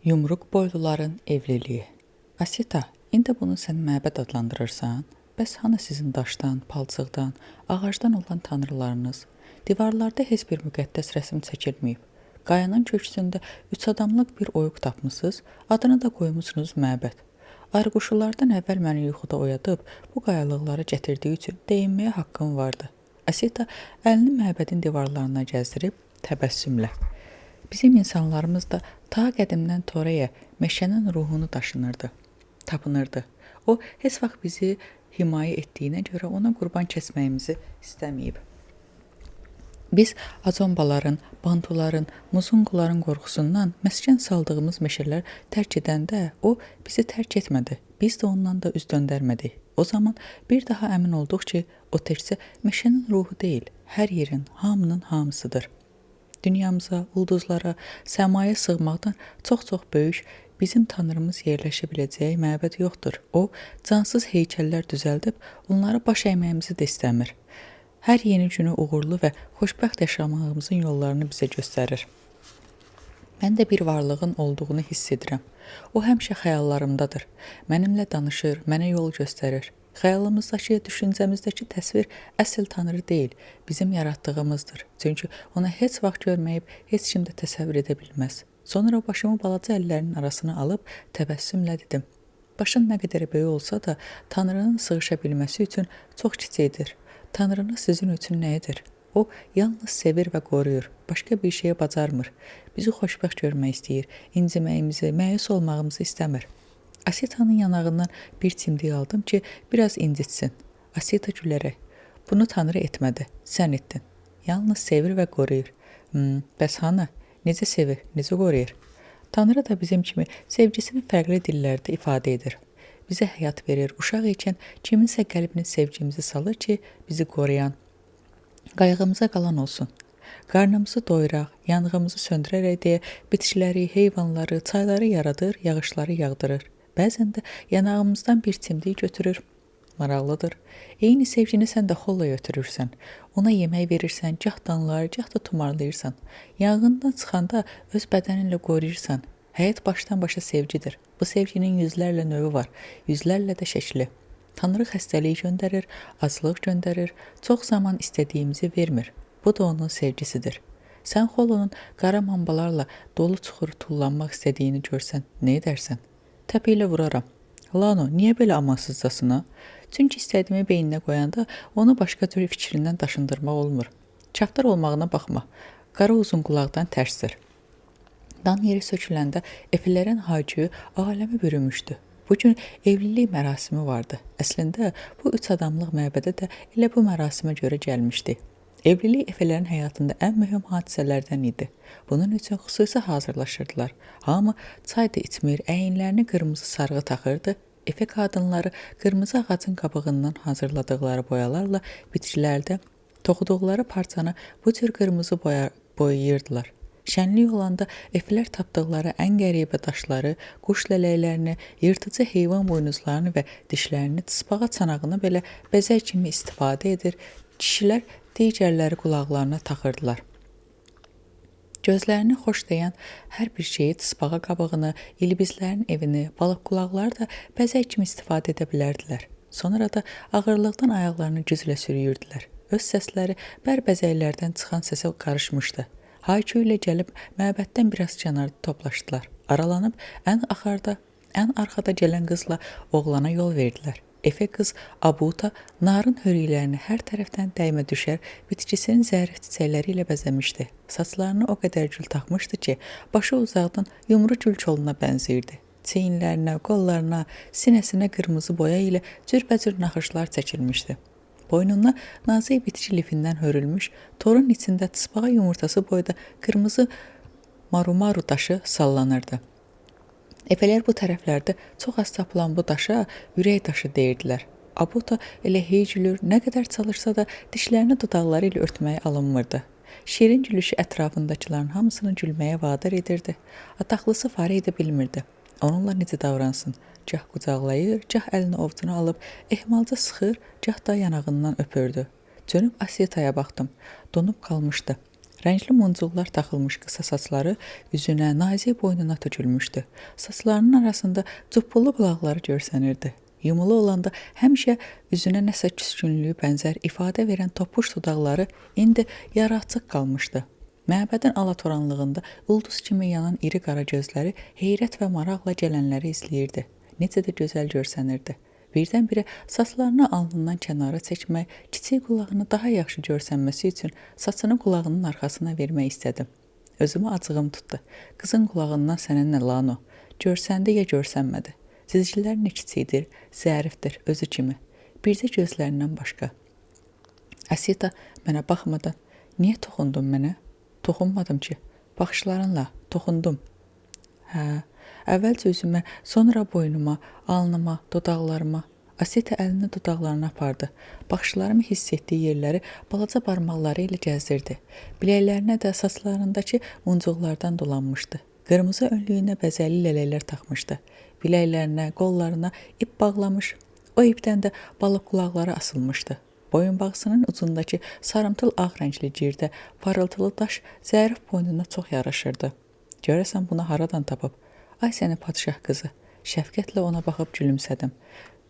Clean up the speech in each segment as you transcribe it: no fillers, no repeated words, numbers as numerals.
Yumruq boyluların evliliyi. Asita, indi bunu sən məbəd adlandırırsan? Bəs hanı sizin daşdan, palçıqdan, ağacdan olan tanrılarınız? Divarlarda heç bir müqəddəs rəsm çəkilməyib. Qayanın köksündə 3 adamlıq bir oyuq tapmısınız, adını da qoymusunuz məbəd. Arıquşulardan əvvəl məni yuxuda oyadıb, bu qayalıqları gətirdiyi üçün deyinməyə haqqım vardı. Asita əlini məbədin divarlarına gəzdirib təbəssümlə. Bizim insanlarımız da ta qədimdən Toreyə meşənin ruhunu daşınırdı, tapınırdı. O, heç vaxt bizi himayə etdiyinə görə ona qurban kəsməyimizi istəməyib. Biz azombaların, bantuların, muzunquların qorxusundan məskən saldığımız meşələr tərk edəndə o bizi tərk etmədi. Biz də ondan da üz döndərmədik. O zaman bir daha əmin olduq ki, o təkcə meşənin ruhu deyil, hər yerin, hamının hamısıdır. Dünyamıza, ulduzlara, səmaya sığmaqdan çox-çox böyük bizim tanrımız yerləşə biləcəyi məbəd yoxdur. O, cansız heykəllər düzəldib, onlara baş əyməyimizi də istəmir. Hər yeni günü uğurlu və xoşbəxt yaşamağımızın yollarını bizə göstərir. Mən də bir varlığın olduğunu hiss edirəm. O həmişə xəyallarımdadır. Mənimlə danışır, mənə yol göstərir. Xəyalımızdakı, düşüncəmizdəki təsvir əsl tanrı deyil, bizim yaratdığımızdır. Çünki onu heç vaxt görməyib, heç kim də təsəvvür edə bilməz. Sonra başımı balaca əllərinin arasına alıb təbəssümlə dedim. Başın nə qədər böyük olsa da, tanrının sığışa bilməsi üçün çox kiçikdir. Tanrını sizin üçün nə edir? O, yalnız sevir və qoruyur, başqa bir şeyə bacarmır. Bizi xoşbəxt görmək istəyir, inciməyimizi, məyus olmağımızı istəmir. Asitanın yanağından bir çimdik aldım ki, biraz incitsin. Asita gülərək, bunu tanrı etmədi, sən etdin. Yalnız sevir və qoruyur. Bəs hanı? Necə sevir, necə qoruyur? Tanrı da bizim kimi sevgisini fərqli dillərdə ifadə edir. Bizə həyat verir, uşaq ikən kiminsə qəlbini sevgimizi salır ki, bizi qoruyan, qayğımıza qalan olsun. Qarnımızı doyuraq, yanğımızı söndürərək deyə bitkiləri, heyvanları, çayları yaradır, yağışları yağdırır. Bəzən də yanağımızdan bir çimdik götürür. Maraqlıdır. Eyni sevgini sən də xolla götürürsən. Ona yemək verirsən, gah danlar, gah da tumarlayırsan. Yanğından çıxanda öz bədəninlə qoruyursan. Həyat başdan başa sevgidir. Bu sevginin yüzlərlə növü var, yüzlərlə də şəkli. Tanrı xəstəliyi göndərir, aclıq göndərir, çox zaman istədiyimizi vermir. Bu da onun sevgisidir. Sən xolunun qara mambalarla dolu çuxuru tullanmaq istədiyini görsən, nə edərsən? Təpi ilə vuraram. Lano, niyə belə amansızcasına? Çünki istədiyimi beyninə qoyanda onu başqa cür fikrindən daşındırmaq olmur. Çafdar olmağına baxma. Qara uzun qulaqdan tərsdir. Dan yeri söküləndə efələrin hayküyü aləmi bürümüşdü. Bu gün evlilik mərasimi vardı. Əslində, bu 3 adamlıq məbədə də elə bu mərasimə görə gəlmişdi. Evlilik efələrin həyatında ən mühüm hadisələrdən idi. Bunun üçün xüsusi hazırlaşırdılar. Hamı çay da içmir, əyinlərini qırmızı sarğı taxırdı. Efe qadınları qırmızı ağacın qabığından hazırladıqları boyalarla bitkilərdə toxuduqları parçanı bu cür qırmızı boyayırdılar. Şənlik olanda eflər tapdıqları ən qəribə daşları, quş lələklərini, yırtıcı heyvan buynuzlarını və dişlərini tısbağa çanağını belə bəzək kimi istifadə edir. Kişilər digərləri qulaqlarına taxırdılar. Gözlərini xoş deyən hər bir şeyi, tısbağa qabığını, ilbizlərin evini, balıq qulaqları da bəzək kimi istifadə edə bilərdilər. Sonra da ağırlıqdan ayaqlarını güclə sürüyürdülər. Öz səsləri bərbəzəklərdən çıxan səsə qarışmışdı. Haykü ilə gəlib məbəddən biraz kənarda toplaşdılar. Aralanıb ən arxada gələn qızla oğlana yol verdilər. Efe qız Abuta narın hörüklərini hər tərəfdən dəymə düşər, bitkisinin zərif çiçəkləri ilə bəzəmişdi. Saçlarını o qədər gül taxmışdı ki, başı uzaqdan yumru gül koluna bənzəyirdi. Çiyinlərinə, qollarına, sinəsinə qırmızı boya ilə cürbəcür naxışlar çəkilmişdi. Boynuna nazik bitki lifindən hörülmüş, torun içində tısbağa yumurtası boyda qırmızı marumaru daşı sallanırdı. Efələr bu tərəflərdə çox az tapılan bu daşa ürək daşı deyirdilər. Abuta elə hey gülür, nə qədər çalışsa da dişlərini dodaqları ilə örtməyə alınmırdı. Şirin gülüşü ətrafındakıların hamısını gülməyə vadar edirdi. Ataqlısı farə edə bilmirdi. Onunla necə davransın? Gah qucaqlayır, gah əlini ovcuna alıb ehmalca sıxır, gah da yanağından öpürdü. Dönüb Asitaya baxdım. Donub qalmışdı. Rəngli muncuqlar taxılmış qısa saçları üzünə, nazik boynuna tökülmüşdü. Saçlarının arasında cıppılı qulaqları görsənirdi. Yumulu olanda həmişə üzünə nəsə küskünlüyü bənzər ifadə verən topuş dodaqları indi yarı açıq qalmışdı. Məbədin alatoranlığında ulduz kimi yanan iri qara gözləri heyrət və maraqla gələnləri izləyirdi. Necə də gözəl görsənirdi. Birdən-birə saçlarını alnından kənara çəkmək, kiçik qulağını daha yaxşı görsənməsi üçün saçını qulağının arxasına vermək istədim. Özümü acığım tutdu. Qızın qulağından sənə nə Lano? Görsəndi ya görsənmədi. Cizgilər nə kiçikdir, zərifdir, özü kimi. Bircə gözlərindən başqa. Asita mənə baxmadan, niyə toxundun mənə? Toxunmadım ki. Baxışlarınla toxundum. Hə, əvvəlcə üzümə, sonra boynuma, alnıma, dodaqlarıma. Asita əlini dodaqlarına apardı. Baxışlarımı hiss etdiyi yerləri balaca barmaqları ilə gəzdirdi. Biləklərinə də saçlarındakı muncuqlardan dolanmışdı. Qırmızı önlüyünə bəzəli lələklər taxmışdı. Biləklərinə, qollarına ip bağlamış. O ipdən də balıq qulaqları asılmışdı. Boyunbağısının ucundakı sarımtıl ağ rəngli girdə parıltılı daş zərif boynuna çox yaraşırdı. Görəsən bunu haradan tapıb? Ay səni padşah qızı. Şəfqətlə ona baxıb gülümsədim.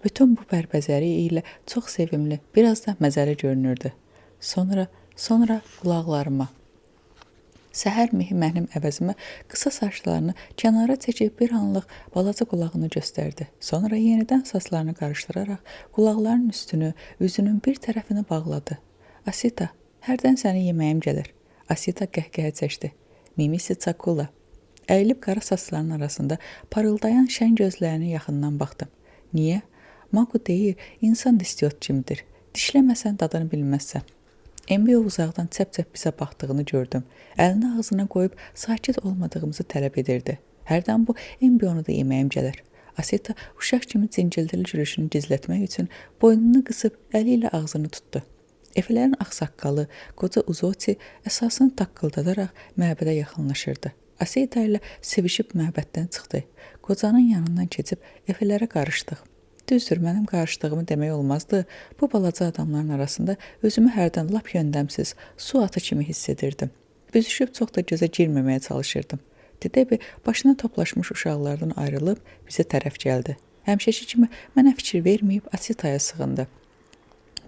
Bütün bu bərbəzəri ilə çox sevimli, biraz da məzəli görünürdü. Sonra qulaqlarıma. Səhər mehi mənim əvəzimə qısa saçlarını kənara çəkib bir anlıq balaca qulağını göstərdi. Sonra yenidən saçlarını qarışdıraraq qulaqların üstünü, üzünün bir tərəfini bağladı. Asita, hərdən səni yeməyim gəlir. Asita qəhqəhə çəkdi. Mimisi Çakula. Əyilib qara saçlarının arasında parıldayan şən gözlərini yaxından baxdım. Niyə? Maku deyir, insan istiot kimidir. Dişləməsən dadını bilməzsən. Embiyo uzaqdan çəp-çəp bizə baxdığını gördüm. Əlini ağzına qoyub sakit olmadığımızı tələb edirdi. Hərdən bu Embiyonu da yeməyim gəlir. Asita uşaq kimi cincildili gülüşünü gizlətmək üçün boynunu qısıb əli ilə ağzını tutdu. Efələrin ağsaqqalı, qoca Uzoti əsasını taqqıldadaraq məbədə yaxınlaşırdı. Asita ilə sevişib məbəddən çıxdı. Qocanın yanından keçib efələrə qarışdıq. Düzdür, mənim qarışdığımı demək olmazdı. Bu balaca adamların arasında özümü hərdən lap yöndəmsiz, su atı kimi hiss edirdim. Büzüşüb çox da gözə girməməyə çalışırdım. Dedebi başına toplaşmış uşaqlardan ayrılıb bizə tərəf gəldi. Həmişəki kimi mənə fikir verməyib Asitaya sığındı.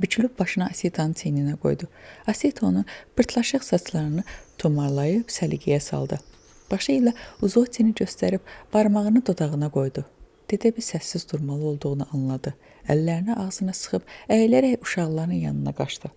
Bükülüb başını Asitanın çiyninə qoydu. Asita onun pırtlaşıq saçlarını tumarlayıb səliqəyə saldı. Başı ilə Uzotini göstərib barmağını dodağına qoydu. Dedebi səssiz durmalı olduğunu anladı. Əllərini ağzına sıxıb əyilərək uşaqların yanına qaçdı.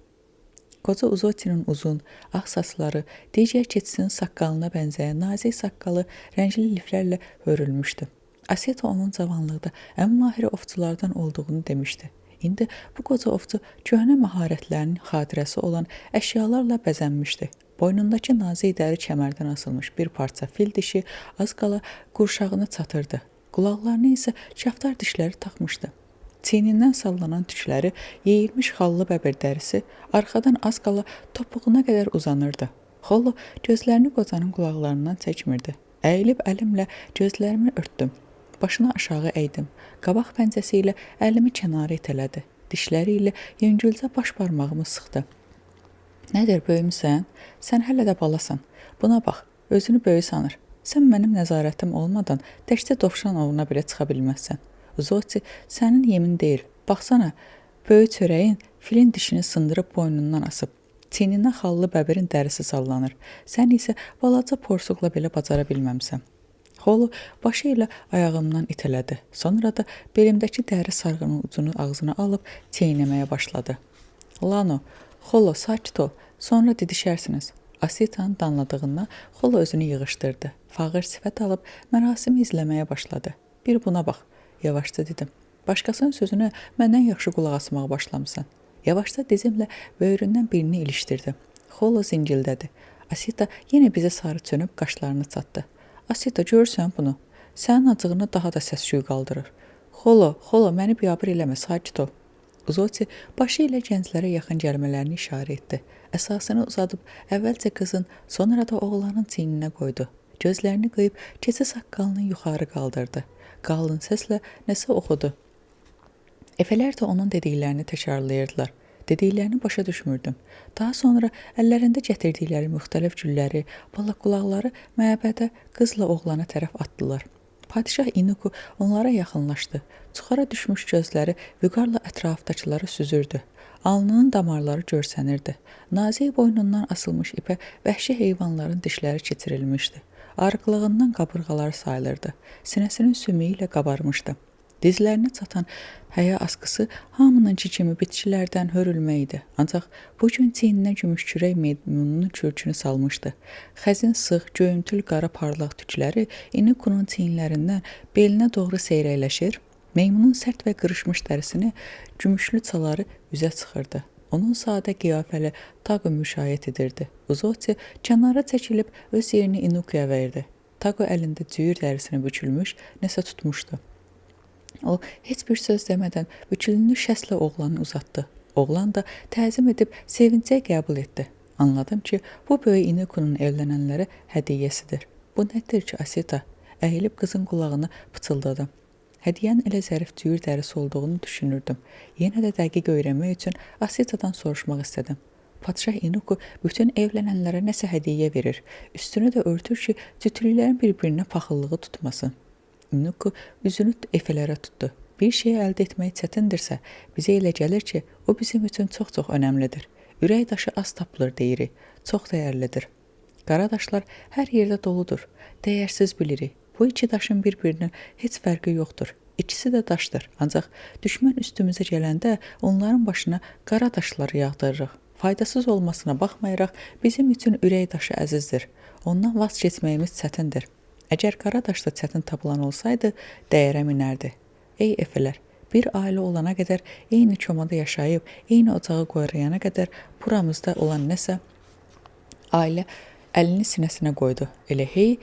Qoca Uzotinin uzun, ağ saçları, digər keçisinin saqqalına bənzəyən nazik saqqalı rəngli liflərlə hörülmüşdü. Asita onun cavanlıqda ən mahiri ovçulardan olduğunu demişdi. İndi bu qoca ovçu köhnə məharətlərinin xatirəsi olan əşyalarla bəzənmişdi. Boynundakı nazik dəri kəmərdən asılmış bir parça fil dişi az qala qurşağını çatırdı. Qulaqlarına isə kaftar dişləri taxmışdı. Çiynindən sallanan tükləri, yeyilmiş xallı bəbir dərisi arxadan az qala topuğuna qədər uzanırdı. Xollo gözlərini qocanın qulaqlarından çəkmirdi. Əyilib əlimlə gözlərimi örtdüm. Başını aşağı əydim. Qabaq pəncəsi ilə əlimi kənara itələdi. Dişləri ilə yüngülcə baş barmağımı sıxdı. Nədir, böyümüsən? Sən hələ də balasan. Buna bax, özünü böyük sanır. Sən mənim nəzarətim olmadan təkcə dovşan ovuna belə çıxa bilməzsən. Uzoti, sənin yemin deyil. Baxsana, böyük çörəyin filin dişini sındırıb boynundan asıb. Çiynindən xallı bəbirin dərisi sallanır. Sən isə balaca porsuqla belə bacara bilməmsən. Xolu başı ilə ayağımdan itələdi. Sonra da belimdəki dəri sarğının ucunu ağzına alıb çeynəməyə başladı. Lano, Xolo, sakit ol. Sonra didişərsiniz. Asitanın danladığından Xolo özünü yığışdırdı. Fağır sifət alıb mərasimi izləməyə başladı. Bir buna bax, yavaşca dedim. Başqasının sözünü məndən yaxşı qulaq asmağa başlamısan. Yavaşca dizimlə böyründən birini ilişdirdim. Xolo zingildədi. Asita yenə bizə sarı çönüb qaşlarını çatdı. Asita, görürsən bunu? Sənin acığını daha da səs-küy qaldırır. Xolo, məni biabır eləmə, sakit ol. Uzoti başı ilə gənclərə yaxın gəlmələrini işarə etdi. Əsasını uzadıb əvvəlcə qızın, sonra da oğlanın çiyninə qoydu. Gözlərini qıyıb keçi saqqalını yuxarı qaldırdı. Qalın səslə nəsə oxudu. Efələr də onun dediklərini təkrarlayırdılar. Dediklərini başa düşmürdüm. Daha sonra əllərində gətirdikləri müxtəlif gülləri, balaqulaqları məbədə qızla oğlana tərəf atdılar. Padişah İnuku onlara yaxınlaşdı. Çuxara düşmüş gözləri vüqarla ətrafdakıları süzürdü. Alnının damarları görsənirdi. Nazik boynundan asılmış ipə vəhşi heyvanların dişləri keçirilmişdi. Arıqlığından qabırğaları sayılırdı. Sinəsinin sümüyü ilə qabarmışdı. Dizlərinə çatan həya askısı hamınınki kimi bitkilərdən hörülmə idi. Ancaq bu gün çiyninə gümüşkürək meymununun kürkünü salmışdı. Xəzin sıx, göyümtül qara parlaq tükləri İnukunun çiyinlərindən belinə doğru seyrəkləşir, meymunun sərt və qırışmış dərisini gümüşlü çaları üzə çıxırdı. Onun sadə qiyafəli Tago müşayiət edirdi. Uzoti kənara çəkilib öz yerini Inukuya verdi. Tago əlində cüyür dərisini bükülmüş, nəsə tutmuşdu. O, heç bir söz demədən bükülünü şəslə oğlanı uzatdı. Oğlan da təzim edib sevincə qəbul etdi. Anladım ki, bu böyük İnukunun evlənənlərə hədiyyəsidir. Bu nədir ki, Asita? Əyilib qızın qulağına pıçıldadı. Hədiyyənin elə zərif cüyür dərisi olduğunu düşünürdüm. Yenə də dəqiq öyrənmək üçün Asitadan soruşmaq istədim. Padişah İnuku bütün evlənənlərə nəsə hədiyyə verir. Üstünü də örtür ki, cütülüklərin bir-birinə paxıllığı tutmasın. İnuku üzünü efelərə tutdu. Bir şeyi əldə etmək çətindirsə, bizə elə gəlir ki, o bizim üçün çox-çox önəmlidir. Ürək daşı az tapılır deyirik, çox dəyərlidir. Qara daşlar hər yerdə doludur, dəyərsiz bilirik. Bu iki daşın bir-birinin heç fərqi yoxdur. İkisi də daşdır, ancaq düşmən üstümüzə gələndə onların başına qara daşları yağdırırıq. Faydasız olmasına baxmayaraq, bizim üçün ürək daşı əzizdir. Ondan vaz keçməyimiz çətindir. Əgər qara daşda çətin tapılan olsaydı, dəyərə minərdi. Ey efelər, bir ailə olana qədər, eyni çomada yaşayıb, eyni ocağı qoyarayana qədər buramızda olan nəsə ailə əlini sinəsinə qoydu. Elə hey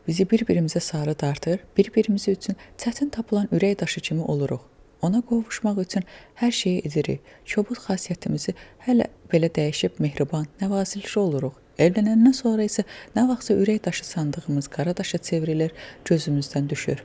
bizi bir-birimizə sarı dartır, bir-birimizi üçün çətin tapılan ürək daşı kimi oluruq. Ona qovuşmaq üçün hər şeyi edirik. Kobud xasiyyətimizi hələ belə dəyişib mehriban, nəvazişli oluruq. Evlənəndən sonra isə nə vaxtsa ürək daşı sandığımız qara daşa çevrilir, gözümüzdən düşür.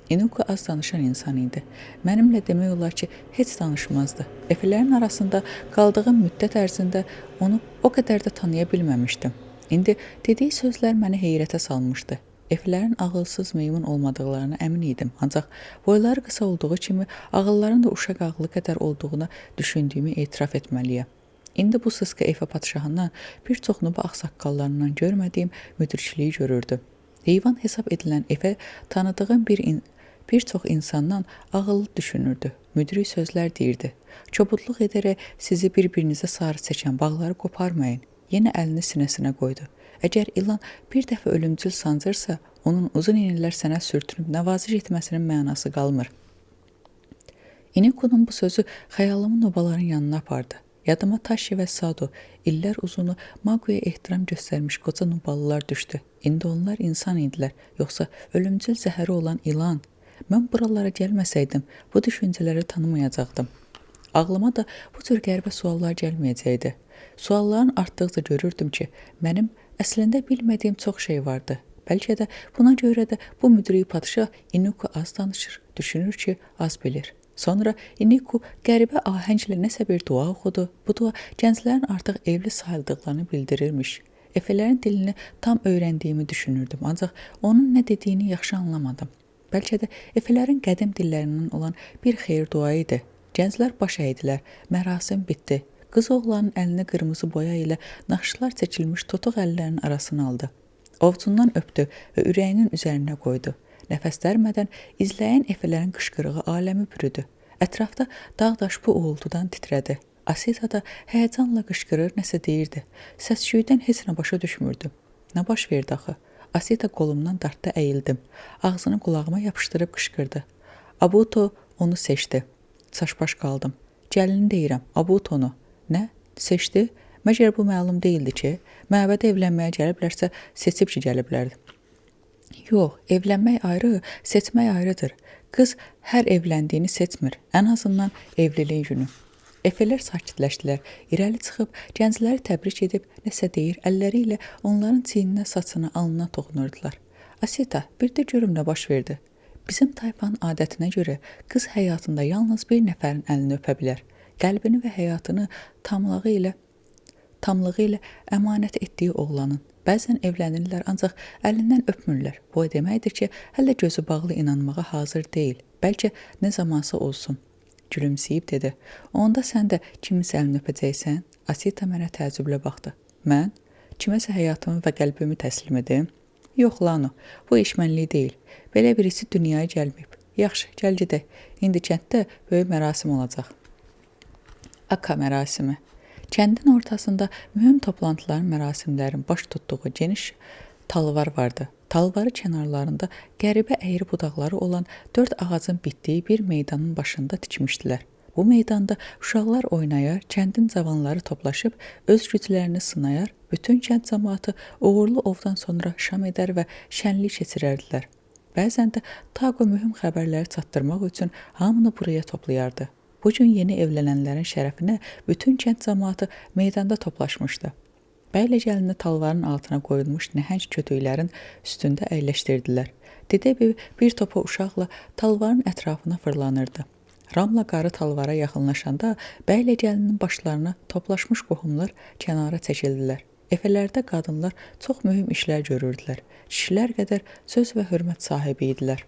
İnuku az danışan insan idi. Mənimlə demək olar ki, heç danışmazdı. Efələrin arasında qaldığım müddət ərzində onu o qədər də tanıya bilməmişdim. İndi dediyi sözlər məni heyrətə salmışdı. Eflərin ağılsız meymun olmadıqlarına əmin idim, ancaq boyları qısa olduğu kimi ağılların da uşaq ağlı qədər olduğuna düşündüyümü etiraf etməliyəm. İndi bu sısqa Efe padşahından bir çox nuba ağsaqqallarından görmədiyim müdrikliyi görürdü. Heyvan hesab edilən Efe tanıdığım bir çox insandan ağıllı düşünürdü, müdrik sözlər deyirdi. Çobudluq edərək sizi bir-birinizə sarı çəkən bağları qoparmayın. Yenə əlini sinəsinə qoydu. Əgər ilan bir dəfə ölümcül sancırsa, onun uzun inillər sənə sürtünüb nəvaziş etməsinin mənası qalmır. İnukunun bu sözü xəyalımı nubaların yanına apardı. Yadıma Tashi və Sado, illər uzunu Maquya ehtiram göstərmiş qoca nubalılar düşdü. İndi onlar insan idilər, yoxsa ölümcül zəhəri olan ilan. Mən buralara gəlməsəydim, bu düşüncələri tanımayacaqdım. Ağlıma da bu tür qəribə suallar gəlməyəcəkdi. Sualların artdıqca görürdüm ki, mənim əslində bilmədiyim çox şey vardı. Bəlkə də buna görə də bu müdrik padişah İnuku az danışır, düşünür ki, az bilir. Sonra İnuku qəribə ahənglə nəsə bir dua oxudu. Bu dua gənclərin artıq evli sayıldıqlarını bildirirmiş. Efələrin dilini tam öyrəndiyimi düşünürdüm, ancaq onun nə dediyini yaxşı anlamadım. Bəlkə də Efələrin qədim dillərindən olan bir xeyir dua idi. Gənclər baş əydilər, mərasim bitdi. Qız oğlanın əlini qırmızı boya ilə naxışlar çəkilmiş totuq əllərinin arasına aldı. Ovcundan öpdü və ürəyinin üzərinə qoydu. Nəfəs dərmədən izləyən Efələrin qışqırığı aləmi bürüdü. Ətrafda dağ-daş bu uğultudan titrədi. Asita da həyəcanla qışqırır, nəsə deyirdi. Səs-küydən heç nə başa düşmürdüm. Nə baş verdi axı? Asita qolumdan dartdı, əyildim. Ağzını qulağıma yapışdırıb qışqırdı. Abuto onu seçdi. Çaşbaş qaldım. Gəlini deyirəm, Abutonu. Nə? Seçdi? Məgər bu məlum deyildi ki, məbədə evlənməyə gəliblərsə, seçib ki, gəliblərdi. Yox, evlənmək ayrı, seçmək ayrıdır. Qız hər evləndiyini seçmir, ən azından evliliyin günü. Efələr sakitləşdilər, irəli çıxıb, gəncləri təbrik edib, nəsə deyir, əlləri ilə onların çiyninə, saçına, alnına toxunurdular. Asita, bir də görüm nə baş verdi. Bizim tayfanın adətinə görə qız həyatında yalnız bir nəfərin əlini öpə bilər. qəlbini və həyatını tamlığı ilə əmanət etdiyi oğlanın. Bəzən evlənirlər, ancaq əlindən öpmürlər. Bu o deməkdir ki, hələ gözü bağlı inanmağa hazır deyil. Bəlkə nə zamansa olsun. Gülümsəyib dedi. Onda sən də kiminsə əlini öpəcəksən? Asita mənə təəccüblə baxdı. Mən? Kiməsə həyatımı və qəlbimi təslim edim? Yox, Lano, bu iş mənlik deyil. Belə birisi dünyaya gəlməyib. Yaxşı, gəl gedək. İndi kənddə böyük mərasim olacaq. Aka mərasimi. Kəndin ortasında mühüm toplantıların, mərasimlərin baş tutduğu geniş talvar vardı. Talvarı kənarlarında qəribə əyri budaqları olan 4 ağacın bitdiyi bir meydanın başında tikmişdilər. Bu meydanda uşaqlar oynayar, kəndin cavanları toplaşıb öz güclərini sınayar, bütün kənd cəmaatı uğurlu ovdan sonra şam edər və şənlik keçirərdilər. Bəzən də Tago mühüm xəbərləri çatdırmaq üçün hamını buraya toplayardı. Bu gün yeni evlənənlərin şərəfinə bütün kənd cəmaatı meydanda toplaşmışdı. Bəylə gəlini talvarın altına qoyulmuş nəhəng kötüklərin üstündə əyləşdirdilər. Didə bir topa uşaqla talvarın ətrafına fırlanırdı. Ramla qarı talvara yaxınlaşanda bəylə gəlinin başlarına toplaşmış qohumlar kənara çəkildilər. Efələrdə qadınlar çox mühüm işlər görürdülər. Kişilər qədər söz və hörmət sahibi idilər.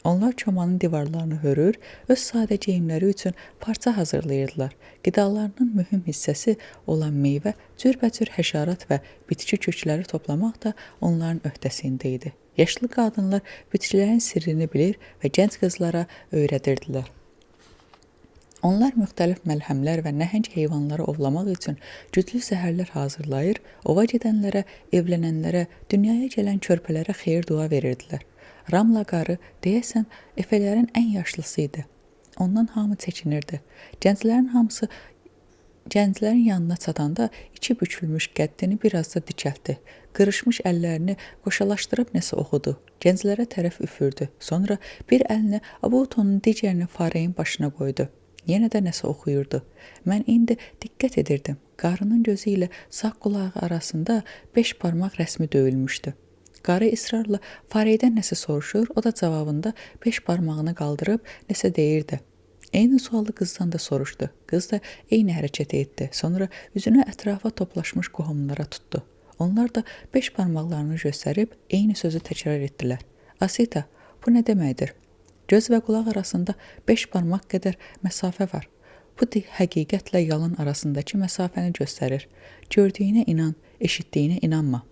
Onlar çomanın divarlarını hörür, öz sadə geyimləri üçün parça hazırlayırdılar. Qidalarının mühüm hissəsi olan meyvə, cürbəcür həşərat və bitki kökləri toplamaq da onların öhdəsində idi. Yaşlı qadınlar bitkilərin sirrini bilir və gənc qızlara öyrədirdilər. Onlar müxtəlif məlhəmlər və nəhəng heyvanları ovlamaq üçün güclü zəhərlər hazırlayır, ova gedənlərə, evlənənlərə, dünyaya gələn körpələrə xeyir dua verirdilər. Ramla qarı, deyəsən, efələrin ən yaşlısı idi. Ondan hamı çəkinirdi. Gənclərin yanına çatanda iki bükülmüş qəddini biraz da dikəltdi. Qırışmış əllərini qoşalaşdırıb nəsə oxudu. Gənclərə tərəf üfürdü. Sonra bir əlini Abutonun digərini fareyin başına qoydu. Yenə də nəsə oxuyurdu. Mən indi diqqət edirdim. Qarının gözü ilə sağ qulağı arasında 5 barmaq rəsmi döyülmüşdü. Qarı israrla fareydən nəsə soruşur, o da cavabında 5 barmağını qaldırıb nəsə deyirdi. Eyni sualı qızdan da soruşdu. Qız da eyni hərəkəti etdi. Sonra üzünü ətrafa toplaşmış qohumlara tutdu. Onlar da 5 barmaqlarını göstərib eyni sözü təkrar etdilər. Asita, bu nə deməkdir? Göz və qulaq arasında 5 barmaq qədər məsafə var. Bu həqiqətlə yalan arasındakı məsafəni göstərir. Gördüyünə inan, eşitdiyinə inanma.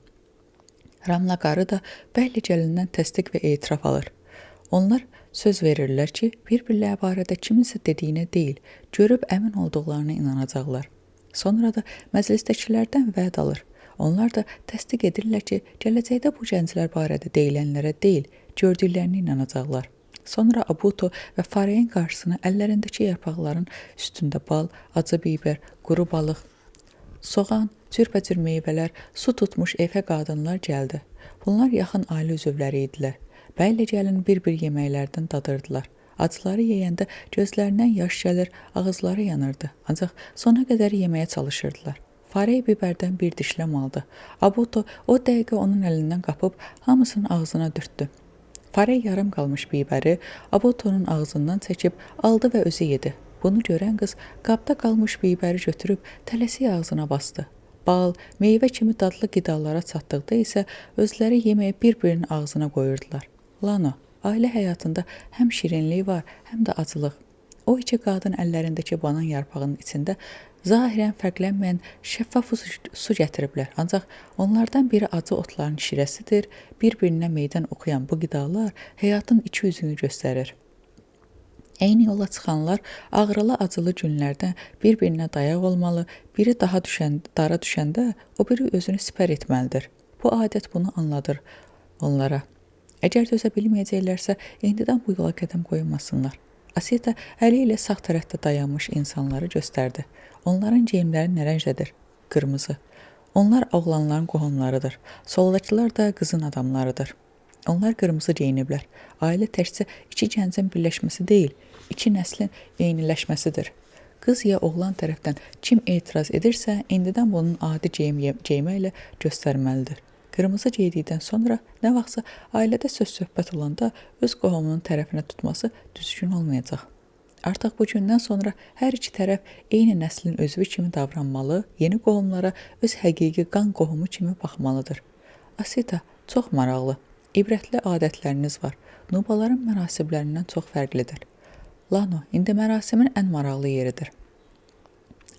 Ramla qarı da bəyli gəlindən təsdiq və etiraf alır. Onlar söz verirlər ki, bir-birləri barədə kiminsə dediyinə deyil, görüb əmin olduqlarına inanacaqlar. Sonra da məclisdəkilərdən vəd alır. Onlar da təsdiq edirlər ki, gələcəkdə bu gənclər barədə deyilənlərə deyil, gördüklərinə inanacaqlar. Sonra Abuto və fareyin qarşısına əllərindəki yarpaqların üstündə bal, acı bibər, quru balıq, soğan, cürbəcür meyvələr, su tutmuş evə qadınlar gəldi. Bunlar yaxın ailə üzvləri idilər. Bəylə gəlin bir-bir yeməklərdən dadırdılar. Acıları yeyəndə gözlərindən yaş gəlir, ağızları yanırdı. Ancaq sona qədər yeməyə çalışırdılar. Farey bibərdən bir dişləm aldı. Abuto o dəqiqə onun əlindən qapıb hamısının ağzına dürtdü. Farey yarım qalmış bibəri Abutonun ağzından çəkib aldı və özü yedi. Bunu görən qız qabda qalmış bibəri götürüb tələsik ağzına bastı. Bal, meyvə kimi dadlı qidalara çatdıqda isə özləri yeməyi bir-birinin ağzına qoyurdular. Lano, ailə həyatında həm şirinlik var, həm də acılıq. O iki qadın əllərindəki banan yarpağının içində zahirən fərqlənməyən şəffaf su gətiriblər. Ancaq onlardan biri acı otların şirəsidir, bir-birinə meydan oxuyan bu qidalar həyatın iki üzünü göstərir. Eyni yola çıxanlar ağrılı acılı günlərdə bir-birinə dayaq olmalı, biri dara düşəndə o biri özünü sipər etməlidir. Bu adət bunu anladır onlara. Əgər dözə bilməyəcəklərsə, indidən bu yola qədəm qoymasınlar. Asita əli ilə sağ tərəfdə dayanmış insanları göstərdi. Onların geyimləri nə rəngdədir? Qırmızı. Onlar oğlanların qohumlarıdır. Soldakılar da qızın adamlarıdır. Onlar qırmızı geyiniblər. Ailə təkcə iki gəncin birləşməsi deyil, iki nəslin eyniləşməsidir. Qız ya oğlan tərəfdən kim etiraz edirsə, indidən bunun adi geyməklə göstərməlidir. Qırmızı geydikdən sonra nə vaxtsa ailədə söz-söhbət olanda öz qohumunun tərəfinə tutması düzgün olmayacaq. Artıq bu gündən sonra hər iki tərəf eyni nəslin özvü kimi davranmalı, yeni qohumlara öz həqiqi qan qohumu kimi baxmalıdır. Asita, çox maraqlı, ibrətli adətləriniz var. Nubaların mərasiblərindən çox fərqlidir. Lano, indi mərasimin ən maraqlı yeridir.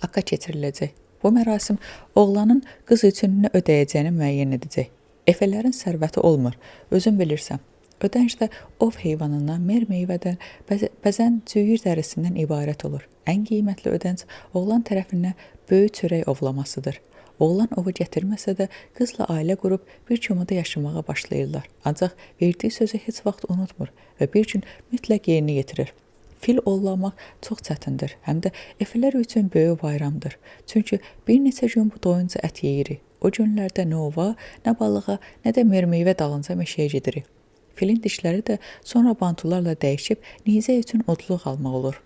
Aka keçiriləcək. Bu mərasim oğlanın qız üçün nə ödəyəcəyini müəyyən edəcək. Efələrin sərvəti olmur, özün bilirsən. Ödənç də ov heyvanından, mer meyvədən, bəzən cüyür dərisindən ibarət olur. Ən qiymətli ödənç oğlan tərəfindən böyük çörək ovlamasıdır. Oğlan ovu gətirməsə də qızla ailə qurub bir çomada yaşamağa başlayırlar. Ancaq verdiyi sözü heç vaxt unutmur və bir gün mütləq yerinə yetirir. Fil ovlamaq çox çətindir, həm də efələr üçün böyük bayramdır. Çünki bir neçə gün bu doyunca ət yeyirik. O günlərdə nə ova, nə balığa, nə də mermeyvə dalınca meşəyə gedirik. Filin dişləri də sonra bantularla dəyişib nizə üçün odluq almaq olur.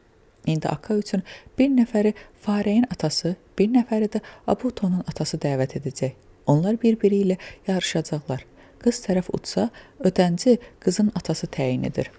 İndi Aka üçün bir nəfəri fareyin atası, bir nəfəri də Abutonun atası dəvət edəcək. Onlar bir-biri ilə yarışacaqlar. Qız tərəf utsa, ödənci qızın atası təyin edir.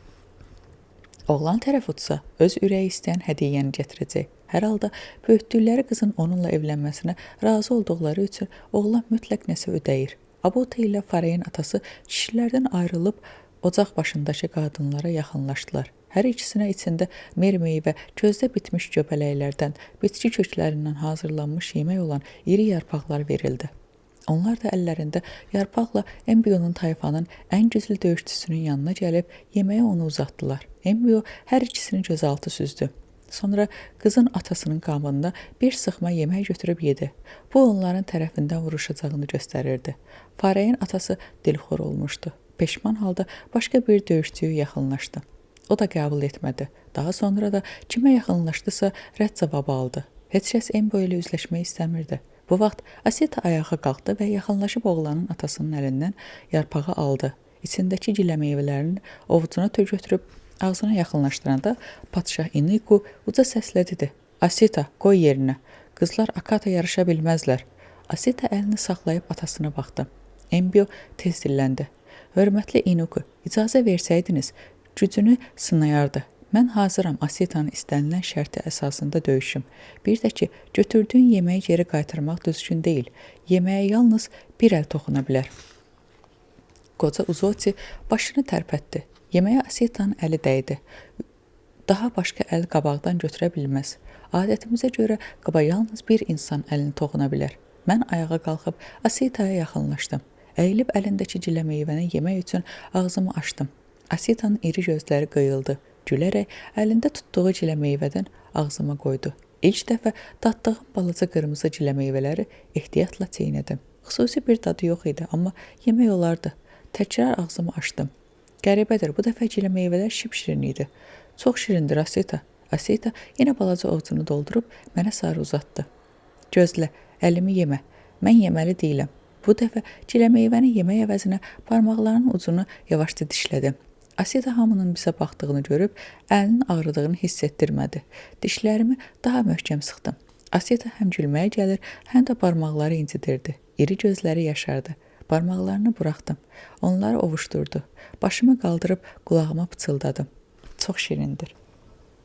Oğlan tərəf utsa, öz ürəyi istəyən hədiyyəni gətirəcək. Hər halda böyütdükləri qızın onunla evlənməsinə razı olduqları üçün oğlan mütləq nəsə ödəyir. Abuto ilə fareyin atası kişilərdən ayrılıb ocaq başındakı qadınlara yaxınlaşdılar. Hər ikisinə içində mermeyvə, gözdə bitmiş göbələklərdən, bitki köklərindən hazırlanmış yemək olan iri yarpaqlar verildi. Onlar da əllərində yarpaqla Embionun tayfanın ən güclü döyüşçüsünün yanına gəlib yeməyə onu uzatdılar. Embio hər ikisini gözaltı süzdü. Sonra qızın atasının qabında bir sıxma yemək götürüb yedi. Bu onların tərəfindən vuruşacağını göstərirdi. Fareyin atası dilxor olmuşdu. Peşman halda başqa bir döyüşçüyə yaxınlaşdı. O da qəbul etmədi. Daha sonra da kimə yaxınlaşdısa rədd cavabı aldı. Heç kəs Embio ilə üzləşmək istəmirdi. Bu vaxt Asita ayağa qalxdı və yaxınlaşıb oğlanın atasının əlindən yarpağı aldı. İçindəki gilə meyvələrini ovucuna götürüb ağzına yaxınlaşdıranda padşah Iniku uca səslə dedi: "Asita, qoy yerinə. Qızlar Akata yarışa bilməzlər." Asita əlini saxlayıb atasına baxdı. Embio tez dilləndi: "Hörmətli Iniku, icazə versəydiniz, gücünü sınayardı. Mən hazıram Asitanın istənilən şərti əsasında döyüşüm. Bir də ki, götürdüyün yeməyi geri qaytarmaq düzgün deyil. Yeməyə yalnız bir əl toxuna bilər." Qoca Uzoti başını tərpətdi. Yeməyə Asitanın əli dəydi. Daha başqa əl qabaqdan götürə bilməz. Adətimizə görə qaba yalnız bir insan əlini toxuna bilər. Mən ayağa qalxıb Asitaya yaxınlaşdım. Əyilib əlindəki gilə meyvəni yemək üçün ağzımı açdım. Asitanın iri gözləri qıyıldı. Gülərək əlində tutduğu gilə meyvədən ağzıma qoydu. İlk dəfə datdığım balaca qırmızı gilə meyvələri ehtiyatla çeynədim. Xüsusi bir dadı yox idi, amma yemək olardı. Təkrar ağzımı açdım. Qəribədir, bu dəfə gilə meyvələr şipşirin idi. Çox şirindir, Asita. Asita yenə balaca ovucunu doldurub mənə sarı uzatdı. Gözlə, əlimi yemə. Mən yeməli deyiləm. Bu dəfə gilə meyvəni yemək əvəzinə barmaqlarının ucunu yavaşca dişlədim. Asita hamının bizə baxdığını görüb əlinin ağrıdığını hiss etdirmədi. Dişlərimi daha möhkəm sıxdım. Asita həm gülməyə gəlir, həm də barmaqları incidirdi. İri gözləri yaşardı. Barmaqlarını buraxdım. Onları ovuşdurdu. Başımı qaldırıb qulağıma pıçıldadım. Çox şirindir.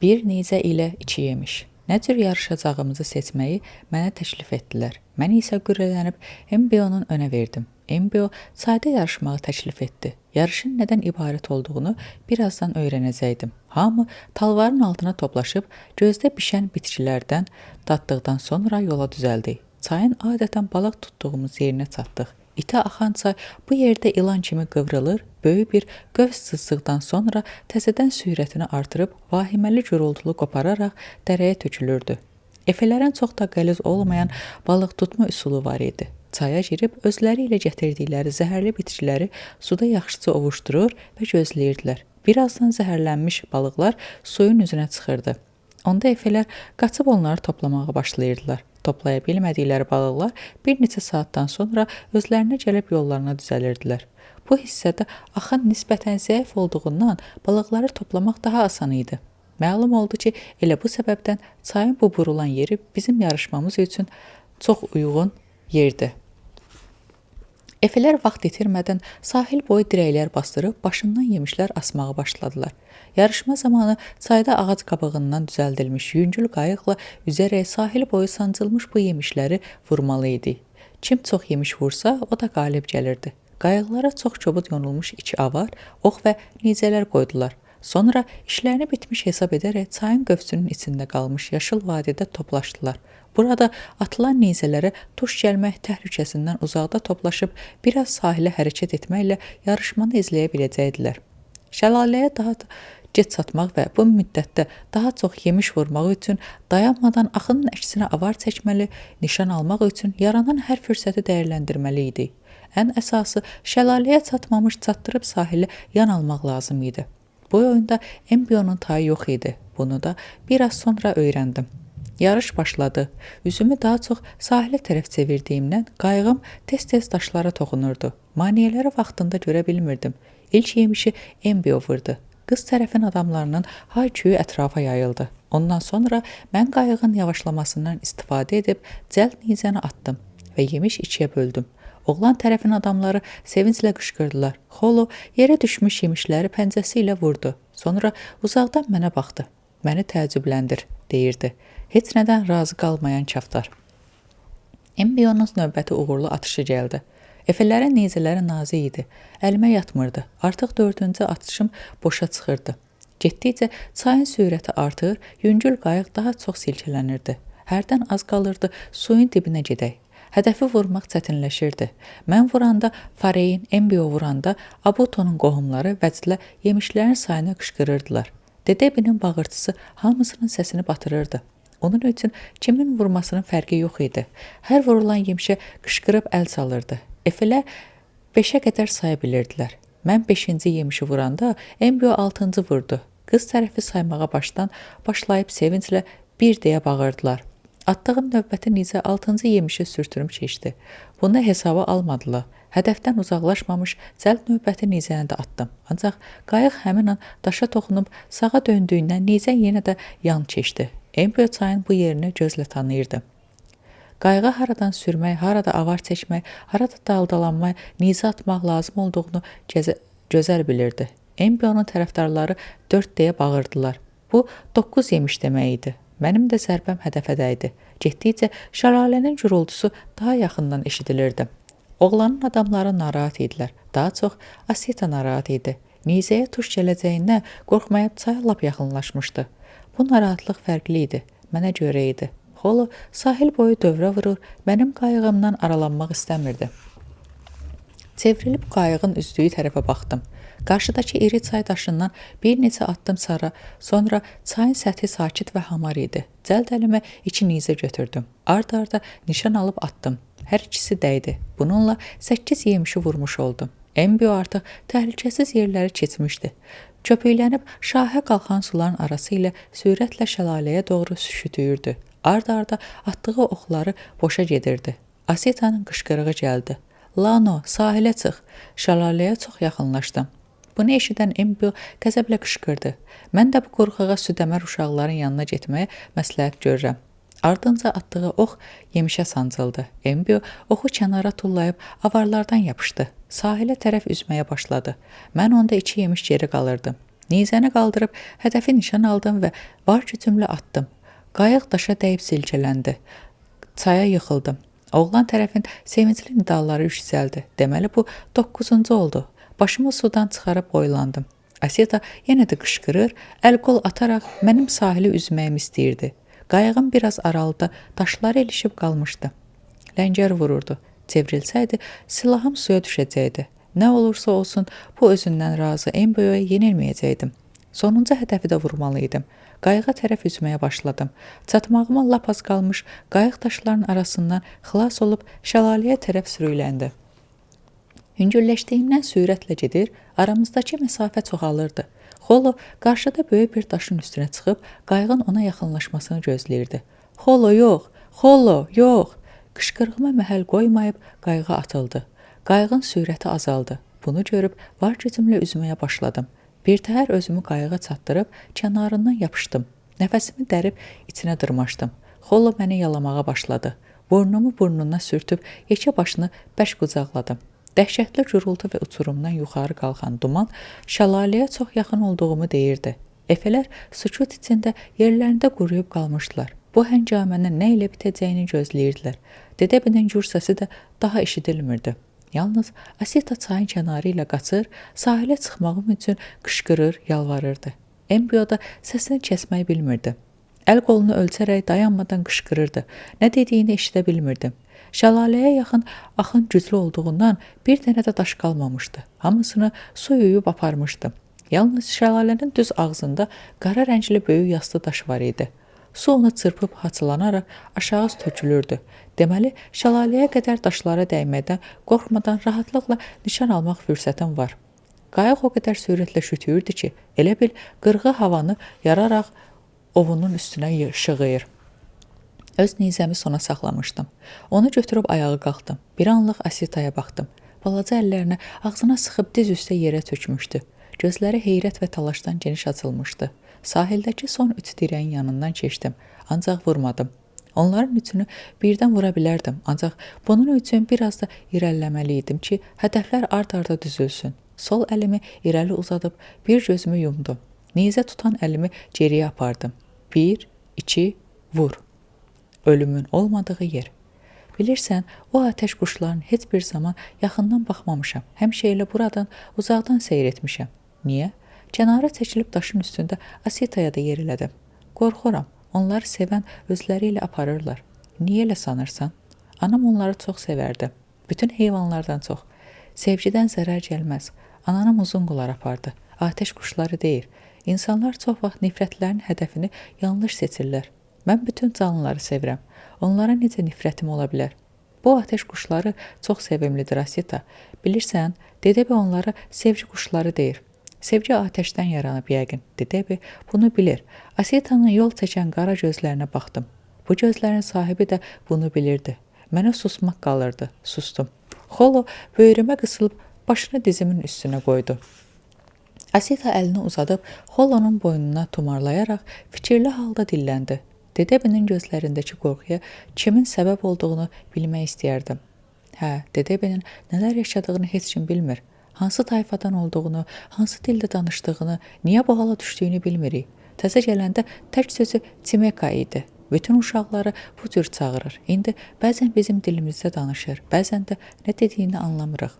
Bir nizə ilə 2 yemiş. Nə cür yarışacağımızı seçməyi mənə təklif etdilər. Mən isə qürrələnib Embionun önə verdim. Embio sadə yarışmağı təklif etdi. Yarışın nədən ibarət olduğunu birazdan öyrənəcəkdim. Hamı talvarın altına toplaşıb gözdə bişən bitkilərdən daddıqdan sonra yola düzəldik. Çayın adətən balıq tutduğumuz yerinə çatdıq. İtə axan çay bu yerdə ilan kimi qıvrılır, böyük bir qövs sızdıqdan sonra təzədən sürətini artırıb vahiməli gürultulu qopararaq dərəyə tökülürdü. Efələrin çox da qəliz olmayan balıq tutma üsulu var idi. Çaya girib özləri ilə gətirdikləri zəhərli bitkiləri suda yaxşıca ovuşdurur və gözləyirdilər. Birazdan zəhərlənmiş balıqlar suyun üzünə çıxırdı. Onda efələr qaçıb onları toplamağa başlayırdılar. Toplaya bilmədikləri balıqlar bir neçə saatdan sonra özlərinə gəlib yollarına düzəlirdilər. Bu hissədə axan nisbətən zəif olduğundan balıqları toplamaq daha asan idi. Məlum oldu ki, elə bu səbəbdən çayın bu burulan yeri bizim yarışmamız üçün çox uyğun yerdir. Efələr vaxt itirmədən sahil boyu dirəklər bastırıb başından yemişlər asmağa başladılar. Yarışma zamanı çayda ağac qabığından düzəldilmiş yüngül qayıqla üzərək sahil boyu sancılmış bu yemişləri vurmalı idi. Kim çox yemiş vursa, o da qalib gəlirdi. Qayıqlara çox çobud yonulmuş 2 avar, ox və nizələr qoydular. Sonra işlərini bitmiş hesab edərək çayın qövsünün içində qalmış yaşıl vadidə toplaşdılar. Burada atılan nizələrə tuş gəlmək təhlükəsindən uzaqda toplaşıb biraz sahilə hərəkət etməklə yarışmanı izləyə biləcəkdilər. Şəlaləyə daha gec çatmaq və bu müddətdə daha çox yemiş vurmaq üçün dayanmadan axının əksinə avar çəkməli, nişan almaq üçün yaranan hər fürsəti dəyərləndirməli idi. Ən əsası şəlaləyə çatmamış çatdırıb sahilə yan almaq lazım idi. Bu oyunda embrionun tayı yox idi. Bunu da biraz sonra öyrəndim. Yarış başladı. Üzümü daha çox sahilə tərəf çevirdiyimdən qayığım tez-tez daşlara toxunurdu. Maneələri vaxtında görə bilmirdim. İlk yemişi embrion vurdu. Qız tərəfin adamlarının hay-küyü ətrafa yayıldı. Ondan sonra mən qayığın yavaşlamasından istifadə edib cəld nizəni atdım və yemiş ikiyə böldüm. Oğlan tərəfin adamları sevinclə qışqırdılar. Xolo yerə düşmüş yemişləri pəncəsi ilə vurdu. Sonra uzaqdan mənə baxdı. Məni təəccübləndir, deyirdi. Heç nədən razı qalmayan kaftar. Embryonun növbəti uğurlu atışı gəldi. Efələrin nizələri nazik idi. Əlimə yatmırdı. Artıq 4-cü atışım boşa çıxırdı. Getdikcə çayın sürəti artır, yüngül qayıq daha çox silkələnirdi. Hərdən az qalırdı suyun dibinə gedək. Hədəfi vurmaq çətinləşirdi. Mən vuranda Fareyin, embryo vuranda Abutonun qohumları vəclə yemişlərin sayını qışqırırdılar. Dedebinin bağırtısı hamısının səsini batırırdı. Onun üçün kimin vurmasının fərqi yox idi. Hər vurulan yemişə qışqırıb əl salırdı. Efələr 5-ə qədər saya bilirdilər. Mən 5-ci yemişi vuranda embryo 6-cı vurdu. Qız tərəfi saymağa başlayıb sevinclə bir deyə bağırdılar. Atdığım növbəti nizə 6-cı yemişi sürtürüm keçdi. Bunu hesaba almadılar. Hədəfdən uzaqlaşmamış cəld növbəti nizəni də atdım. Ancaq qayıq həmin an daşa toxunub sağa döndüyündən nizə yenə də yan keçdi. Embryo çayın bu yerini gözlə tanıyırdı. Qayığa haradan sürmək, harada avar çəkmək, harada daldalanmaq, nizə atmaq lazım olduğunu gözəl bilirdi. Embryonun tərəfdarları 4 deyə bağırdılar. Bu 9 yemiş demək idi. Mənim də zərbəm hədəfə dəydi. Getdikcə şəlalənin gürültüsü daha yaxından eşidilirdi. Oğlanın adamları narahat idilər. Daha çox Asita narahat idi. Nizəyə tuş gələcəyindən qorxmayıb çaya lap yaxınlaşmışdı. Bu narahatlıq fərqli idi. Mənə görə idi. Xolo sahil boyu dövrə vurur, mənim qayığımdan aralanmaq istəmirdi. Çevrilib qayığın üzdüyü tərəfə baxdım. Qarşıdakı iri çay daşından bir neçə addım sonra çayın səthi sakit və hamar idi. Cəld əlimə 2 nizə götürdüm. Ard-arda nişan alıb atdım. Hər ikisi dəydi. Bununla 8 yemişi vurmuş oldum. Embryo artıq təhlükəsiz yerləri keçmişdi. Köpüklənib şahə qalxan suların arası ilə sürətlə şəlaləyə doğru süşütüyürdü. Ard-arda atdığı oxları boşa gedirdi. Asitanın qışqırığı gəldi. Lano, sahilə çıx. Şəlaləyə çox yaxınlaşdım. Bunu eşidən embryo qəzəblə qışqırdı. Mən də bu qorxağa südəmər uşaqların yanına getməyə məsləhət görürəm. Ardınca atdığı ox yemişə sancıldı. Embryo oxu kənara tullayıb avarlardan yapışdı. Sahilə tərəf üzməyə başladı. Mən onda 2 yemiş geri qalırdım. Nizəni qaldırıb hədəfi nişan aldım və var gücümlə atdım. Qayıq daşa dəyib silkələndi. Çaya yıxıldım. Oğlan tərəfin sevincli nidaları yüksəldi. Deməli bu 9-cu oldu. Başımı sudan çıxarıb boylandım. Asita yenə də qışqırır, əl-qol ataraq mənim sahili üzməyimi istəyirdi. Qayığım biraz aralıda daşlara ilişib qalmışdı. Ləngər vururdu. Çevrilsəydi, silahım suya düşəcəkdi. Nə olursa olsun, bu özündən razı embryoya yenilməyəcəkdim. Sonuncu hədəfi də vurmalıydım. Qayığa tərəf üzməyə başladım. Çatmağıma lap az qalmış, qayıq daşların arasından xilas olub şəlaləyə tərəf sürükləndi. Hüngürləşdiyimdən sürətlə gedir, aramızdakı məsafə çoxalırdı. Xolo qarşıda böyük bir daşın üstünə çıxıb qayığın ona yaxınlaşmasını gözləyirdi. Xolo, yox! Xolo, yox! Qışqırığıma məhəl qoymayıb qayığa atıldı. Qayığın sürəti azaldı. Bunu görüb var gücümlə üzməyə başladım. Birtəhər özümü qayığa çatdırıb kənarından yapışdım. Nəfəsimi dərib içinə dırmaşdım. Xolo məni yalamağa başladı. Burnumu burnuna sürtüb yekə başını bərk qucaqladım. Dəhşətli gurultu və uçurumdan yuxarı qalxan duman şəlaləyə çox yaxın olduğumu deyirdi. Efələr sükut içində yerlərində quruyub qalmışdılar. Bu həngamənin nə ilə bitəcəyini gözləyirdilər. Dedəbinin gür səsi də daha eşidilmirdi. Yalnız Asita çayın kənarı ilə qaçır, sahilə çıxmağım üçün qışqırır, yalvarırdı. Embio da səsini kəsmək bilmirdi. Əl qolunu ölçərək dayanmadan qışqırırdı. Nə dediyini eşidə bilmirdim. Şəlaləyə yaxın axın güclü olduğundan bir dənə də daş qalmamışdı. Hamısını su yuyub aparmışdı. Yalnız şəlalənin düz ağzında qara rəngli böyük yastı daş var idi. Su onu çırpıb haçılanaraq aşağı tökülürdü. Deməli, şəlaləyə qədər daşlara dəyməkdən qorxmadan rahatlıqla nişan almaq fürsətim var. Qayıq o qədər sürətlə şütüyürdü ki, elə bil qırğı havanı yararaq ovunun üstünə şığıyır. Öz nizəmi sona saxlamışdım. Onu götürüb ayağa qalxdım. Bir anlıq Asitaya baxdım. Balaca əllərini ağzına sıxıb diz üstə yerə tökmüşdü. Gözləri heyrət və təlaşdan geniş açılmışdı. Sahildəki son 3 dirəyin yanından keçdim, ancaq vurmadım. Onların üçünü birdən vura bilərdim, ancaq bunun üçün biraz da irəliləməli idim ki, hədəflər ard-arda düzülsün. Sol əlimi irəli uzadıb bir gözümü yumdum. Nizə tutan əlimi geriyə apardım. 1, 2, vur. Ölümün olmadığı yer. Bilirsən, o atəş quşların heç bir zaman yaxından baxmamışam. Həmişə elə buradan, uzaqdan seyr etmişəm. Niyə? Kənara çəkilib daşın üstündə Asitaya da yer elədim. Qorxuram, onları sevən özləri ilə aparırlar. Niyə elə sanırsan? Anam onları çox sevərdi. Bütün heyvanlardan çox. Sevgidən zərər gəlməz. Ananım uzun qullar apardı. Atəş quşları deyir. İnsanlar çox vaxt nifrətlərin hədəfini yanlış seçirlər. Mən bütün canlıları sevirəm. Onlara necə nifrətim ola bilər? Bu atəş quşları çox sevimlidir, Asita. Bilirsən, Dedəbi onlara sevgi quşları deyir. Sevgi atəşdən yaranıb yəqin. Dedəbi bunu bilir. Asitanın yol çəkən qara gözlərinə baxdım. Bu gözlərin sahibi də bunu bilirdi. Mənə susmaq qalırdı. Sustum. Xolo böyrümə qısılıb başını dizimin üstünə qoydu. Asita əlini uzadıb Xolonun boynuna tumarlayaraq fikirli halda dilləndi. Dedəbinin gözlərindəki qorxuya kimin səbəb olduğunu bilmək istəyərdim. Hə, Dedəbinin nələr yaşadığını heç kim bilmir. Hansı tayfadan olduğunu, hansı dildə danışdığını, niyə bu hala düşdüyünü bilmirik. Təzə gələndə tək sözü Çimeka idi. Bütün uşaqları bu cür çağırır. İndi bəzən bizim dilimizdə danışır, bəzən də nə dediyini anlamırıq.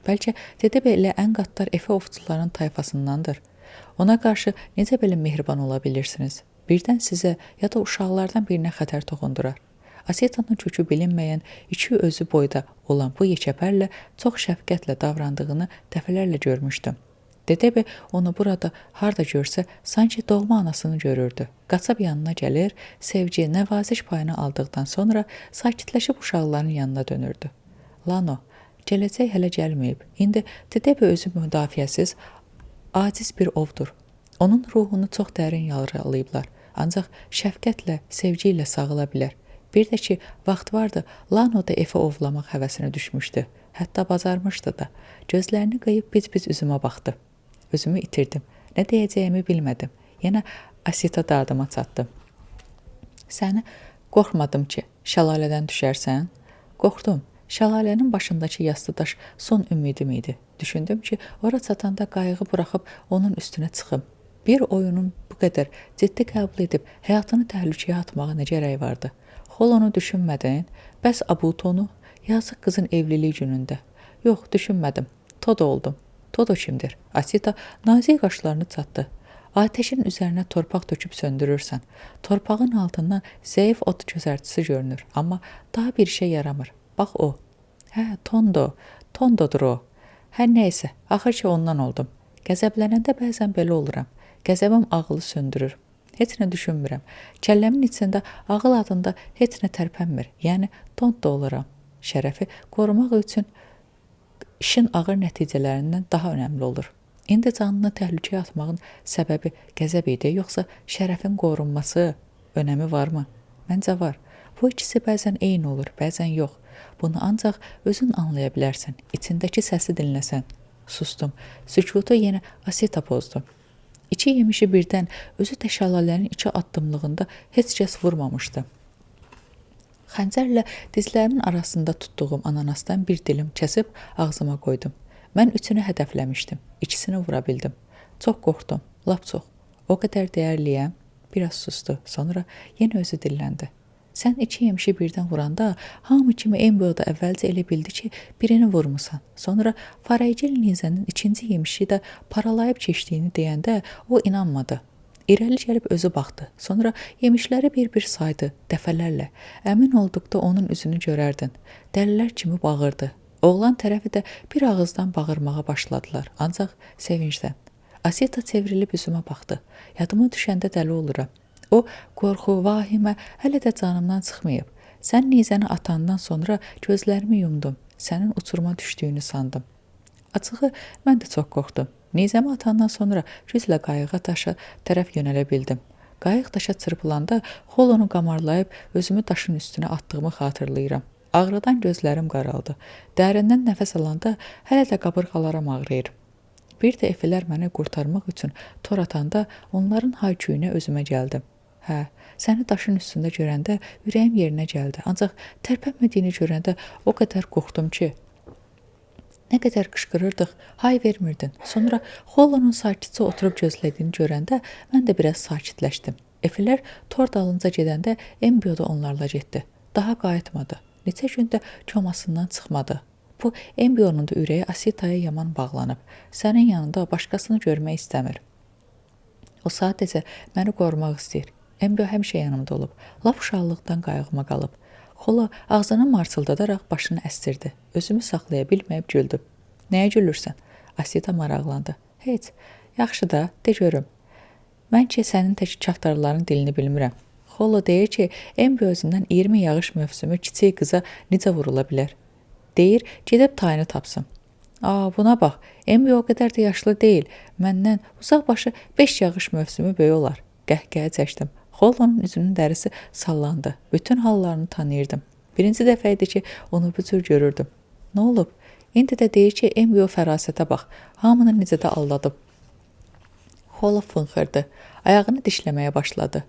Bəlkə Dedəbə elə ən qatdar Efe ovçuların tayfasındandır. Ona qarşı necə belə mehriban ola bilirsiniz? Birdən sizə ya da uşaqlardan birinə xətər toxundurar. Asitanın kökü bilinməyən, iki özü boyda olan bu yekəpərlə çox şəfqətlə davrandığını dəfələrlə görmüşdüm. Dedəbi onu burada harda görsə, sanki doğma anasını görürdü. Qaçab yanına gəlir, sevgi, nəvaziş payını aldıqdan sonra sakitləşib uşaqların yanına dönürdü. Lano, gələcək hələ gəlməyib. İndi Dedəbi özü müdafiəsiz, aciz bir ovdur. Onun ruhunu çox dərin yaralayıblar. Ancaq şəfqətlə, sevgi ilə sağıla bilər. Bir də ki, vaxt vardı, Lano da Efe ovlamaq həvəsinə düşmüşdü. Hətta bacarmışdı da. Gözlərini qıyıb biz üzümə baxdı. Özümü itirdim. Nə deyəcəyimi bilmədim. Yenə Asita dardıma çatdı. Səni qorxmadım ki, şəlalədən düşərsən? Qorxdum. Şəlalənin başındakı yastı daş son ümidim idi. Düşündüm ki, ora çatanda qayığı buraxıb onun üstünə çıxım. Bir oyunun bu qədər ciddi qəbul edib həyatını təhlükəyə atmağa nə gərək vardı? Xolonu düşünmədin? Bəs Abutonu? Yazıq qızın evlilik günündə. Yox, düşünmədim. Todo oldum. Todo kimdir? Asita nazik qaşlarını çatdı. Ateşin üzərinə torpaq töküb söndürürsən. Torpağın altından zəif ot közərtisi görünür. Amma daha bir şey yaramır. Bax o. Hə, Tondo. Tondodur o. Hər nəysə, axır ki ondan oldum. Qəzəblənəndə bəzən belə oluram. Qəzəbim ağlı söndürür. Heç nə düşünmürəm. Kəlləmin içində ağıl adında heç nə tərpənmir. Yəni, Tondo oluram. Şərəfi qorumaq üçün işin ağır nəticələrindən daha önəmli olur. İndi canını təhlükəyə atmağın səbəbi qəzəb idi, yoxsa şərəfin qorunması önəmi varmı? Məncə var. Bu ikisi bəzən eyni olur, bəzən yox. Bunu ancaq özün anlaya bilərsən, içindəki səsi dinləsən. Sustum. Sükutu yenə Asita pozdu. İki yemişi birdən özü də şəlalənin iki addımlığında heç kəs vurmamışdı. Xəncərlə dizlərimin arasında tutduğum ananasdan bir dilim kəsib ağzıma qoydum. Mən üçünü hədəfləmişdim. İkisini vura bildim. Çox qorxdum, lap çox. O qədər dəyərliyəm. Biraz sustu. Sonra yenə özü dilləndi. Sən iki yemişi birdən vuranda hamı kimi embrioda əvvəlcə elə bildi ki, birini vurmusan. Sonra Faragil nizənin ikinci yemişi də paralayıb keçdiyini deyəndə o inanmadı. İrəli gəlib özü baxdı. Sonra yemişləri bir-bir saydı, dəfələrlə. Əmin olduqda onun üzünü görərdin. Dəlilər kimi bağırdı. Oğlan tərəfi də bir ağızdan bağırmağa başladılar, ancaq sevincdən. Asita çevrilib üzümə baxdı. Yadıma düşəndə dəli oluram. O, qorxu, vahimə hələ də canımdan çıxmayıb. Sən nizəni atandan sonra gözlərimi yumdum. Sənin uçuruma düşdüyünü sandım. Açığı, mən də çox qorxdum. Nizəmi atandan sonra güclə qayığa daşa tərəf yönələ bildim. Qayıq daşa çırpılanda Xolonu qamarlayıb özümü daşın üstünə atdığımı xatırlayıram. Ağrıdan gözlərim qaraldı. Dərindən nəfəs alanda hələ də qabırğalarım ağrıyır. Bir də efilər məni qurtarmaq üçün tor atanda onların hayküyünə özümə gəldim. Hə, səni daşın üstündə görəndə ürəyim yerinə gəldi. Ancaq tərpənmədiyini görəndə o qədər qorxdum ki, nə qədər qışqırırdıq, hay vermirdin. Sonra Xolonun sakitcə oturub gözlədiyini görəndə mən də biraz sakitləşdim. Efilər tor dalınca gedəndə Embio da onlarla getdi. Daha qayıtmadı. Neçə gündə komasından çıxmadı. Bu Embionun da ürəyi Asitaya yaman bağlanıb. Sənin yanında başqasını görmək istəmir. O sadəcə məni qorumaq istəyir. Embio həmişə yanımda olub. Lap uşaqlıqdan qayğıma qalıb. Xolo ağzını marçıldadaraq başını əstirdi. Özümü saxlaya bilməyib güldüm. Nəyə gülürsən? Asita maraqlandı. Heç, yaxşı da, de görüm. Mən ki, sənin tək kaftarların dilini bilmirəm. Xolo deyir ki, Embio özündən 20 yağış mövsümü kiçik qıza necə vurula bilər? Deyir, gedib tayını tapsın. Buna bax, Embio o qədər də yaşlı deyil. Məndən uzaq başı 5 yağış mövsümü böyük olar. Qəhqəhə çəkdim. Xolonun üzünün dərisi sallandı. Bütün hallarını tanıyırdım. Birinci dəfə idi ki, onu bu cür görürdüm. Nə olub? İndi də deyir ki, Embio fərasətə bax. Hamını necə də aldadıb. Xolo fınxırdı. Ayağını dişləməyə başladı.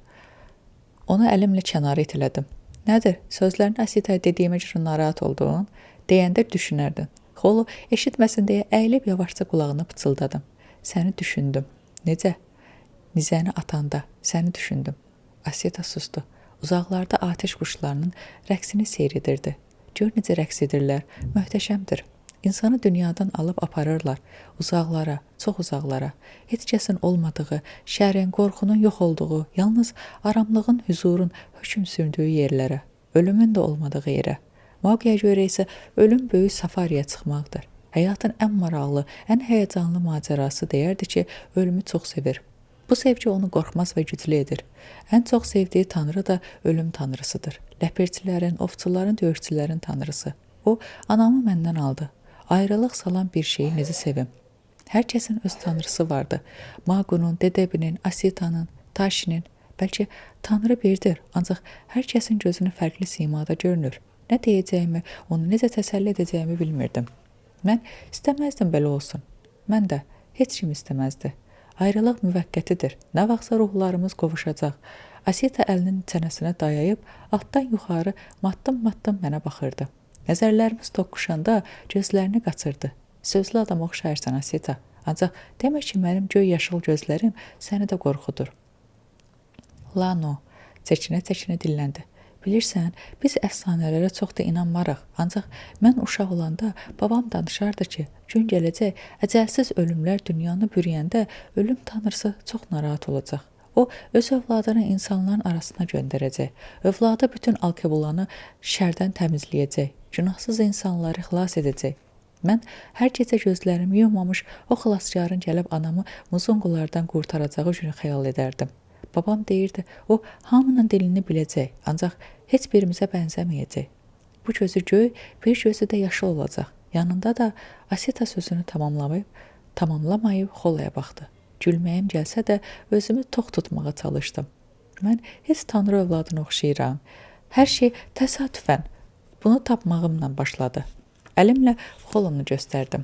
Onu əlimlə kənara itilədim. Nədir? Sözlərini Asitaya dediyimə görə narahat oldun? Deyəndə düşünərdin. Xolo eşitməsin deyə əyilib yavaşca qulağına pıçıldadım. Səni düşündüm. Necə? Nizəni atanda səni düşündüm. Asita sustu. Uzaqlarda atəş quşlarının rəqsini seyr edirdi. Gör necə rəqs edirlər. Möhtəşəmdir. İnsanı dünyadan alıb aparırlar. Uzaqlara, çox uzaqlara. Heç kəsin olmadığı, şərin, qorxunun yox olduğu, yalnız aramlığın, hüzurun hökm sürdüyü yerlərə. Ölümün də olmadığı yerə. Mauqiyə görə isə ölüm böyük safariyə çıxmaqdır. Həyatın ən maraqlı, ən həyəcanlı macərası deyərdi ki, ölümü çox sevir. Bu sevgi onu qorxmaz və güclü edir. Ən çox sevdiyi tanrı da ölüm tanrısıdır. Ləpirçilərin, ovçuların, döyüşçülərin tanrısı. O, anamı məndən aldı. Ayrılıq salan bir şeyi necə sevim. Hər kəsin öz tanrısı vardı. Maqunun, Dedebinin, Asitanın, Taşinin, bəlkə tanrı birdir, ancaq hər kəsin gözünü fərqli simada görünür. Nə deyəcəyimi, onu necə təsəlli edəcəyimi bilmirdim. Mən istəməzdim belə olsun. Mən də heç kim istəməzdi. Ayrılıq müvəqqətidir. Nə vaxtsa ruhlarımız qovuşacaq. Asita əlinin çənəsinə dayayıb, altdan yuxarı matdım-matdım mənə baxırdı. Nəzərlərimiz toqquşanda gözlərini qaçırdı. Sözlü adam oxşayırsan Asita. Ancaq demə ki, mənim göy yaşıl gözlərim səni də qorxudur. Lano, çəkinə-çəkinə dilləndi. Bilirsən, biz əfsanələrə çox da inanmarıq. Ancaq mən uşaq olanda babam danışardı ki, gün gələcək, əcəlsiz ölümlər dünyanı bürüyəndə ölüm tanrısı çox narahat olacaq. O, öz övladını insanların arasına göndərəcək. Övladı bütün alkebulanı şərdən təmizləyəcək. Günahsız insanları xilas edəcək. Mən hər gecə gözlərimi yumamış o xilaskarın gəlib anamı muzunqulardan qurtaracağı günü xəyal edərdim. Babam deyirdi, o hamının dilini biləcək, ancaq heç birimizə bənzəməyəcək. Bu gözü göy, bir gözü də yaşıl olacaq. Yanında da Asita sözünü tamamlamayıb Xoloya baxdı. Gülməyim gəlsə də özümü tox tutmağa çalışdım. Mən heç tanrı övladına oxşayıram. Hər şey təsadüfən bunu tapmağımla başladı. Əlimlə Xolonu göstərdim.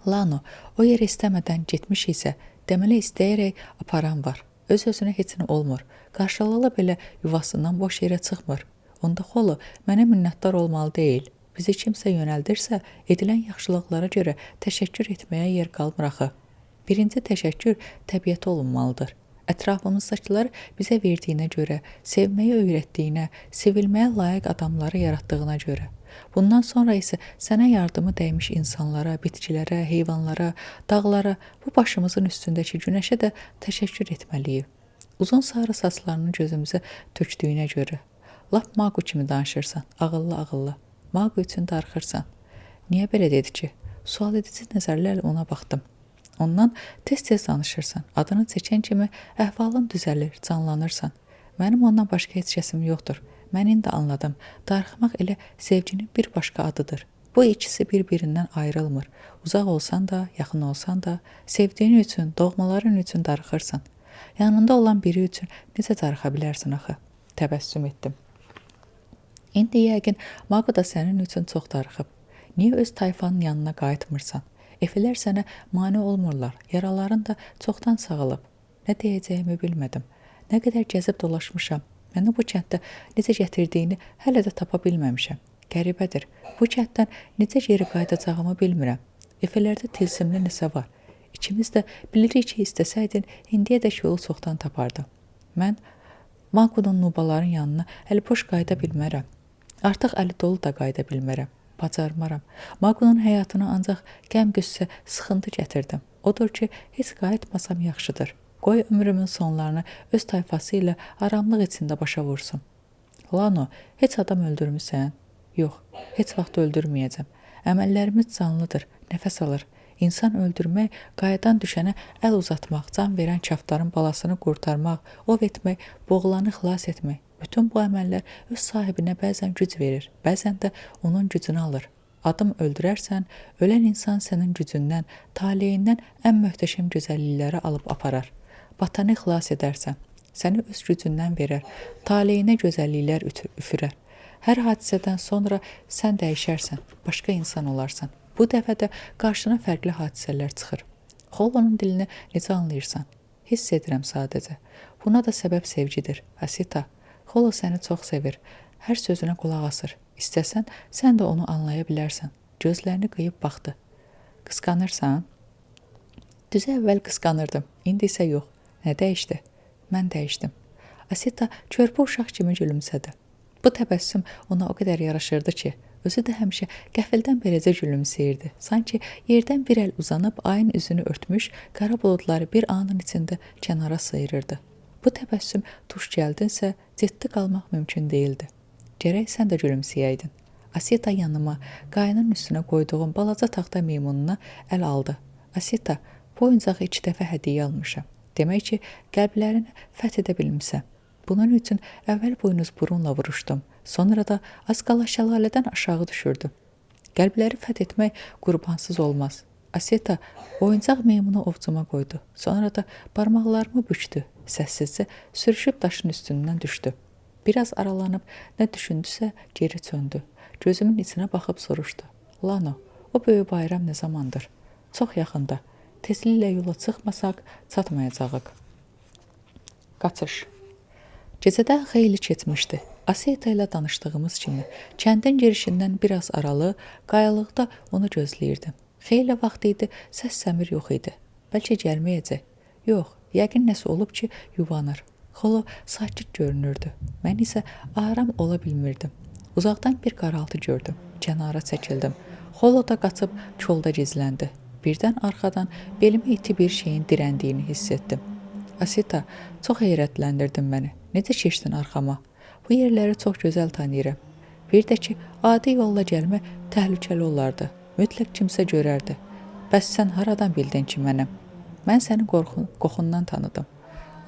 Lano, o yerə istəmədən getmiş isə deməli istəyərək aparan var. Öz-özünə heç nə olmur. Qarşılıqlı belə yuvasından boş yerə çıxmır. Onda Xolo mənə minnətdar olmalı deyil. Bizi kimsə yönəldirsə, edilən yaxşılıqlara görə təşəkkür etməyə yer qalmır axı. Birinci təşəkkür təbiətə olunmalıdır. Ətrafımızdakıları bizə verdiyinə görə, sevməyi öyrətdiyinə, sevilməyə layiq adamları yaratdığına görə. Bundan sonra isə sənə yardımı dəymiş insanlara, bitkilərə, heyvanlara, dağlara, bu başımızın üstündəki günəşə də təşəkkür etməliyik. Uzun sarı saçlarını gözümüzə tökdüyünə görə. Lap Maqu kimi danışırsan, ağıllı-ağıllı. Maqu üçün darıxırsan. Niyə belə dedi ki? Sual edici nəzərlərlə ona baxdım. Ondan tez-tez danışırsan. Adını çəkən kimi əhvalın düzəlir, canlanırsan. Mənim ondan başqa heç kəsim yoxdur. Mən indi anladım. Darıxmaq elə sevginin bir başqa adıdır. Bu ikisi bir-birindən ayrılmır. Uzaq olsan da, yaxın olsan da, sevdiyin üçün, doğmaların üçün darıxırsan. Yanında olan biri üçün necə darıxa bilərsən axı? Təbəssüm etdim. İndi yəqin Maqu da sənin üçün çox darıxıb. Niyə öz tayfanın yanına qayıtmırsan? Efələr sənə mane olmurlar. Yaraların da çoxdan sağalıb. Nə deyəcəyimi bilmədim. Nə qədər gəzib dolaşmışam. Məni bu kənddə necə gətirdiyini hələ də tapa bilməmişəm. Qəribədir. Bu kənddən necə geri qayıdacağımı bilmirəm. Efələrdə tilsimli nəsə var. İkimiz də bilirik ki, istəsəydin, indiyədək yolu çoxdan tapardım. Mən Maqunun nubaların yanına əliboş qayıda bilmərəm. Artıq əli dolu da qayıda bilmərəm. Bacarmaram. Maqunun həyatına ancaq qəm-qüssə, sıxıntı gətirdim. Odur ki, heç qayıtmasam yaxşıdır. Qoy ömrümün sonlarını öz tayfası ilə aramlıq içində başa vursun. Lano, heç adam öldürmüsən? Yox, heç vaxt öldürməyəcəm. Əməllərimiz canlıdır, nəfəs alır. İnsan öldürmək, qayadan düşənə əl uzatmaq, can verən kaftarın balasını qurtarmaq, ov etmək, boğulanı xilas etmək. Bütün bu əməllər öz sahibinə bəzən güc verir, bəzən də onun gücünü alır. Adım öldürərsən, ölən insan sənin gücündən, taleyindən ən möhtəşəm gözəllikləri alıb aparar. Vatanı xilas edərsən, səni öz gücündən verər, taleyinə gözəlliklər üfürər. Hər hadisədən sonra sən dəyişərsən, başqa insan olarsan. Bu dəfə də qarşına fərqli hadisələr çıxır. Xolonun dilini necə anlayırsan? Hiss edirəm sadəcə. Buna da səbəb sevgidir, Asita. Xolo səni çox sevir, hər sözünə qulaq asır. İstəsən, sən də onu anlaya bilərsən. Gözlərini qıyıb baxdı. Qısqanırsan? Düzə əvvəl qısqanırdım, indi isə yox. Nə dəyişdi? Mən dəyişdim. Asita körpə uşaq kimi gülümsədi. Bu təbəssüm ona o qədər yaraşırdı ki, özü də həmişə qəfildən beləcə gülümsəyirdi. Sanki yerdən bir əl uzanıb ayın üzünü örtmüş, qara buludları bir anın içində kənara sıyırırdı. Bu təbəssüm tuş gəldinsə, ciddi qalmaq mümkün deyildi. Gərək sən də gülümsəyəydin. Asita yanıma, qayının üstünə qoyduğum balaca taxta meymununa əl aldı. Asita, bu oyuncağı 2 dəfə hədiyyə almışam. Demək ki, qəlblərini fəth edə bilmişəm. Bunun üçün əvvəl buynuz burunla vuruşdum. Sonra da az qala şəlalədən aşağı düşürdüm. Qəlbləri fəth etmək qurbansız olmaz. Asita oyuncaq meymunu ovcuma qoydu. Sonra da barmaqlarımı bükdü. Səssizcə sürüşüb daşın üstündən düşdü. Biraz aralanıb nə düşündüsə geri çöndü. Gözümün içinə baxıb soruşdu. Lano, o böyük bayram nə zamandır? Çox yaxında. Tezliklə yola çıxmasaq çatmayacağıq. Qaçış. Gecədən xeyli keçmişdi. Asita ilə danışdığımız kimi kəndin girişindən biraz aralı, qayalıqda onu gözləyirdim. Xeyli vaxt idi, səs-səmir yox idi. Bəlkə gəlməyəcək. Yox, yəqin nəsə olub ki, yuvanır. Xolo sakit görünürdü. Mən isə aram ola bilmirdim. Uzaqdan bir qaraltı gördüm. Kənara çəkildim. Xolo da qaçıb çolda gizləndi. Birdən arxadan belimə iti bir şeyin dirəndiyini hiss etdim. Asita, çox heyrətləndirdin məni. Necə keçdin arxama? Bu yerləri çox gözəl tanıyıram. Bir də ki, adi yolla gəlmə təhlükəli olardı. Mütləq kimsə görərdi. Bəs sən haradan bildin ki, mənəm? Mən səni qoxundan tanıdım.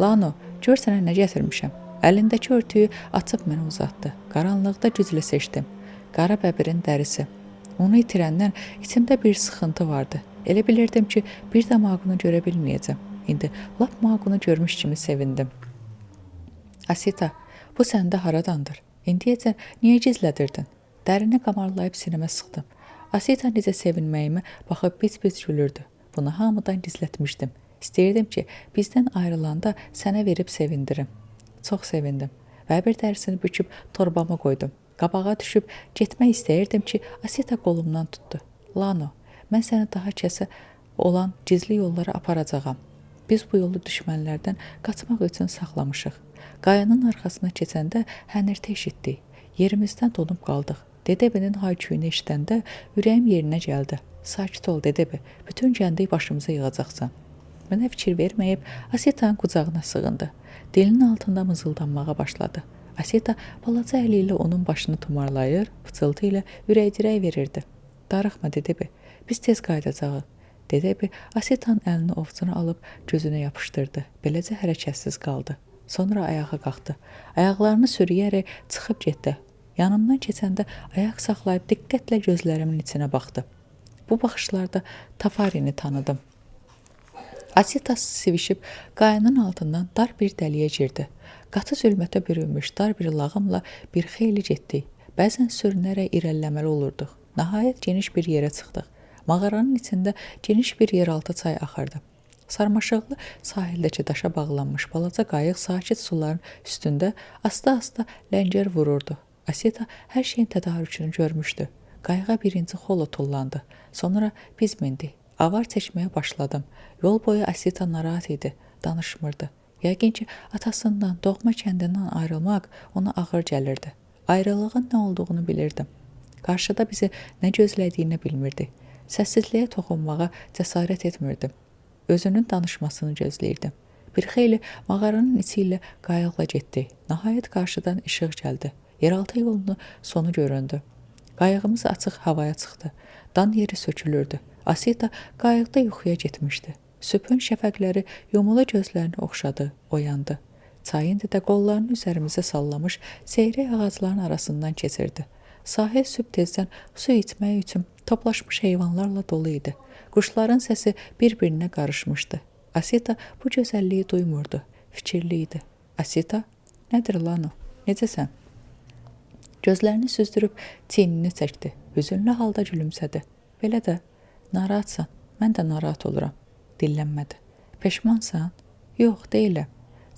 Lano, gör sənə nə gətirmişəm. Əlindəki örtüyü açıb mənə uzatdı. Qaranlıqda güclə seçdim. Qara bəbirin dərisi. Onu itirəndən içimdə bir sıxıntı vardı. Elə bilirdim ki, bir də Maqunu görə bilməyəcəm. İndi lap Maqunu görmüş kimi sevindim. Asita, bu səndə haradandır? İndiyəcən niyə gizlədirdin? Dərini qamarlayıb sinəmə sıxdım. Asita necə sevinməyimə baxıb bic-bic gülürdü. Bunu hamıdan gizlətmişdim. İstəyirdim ki, bizdən ayrılanda sənə verib sevindirim. Çox sevindim. və bir dərisini büküb torbama qoydum. Qabağa düşüb getmək istəyirdim ki, Asita qolumdan tutdu. Lano, mən səni daha kəsə olan gizli yollara aparacağam. Biz bu yolu düşmənlərdən qaçmaq üçün saxlamışıq. Qayanın arxasına keçəndə hənirti eşitdik. Yerimizdən donub qaldıq. Dedebinin hayküyünü eşidəndə ürəyim yerinə gəldi. Sakit ol, Dedebe, bütün gəndəyi başımıza yığacaqsan. Mənə fikir verməyib Asitanın qucağına sığındı. Dilinin altında mızıldanmağa başladı. Asita balaca əli ilə onun başını tumarlayır, pıçıltı ilə ürək-dirək verirdi. Darıxma, Dedebe, biz tez qayıdacağıq. Dedebe Asitanın əlini ovcuna alıb gözünə yapışdırdı. Beləcə hərəkətsiz qaldı. Sonra ayağa qalxdı. Ayaqlarını sürüyərək çıxıb getdi. Yanımdan keçəndə ayaq saxlayıb diqqətlə gözlərimin içinə baxdı. Bu baxışlarda Tafarini tanıdım. Asita sivişib qayanın altından dar bir dəliyə girdi. Qatı zülmətə bürünmüş dar bir lağımla bir xeyli getdik. Bəzən sürünərək irəliləməli olurduq. Nəhayət geniş bir yerə çıxdıq. Mağaranın içində geniş bir yeraltı çay axırdı. Sarmaşıqlı sahildəki daşa bağlanmış balaca qayıq sakit suların üstündə asta-asta ləngər vururdu. Asita hər şeyin tədarükünü görmüşdü. Qayığa birinci xolo tullandı. Sonra biz mindik. Avar çəkməyə başladım. Yol boyu Asita narahat idi, danışmırdı. Yəqin ki, atasından, doğma kəndindən ayrılmaq ona ağır gəlirdi. Ayrılığın nə olduğunu bilirdim. Qarşıda bizi nə gözlədiyini bilmirdi. Səssizliyə toxunmağa cəsarət etmirdim. Özünün danışmasını gözləyirdim. Bir xeyli mağaranın içi ilə qayıqla getdi. Nəhayət qarşıdan işıq gəldi. Yeraltı yolunun sonu göründü. Qayığımız açıq havaya çıxdı. Dan yeri sökülürdü. Asita qayıqda yuxuya getmişdi. Sübhün şəfəqləri yumulu gözlərini oxşadı, oyandı. Çayın də qollarını üzərimizə sallamış seyrək ağacların arasından keçirdi. Sahil sübh tezdən su içmək üçün toplaşmış heyvanlarla dolu idi. Quşların səsi bir-birinə qarışmışdı. Asita bu gözəlliyi duymurdu, fikirli idi. Asita, nədir Lano, necəsən? Gözlərini süzdürüb çiynini çəkdi, hüzünlü halda gülümsədi. Belə də, narahatsan, mən də narahat oluram, dillənmədi. Peşmansan? Yox, deyiləm.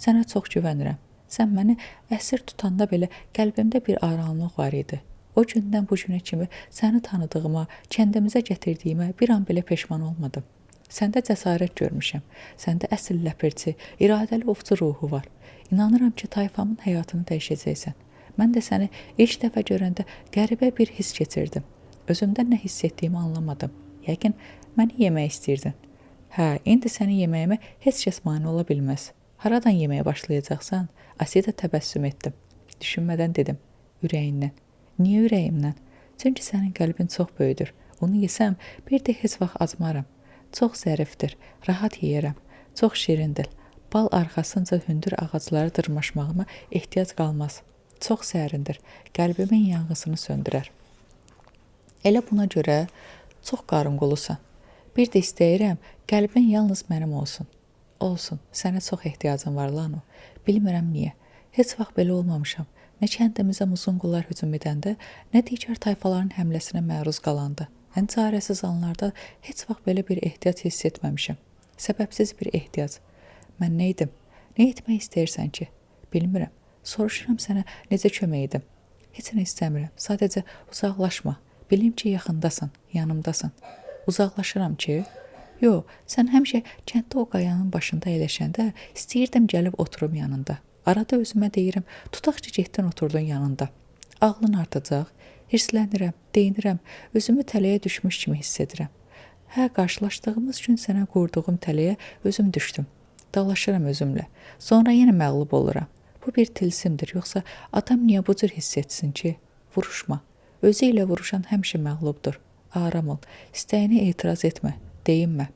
Sənə çox güvənirəm. Sən məni əsir tutanda belə qəlbimdə bir aramlıq var idi. O gündən bu günə kimi səni tanıdığıma, kəndimizə gətirdiyimə bir an belə peşman olmadım. Səndə cəsarət görmüşəm. Səndə əsl ləpirçi, iradəli ovçu ruhu var. İnanıram ki, tayfamın həyatını dəyişəcəksən. Mən də səni ilk dəfə görəndə qəribə bir hiss keçirdim. Özümdə nə hiss etdiyimi anlamadım. Yəqin məni yemək istəyirdin. Hə, indi səni yeməyimə heç kəs mane ola bilməz. Haradan yeməyə başlayacaqsan? Asita təbəssüm etdim. Düşünmədən dedim, ürəyindən. Niyə ürəyimdən? Çünki sənin qəlbin çox böyüdür. Onu yesəm, bir də heç vaxt acmaram. Çox zərifdir, rahat yeyərəm. Çox şirindir. Bal arxasınca hündür ağaclara dırmaşmağıma ehtiyac qalmaz. Çox sərindir. Qəlbimin yanğısını söndürər. Elə buna görə çox qarınqulusan. Bir də istəyirəm, qəlbin yalnız mənim olsun. Olsun, sənə çox ehtiyacım var, Lano. Bilmirəm niyə. Heç vaxt belə olmamışam. Nə kəndimizə muzunqullar hücum edəndə, nə digər tayfaların həmləsinə məruz qalanda. Ən çarəsiz anlarda heç vaxt belə bir ehtiyac hiss etməmişəm. Səbəbsiz bir ehtiyac. Mən nə idim? Nə etmək istəyirsən ki? Bilmirəm. Soruşuram sənə necə kömək edim. Heç nə istəmirəm. Sadəcə uzaqlaşma. Bilim ki, yaxındasan, yanımdasan. Uzaqlaşıram ki? Yox, sən həmişə kənddə o qayanın başında əyləşəndə istəyirdim gəlib oturum yanında. Arada özümə deyirəm, tutaq ki, getdin oturdun yanında. Ağlın artacaq, hirslənirəm, deyinirəm, özümü tələyə düşmüş kimi hiss edirəm. Hə, qarşılaşdığımız gün sənə qurduğum tələyə özüm düşdüm. Dalaşıram özümlə. Sonra yenə məğlub oluram. Bu bir tilsimdir, yoxsa adam niyə bu cür hiss etsin ki? Vuruşma. Özü ilə vuruşan həmişə məğlubdur. Aram ol, istəyinə etiraz etmə, deyinmə.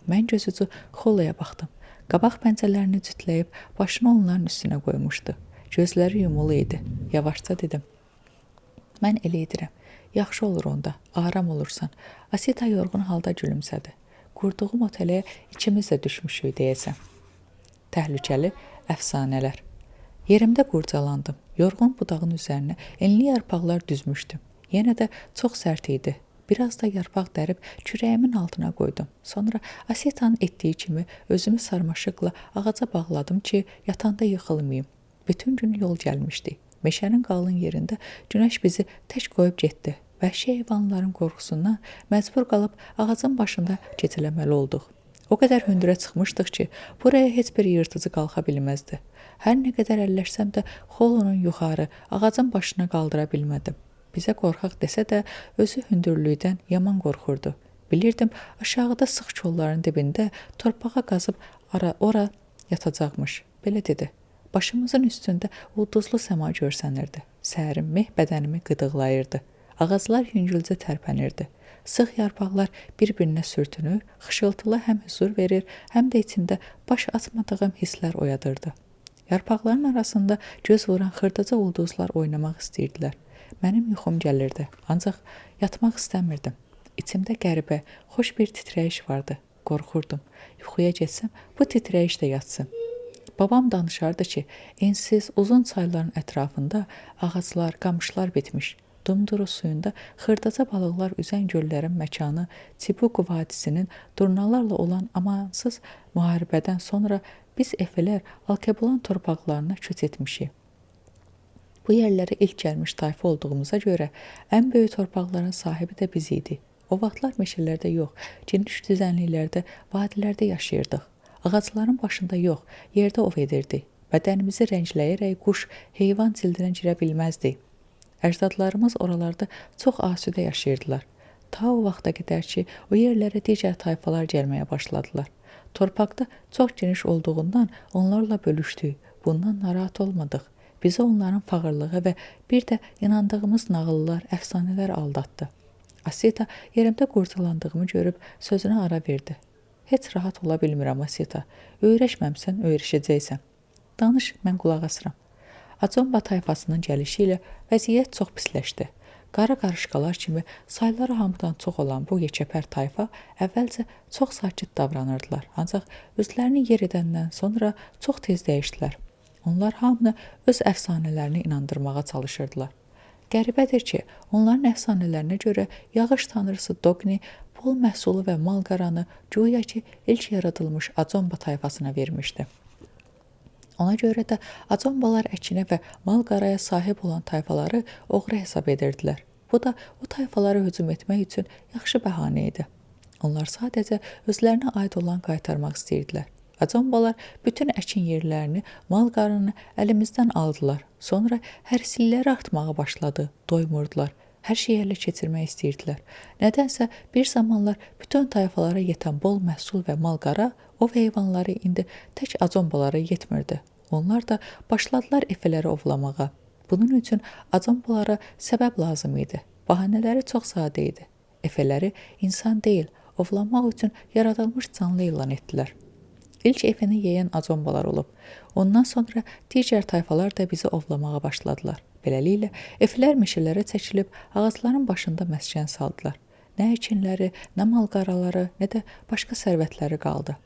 Mən gözücü Xolaya baxdım. Qabaq pəncələrini cütləyib başını onların üstünə qoymuşdu. Gözləri yumulu idi. Yavaşca dedim. Mən elə edirəm. Yaxşı olur onda, aram olursan. Asita yorğun halda gülümsədi. Qurduğum otelə ikimiz də düşmüşük deyəsən. Təhlükəli əfsanələr. Yerimdə qurcalandım. Yorğun budağın üzərinə enli yarpaqlar düzmüşdüm. Yenə də çox sərt idi. Biraz da yarpaq dərib kürəyimin altına qoydum. Sonra Asitanın etdiyi kimi özümü sarmaşıqla ağaca bağladım ki, yatanda yıxılmayım. Bütün gün yol gəlmişdik. Meşənin qalın yerində günəş bizi tək qoyub getdi. Vəhşi heyvanların qorxusundan məcbur qalıb ağacın başında gecələməli olduq. O qədər hündürə çıxmışdıq ki, buraya heç bir yırtıcı qalxa bilməzdi. Hər nə qədər əlləşsəm də Xolonun yuxarı ağacın başına qaldıra bilmədim. Bizə qorxaq desə də özü hündürlükdən yaman qorxurdu. Bilirdim, aşağıda sıx kolların dibində torpağa qazıb ora yatacaqmış. Belə dedi. Başımızın üstündə ulduzlu səma görsənirdi. Səhərin meh bədənimi qıdıqlayırdı. Ağaclar yüngülcə tərpənirdi. Sıx yarpaqlar bir-birinə sürtünür, xışıltılı həm huzur verir, həm də içimdə baş açmadığım hisslər oyadırdı. Yarpaqların arasında göz vuran xırdaca ulduzlar oynamaq istəyirdilər. Mənim yuxum gəlirdi, ancaq yatmaq istəmirdim. İçimdə qəribə, xoş bir titrəyiş vardı. Qorxurdum. Yuxuya getsəm, bu titrəyiş də yatsın. Babam danışardı ki, ensiz, uzun çayların ətrafında ağaclar, qamışlar bitmiş. Dumduru suyunda xırdaca balıqlar üzən göllərin məkanı Tibuku vadisinin durnalarla olan amansız müharibədən sonra biz efelər Alkebulan torpaqlarına köç etmişik. Bu yerlərə ilk gəlmiş tayfa olduğumuza görə ən böyük torpaqların sahibi də biz idi. O vaxtlar meşələrdə yox, geniş düzənliklərdə, vadilərdə yaşayırdıq. Ağacların başında yox, yerdə ov edirdik. Bədənimizi rəngləyərək quş, heyvan cildinə girə bilməzdi. Əcdadlarımız oralarda çox asudə yaşayırdılar. Ta o vaxta qədər ki, o yerlərə digər tayfalar gəlməyə başladılar. Torpaqda çox geniş olduğundan onlarla bölüşdük. Bundan narahat olmadıq. Bizi onların fağırlığı və bir də inandığımız nağıllar, əfsanələr aldatdı. Asita yerimdə qurcalandığımı görüb sözünə ara verdi. Heç rahat ola bilmirəm, Asita. Öyrəşməmsən, öyrəşəcəksən. Danış, mən qulaq asıram. Acomba tayfasının gəlişi ilə vəziyyət çox pisləşdi. Qara qarışqalar kimi sayları hamıdan çox olan bu yekəpər tayfa əvvəlcə çox sakit davranırdılar. Ancaq özlərini yer edəndən sonra çox tez dəyişdilər. Onlar hamını öz əfsanələrini inandırmağa çalışırdılar. Qəribədir ki, onların əfsanələrinə görə yağış tanrısı Dogni bol məhsulu və mal-qaranı güya ki, ilk yaradılmış Acomba tayfasına vermişdi. Ona görə də Acombalar əkinə və mal-qaraya sahib olan tayfaları oğru hesab edirdilər. Bu da o tayfalara hücum etmək üçün yaxşı bəhanə idi. Onlar sadəcə özlərinə aid olan qaytarmaq istəyirdilər. Acombalar bütün əkin yerlərini, mal-qarını əlimizdən aldılar. Sonra hərsilləri artmağa başladı, doymurdular. Hər şeyi ələ keçirmək istəyirdilər. Nədənsə bir zamanlar bütün tayfalara yetən bol məhsul və mal-qara ov heyvanları indi tək Acombalara yetmirdi. Onlar da başladılar efeləri ovlamağa. Bunun üçün Acombalara səbəb lazım idi. Bahanələri çox sadə idi. Efeləri insan deyil, ovlamaq üçün yaradılmış canlı elan etdilər. İlk efeni yeyən Acombalar olub. Ondan sonra digər tayfalar da bizi ovlamağa başladılar. Beləliklə, eflər meşələrə çəkilib ağacların başında məskən saldılar. Nə əkinləri, nə mal-qaraları, nə də başqa sərvətləri qaldı.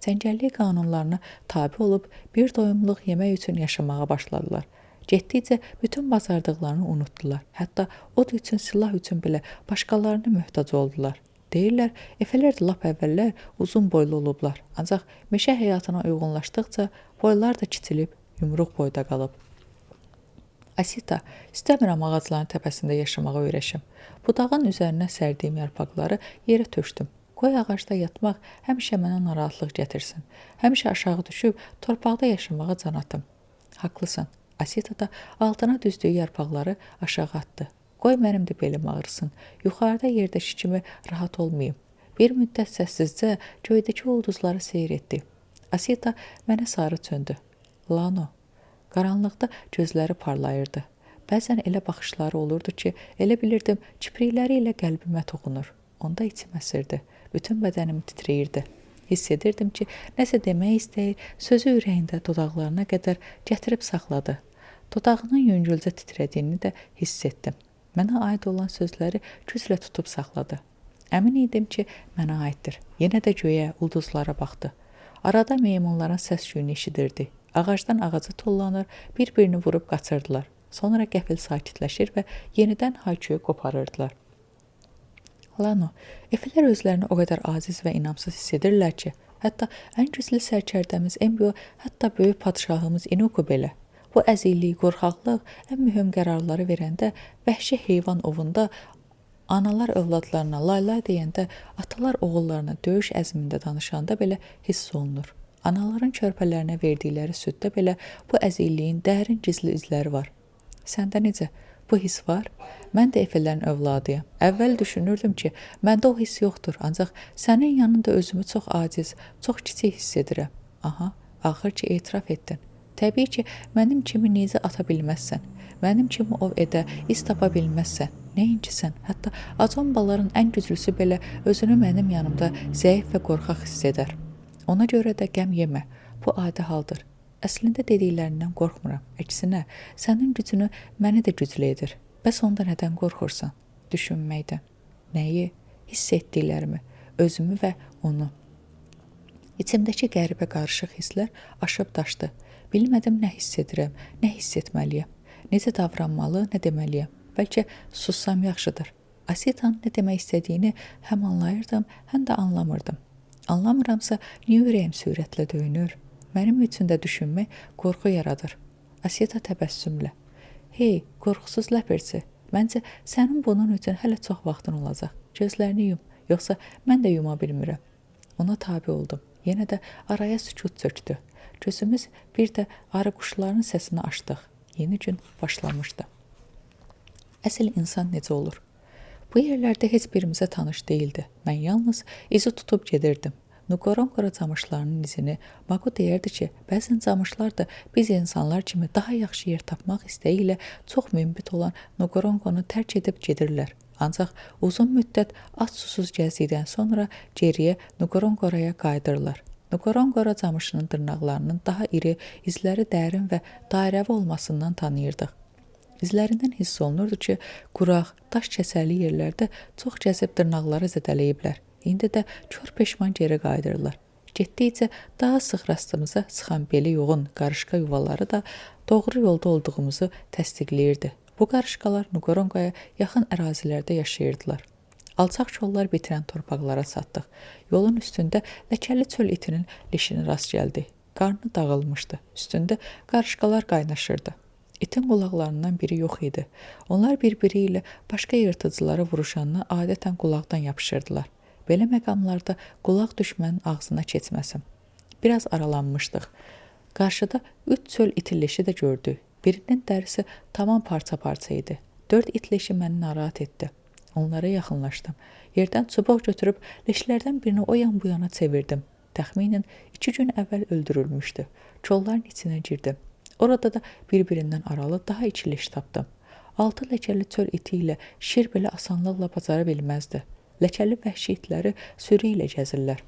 Cəngəllik qanunlarına tabe olub bir doyumluq yemək üçün yaşamağa başladılar. Getdikcə bütün bacardıqlarını unutdular. Hətta od üçün, silah üçün belə başqalarına möhtac oldular. Deyirlər, efələr də lap əvvəllər uzun boylu olublar. Ancaq meşə həyatına uyğunlaşdıqca boylar da kiçilib, yumruq boyda qalıb. Asita, istəmirəm ağacların təpəsində yaşamağa öyrəşim. Budağın üzərinə sərdiyim yarpaqları yerə tökdüm. Qoy ağacda yatmaq həmişə mənə narahatlıq gətirsin. Həmişə aşağı düşüb torpaqda yaşamağa can atım. Haqlısan. Asita da altına düzdüyü yarpaqları aşağı atdı. Qoy mənim də belim ağrısın. Yuxarıda yerdəki kimi rahat olmayım. Bir müddət səssizcə göydəki ulduzları seyr etdi. Asita mənə sarı çöndü. Lano. Qaranlıqda gözləri parlayırdı. Bəzən elə baxışları olurdu ki, elə bilirdim kiprikləri ilə qəlbimə toxunur. Onda içim əsirdi. Bütün bədənim titrəyirdi. Hiss edirdim ki, nəsə demək istəyir, sözü ürəyində dodaqlarına qədər gətirib saxladı. Dodağının yüngülcə titrədiyini də hiss etdim. Mənə aid olan sözləri güclə tutub saxladı. Əmin idim ki, mənə aiddir. Yenə də göyə, ulduzlara baxdı. Arada meymunların səs-küyünü eşidirdi. Ağacdan ağaca tullanır, bir-birini vurub qaçırdılar. Sonra qəfil sakitləşir və yenidən hayküyü qoparırdılar. Lano, eflər özlərini o qədər aciz və inamsız hiss edirlər ki, hətta ən güclü sərkərdəmiz Embio, hətta böyük padşahımız Inuku belə. Bu əzillik, qorxaqlıq ən mühüm qərarları verəndə, vəhşi heyvan ovunda analar övladlarına lay-lay deyəndə, atalar oğullarına döyüş əzmində danışanda belə hiss olunur. Anaların körpələrinə verdikləri süddə belə bu əzilliyin dərin gizli izləri var. Səndə necə? Bu hiss var? Mən də Efelerin övladıyam. Əvvəl düşünürdüm ki, məndə o hiss yoxdur, ancaq sənin yanında özümü çox aciz, çox kiçik hiss edirəm. Aha, axır ki etiraf etdin. Təbii ki, mənim kimi nizə ata bilməzsən. Mənim kimi ov edə, iz tapa bilməzsən. Nəinki sən, hətta acambaların ən güclüsü belə özünü mənim yanımda zəif və qorxaq hiss edər. Ona görə də qəm yemə, bu adi haldır. Əslində dediklərindən qorxmuram. Əksinə, sənin gücünü məni də güclü edir. Bəs onda nədən qorxursan? Düşünməkdən. Nəyi? Hiss etdiklərimi, özümü və onu. İçimdəki qəribə qarışıq hisslər aşıb daşdı. Bilmədim nə hiss edirəm, nə hiss etməliyəm. Necə davranmalı, nə deməliyəm. Bəlkə sussam yaxşıdır. Asitanın nə demək istədiyini həm anlayırdım, həm də anlamırdım. Anlamıramsa, niyə ürəyim sürətlə döyünür? Mənim üçün də düşünmək qorxu yaradır. Asita təbəssümlə. Hey, qorxusuz ləpirçi, məncə sənin bunun üçün hələ çox vaxtın olacaq. Gözlərini yum, yoxsa mən də yuma bilmirəm. Ona tabi oldum. Yenə də araya sükut çöktü. Gözümüz bir də arı quşların səsini açdıq. Yeni gün başlamışdı. Əsl insan necə olur? Bu yerlərdə heç birimizə tanış deyildi. Mən yalnız izi tutub gedirdim. Nuqoron-qora camışlarının izini Maku deyərdi ki, bəzən camışlar da biz insanlar kimi daha yaxşı yer tapmaq istəyi ilə çox mümbit olan Nuqoron-qonu tərk edib gedirlər. Ancaq uzun müddət ac-susuz gəzdikdən sonra geriyə Nuqoron-qoraya qayıdırlar. Nuqoron-qora camışının dırnaqlarının daha iri, izləri dərin və dairəvi olmasından tanıyırdıq. İzlərindən hiss olunurdu ki, quraq, daş kəsərli yerlərdə çox gəzib dırnaqları zədələyiblər. İndi də kör peşman geri qayıdırlar. Getdikcə daha sıx rastımıza çıxan beli yoğun qarışqa yuvaları da doğru yolda olduğumuzu təsdiqləyirdi. Bu qarışqalar Nuqoron-qoya yaxın ərazilərdə yaşayırdılar. Alçaq yollar bitirən torpaqlara çatdıq. Yolun üstündə ləkəli çöl itinin leşini rast gəldi. Qarnı dağılmışdı. Üstündə qarışqalar qaynaşırdı. İtin qulaqlarından biri yox idi. Onlar bir-biri ilə başqa yırtıcılara vuruşandan adətən qulaqdan yapışırdılar. Belə məqamlarda qulaq düşmənin ağzına keçməsin. Biraz aralanmışdıq. Qarşıda 3 çöl iti leşi də gördük. Birinin dərisi tamam parça-parça idi. 4 it leşi məni narahat etdi. Onlara yaxınlaşdım. Yerdən çubuq götürüb leşlərdən birini o yan bu yana çevirdim. Təxminən 2 gün əvvəl öldürülmüşdü. Kolların içinə girdim. Orada da bir-birindən aralı daha 2 leş tapdım. 6 ləkəli çöl iti ilə şir belə asanlıqla bacara bilməzdi. Ləkəli vəhşi itləri sürü ilə gəzirlər.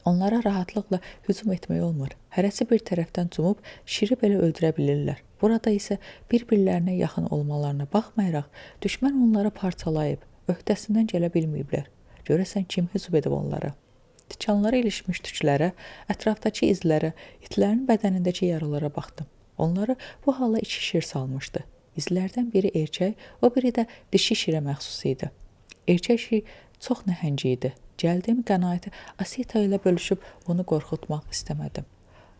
Onlara rahatlıqla hücum etmək olmur. Hərəsi bir tərəfdən cumub şiri belə öldürə bilirlər. Burada isə bir-birlərinə yaxın olmalarına baxmayaraq, düşmən onları parçalayıb, öhdəsindən gələ bilməyiblər. Görəsən kim hücum edib onlara? Tikanlara ilişmiş tüklərə, ətrafdakı izlərə, itlərin bədənindəki yaralara baxdım. Onları bu hala 2 şir salmışdı. İzlərdən biri erkək, o biri də dişi şirə məxsus idi. Erkək şir çox nəhəng idi. Gəldiyim qənaəti Asita ilə bölüşüb onu qorxutmaq istəmədim.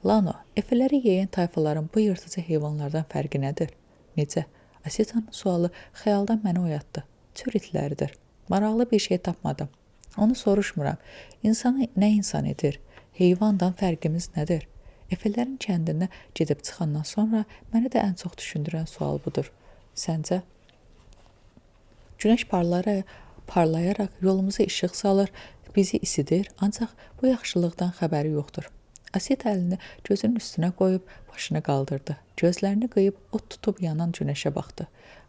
Lano, efeləri yeyən tayfaların bu yırtıcı heyvanlardan fərqi nədir? Necə? Asitanın sualı xəyaldan məni oyatdı. Çör itləridir. Maraqlı bir şey tapmadım. Onu soruşmuram. İnsanı nə insan edir? Heyvandan fərqimiz nədir? Efələrin kəndinə gedib çıxandan sonra məni də ən çox düşündürən sual budur. Səncə? Günəş parlayaraq yolumuza işıq salır, bizi isidir, ancaq bu yaxşılıqdan xəbəri yoxdur. Asita əlini gözünün üstünə qoyub başını qaldırdı. Gözlərini qıyıb ot tutub yanan günəşə baxdı.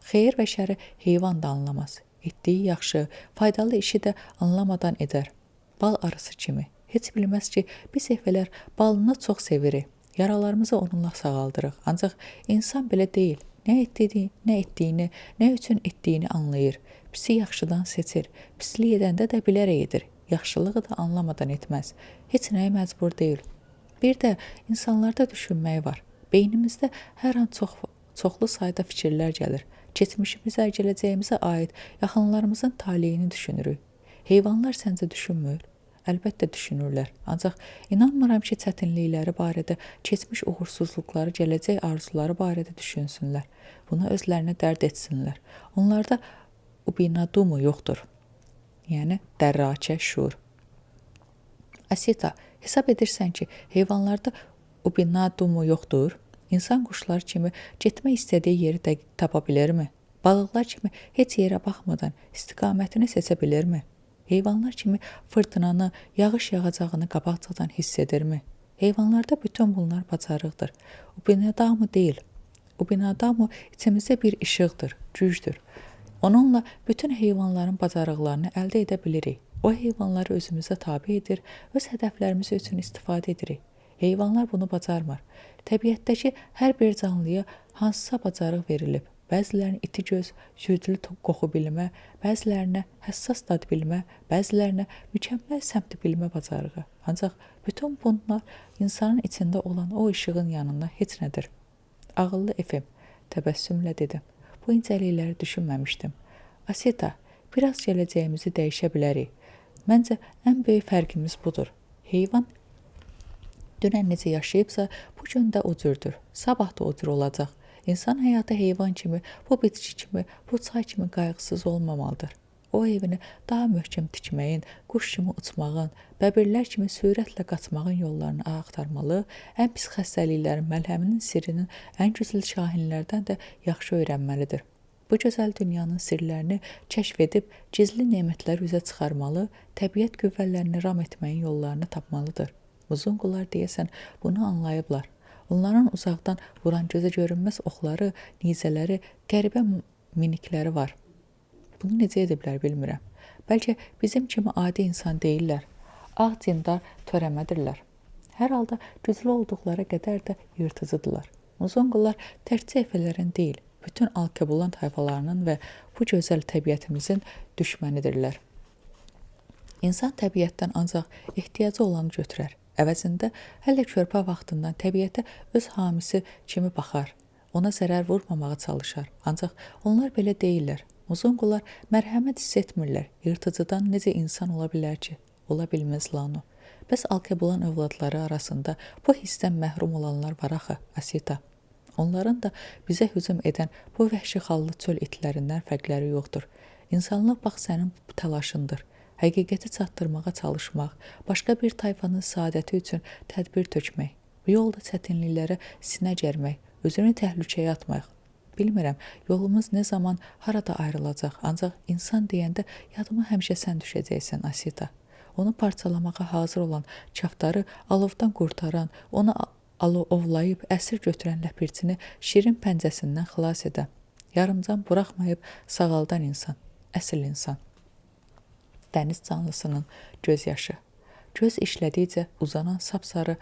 Xeyir və şəri heyvan da anlamaz. Etdiyi yaxşı, faydalı işi də anlamadan edər. Bal arısı kimi. Heç bilməz ki, biz efələr balını çox sevirik. Yaralarımızı onunla sağaldırıq. Ancaq insan belə deyil. Nə etdiyini, nə üçün etdiyini anlayır. Pisi yaxşıdan seçir. Pislik edəndə də bilərək edir. Yaxşılığı da anlamadan etməz. Heç nəyə məcbur deyil. Bir də insanlarda düşünmək var. Beynimizdə hər an çoxlu sayda fikirlər gəlir. Keçmişimizə, gələcəyimizə aid yaxınlarımızın taleyini düşünürük. Heyvanlar səncə düşünmür? Əlbəttə düşünürlər. Ancaq inanmıram ki, çətinlikləri barədə, keçmiş uğursuzluqları, gələcək arzuları barədə düşünsünlər. Bunu özlərinə dərd etsinlər. Onlarda ubinadumu yoxdur. Yəni dərrakə şuur. Asita, hesab edirsən ki, heyvanlarda ubinadumu yoxdur? İnsan quşlar kimi getmək istədiyi yeri dəqiq tapa bilirmi? Balıqlar kimi heç yerə baxmadan istiqamətini seçə bilirmi? Heyvanlar kimi fırtınanı, yağış yağacağını qabaqcadan hiss edirmi? Heyvanlarda bütün bunlar bacarıqdır. Ubinadamu deyil. Ubinadamu içimizdə bir işıqdır, gücdür. Onunla bütün heyvanların bacarıqlarını əldə edə bilirik. O heyvanları özümüzə tabe edir, öz hədəflərimiz üçün istifadə edirik. Heyvanlar bunu bacarmır. Təbiətdəki hər bir canlıya hansısa bacarıq verilib. Bəzilərinə iti göz, güclü qoxu bilmə, bəzilərinə həssas dad bilmə, bəzilərinə mükəmməl səmt bilmə bacarığı. Ancaq bütün bunlar insanın içində olan o işığın yanında heç nədir. Ağıllı Efem, təbəssümlə dedim. Bu incəlikləri düşünməmişdim. Asita, biraz gələcəyimizi dəyişə bilərik. Məncə ən böyük fərqimiz budur. Heyvan dünən necə yaşayıbsa, bu gün də o cürdür. Sabah da o cür olacaq. İnsan həyatı heyvan kimi, bu bitki kimi, bu çay kimi qayğısız olmamalıdır. O evini daha möhkəm tikməyin, quş kimi uçmağın, bəbirlər kimi sürətlə qaçmağın yollarını axtarmalı, ən pis xəstəliklərin məlhəminin sirrinin ən güclü şahinlərdən də yaxşı öyrənməlidir. Bu gözəl dünyanın sirlərini kəşf edib, gizli nemətləri üzə çıxarmalı, təbiət qüvvələrini ram etməyin yollarını tapmalıdır. Muzunqular deyəsən bunu anlayıblar. Onların uzaqdan vuran gözə görünməz oxları, nizələri, qəribə minikləri var. Bunu necə ediblər bilmirəm. Bəlkə bizim kimi adi insan deyirlər. Ağ cindar törəmədirlər. Hər halda güclü olduqları qədər də yırtıcıdırlar. Muzonqlar təkcə efələrin deyil, bütün alkebulan tayfalarının və bu gözəl təbiətimizin düşmənidirlər. İnsan təbiətdən ancaq ehtiyacı olanı götürər. Əvəzində hələ körpə vaxtından təbiətə öz hamisi kimi baxar. Ona zərər vurmamağa çalışar. Ancaq onlar belə deyirlər. Muzunqular mərhəmət hiss etmirlər. Yırtıcıdan necə insan ola bilər ki? Ola bilməz Lanu. Bəs alkebulan övladları arasında bu hissdən məhrum olanlar var axı, Asita. Onların da bizə hücum edən bu vəhşi xallı çöl itlərindən fərqləri yoxdur. İnsanlıq bax sənin təlaşındır. Həqiqəti çatdırmağa çalışmaq, başqa bir tayfanın saadəti üçün tədbir tökmək, bu yolda çətinliklərə sinə gərmək, özünü təhlükəyə atmaq. Bilmirəm, yolumuz nə zaman, harada ayrılacaq, ancaq insan deyəndə yadıma həmişə sən düşəcəksən, Asita. Onu parçalamağa hazır olan, kaftarı alovdan qurtaran, onu ovlayıb əsir götürən ləpirçini şirin pəncəsindən xilas edən, yarımcan buraxmayıb sağaldan insan, əsl insan. Dəniz canlısının göz yaşı. Göz işlədikcə uzanan sapsarı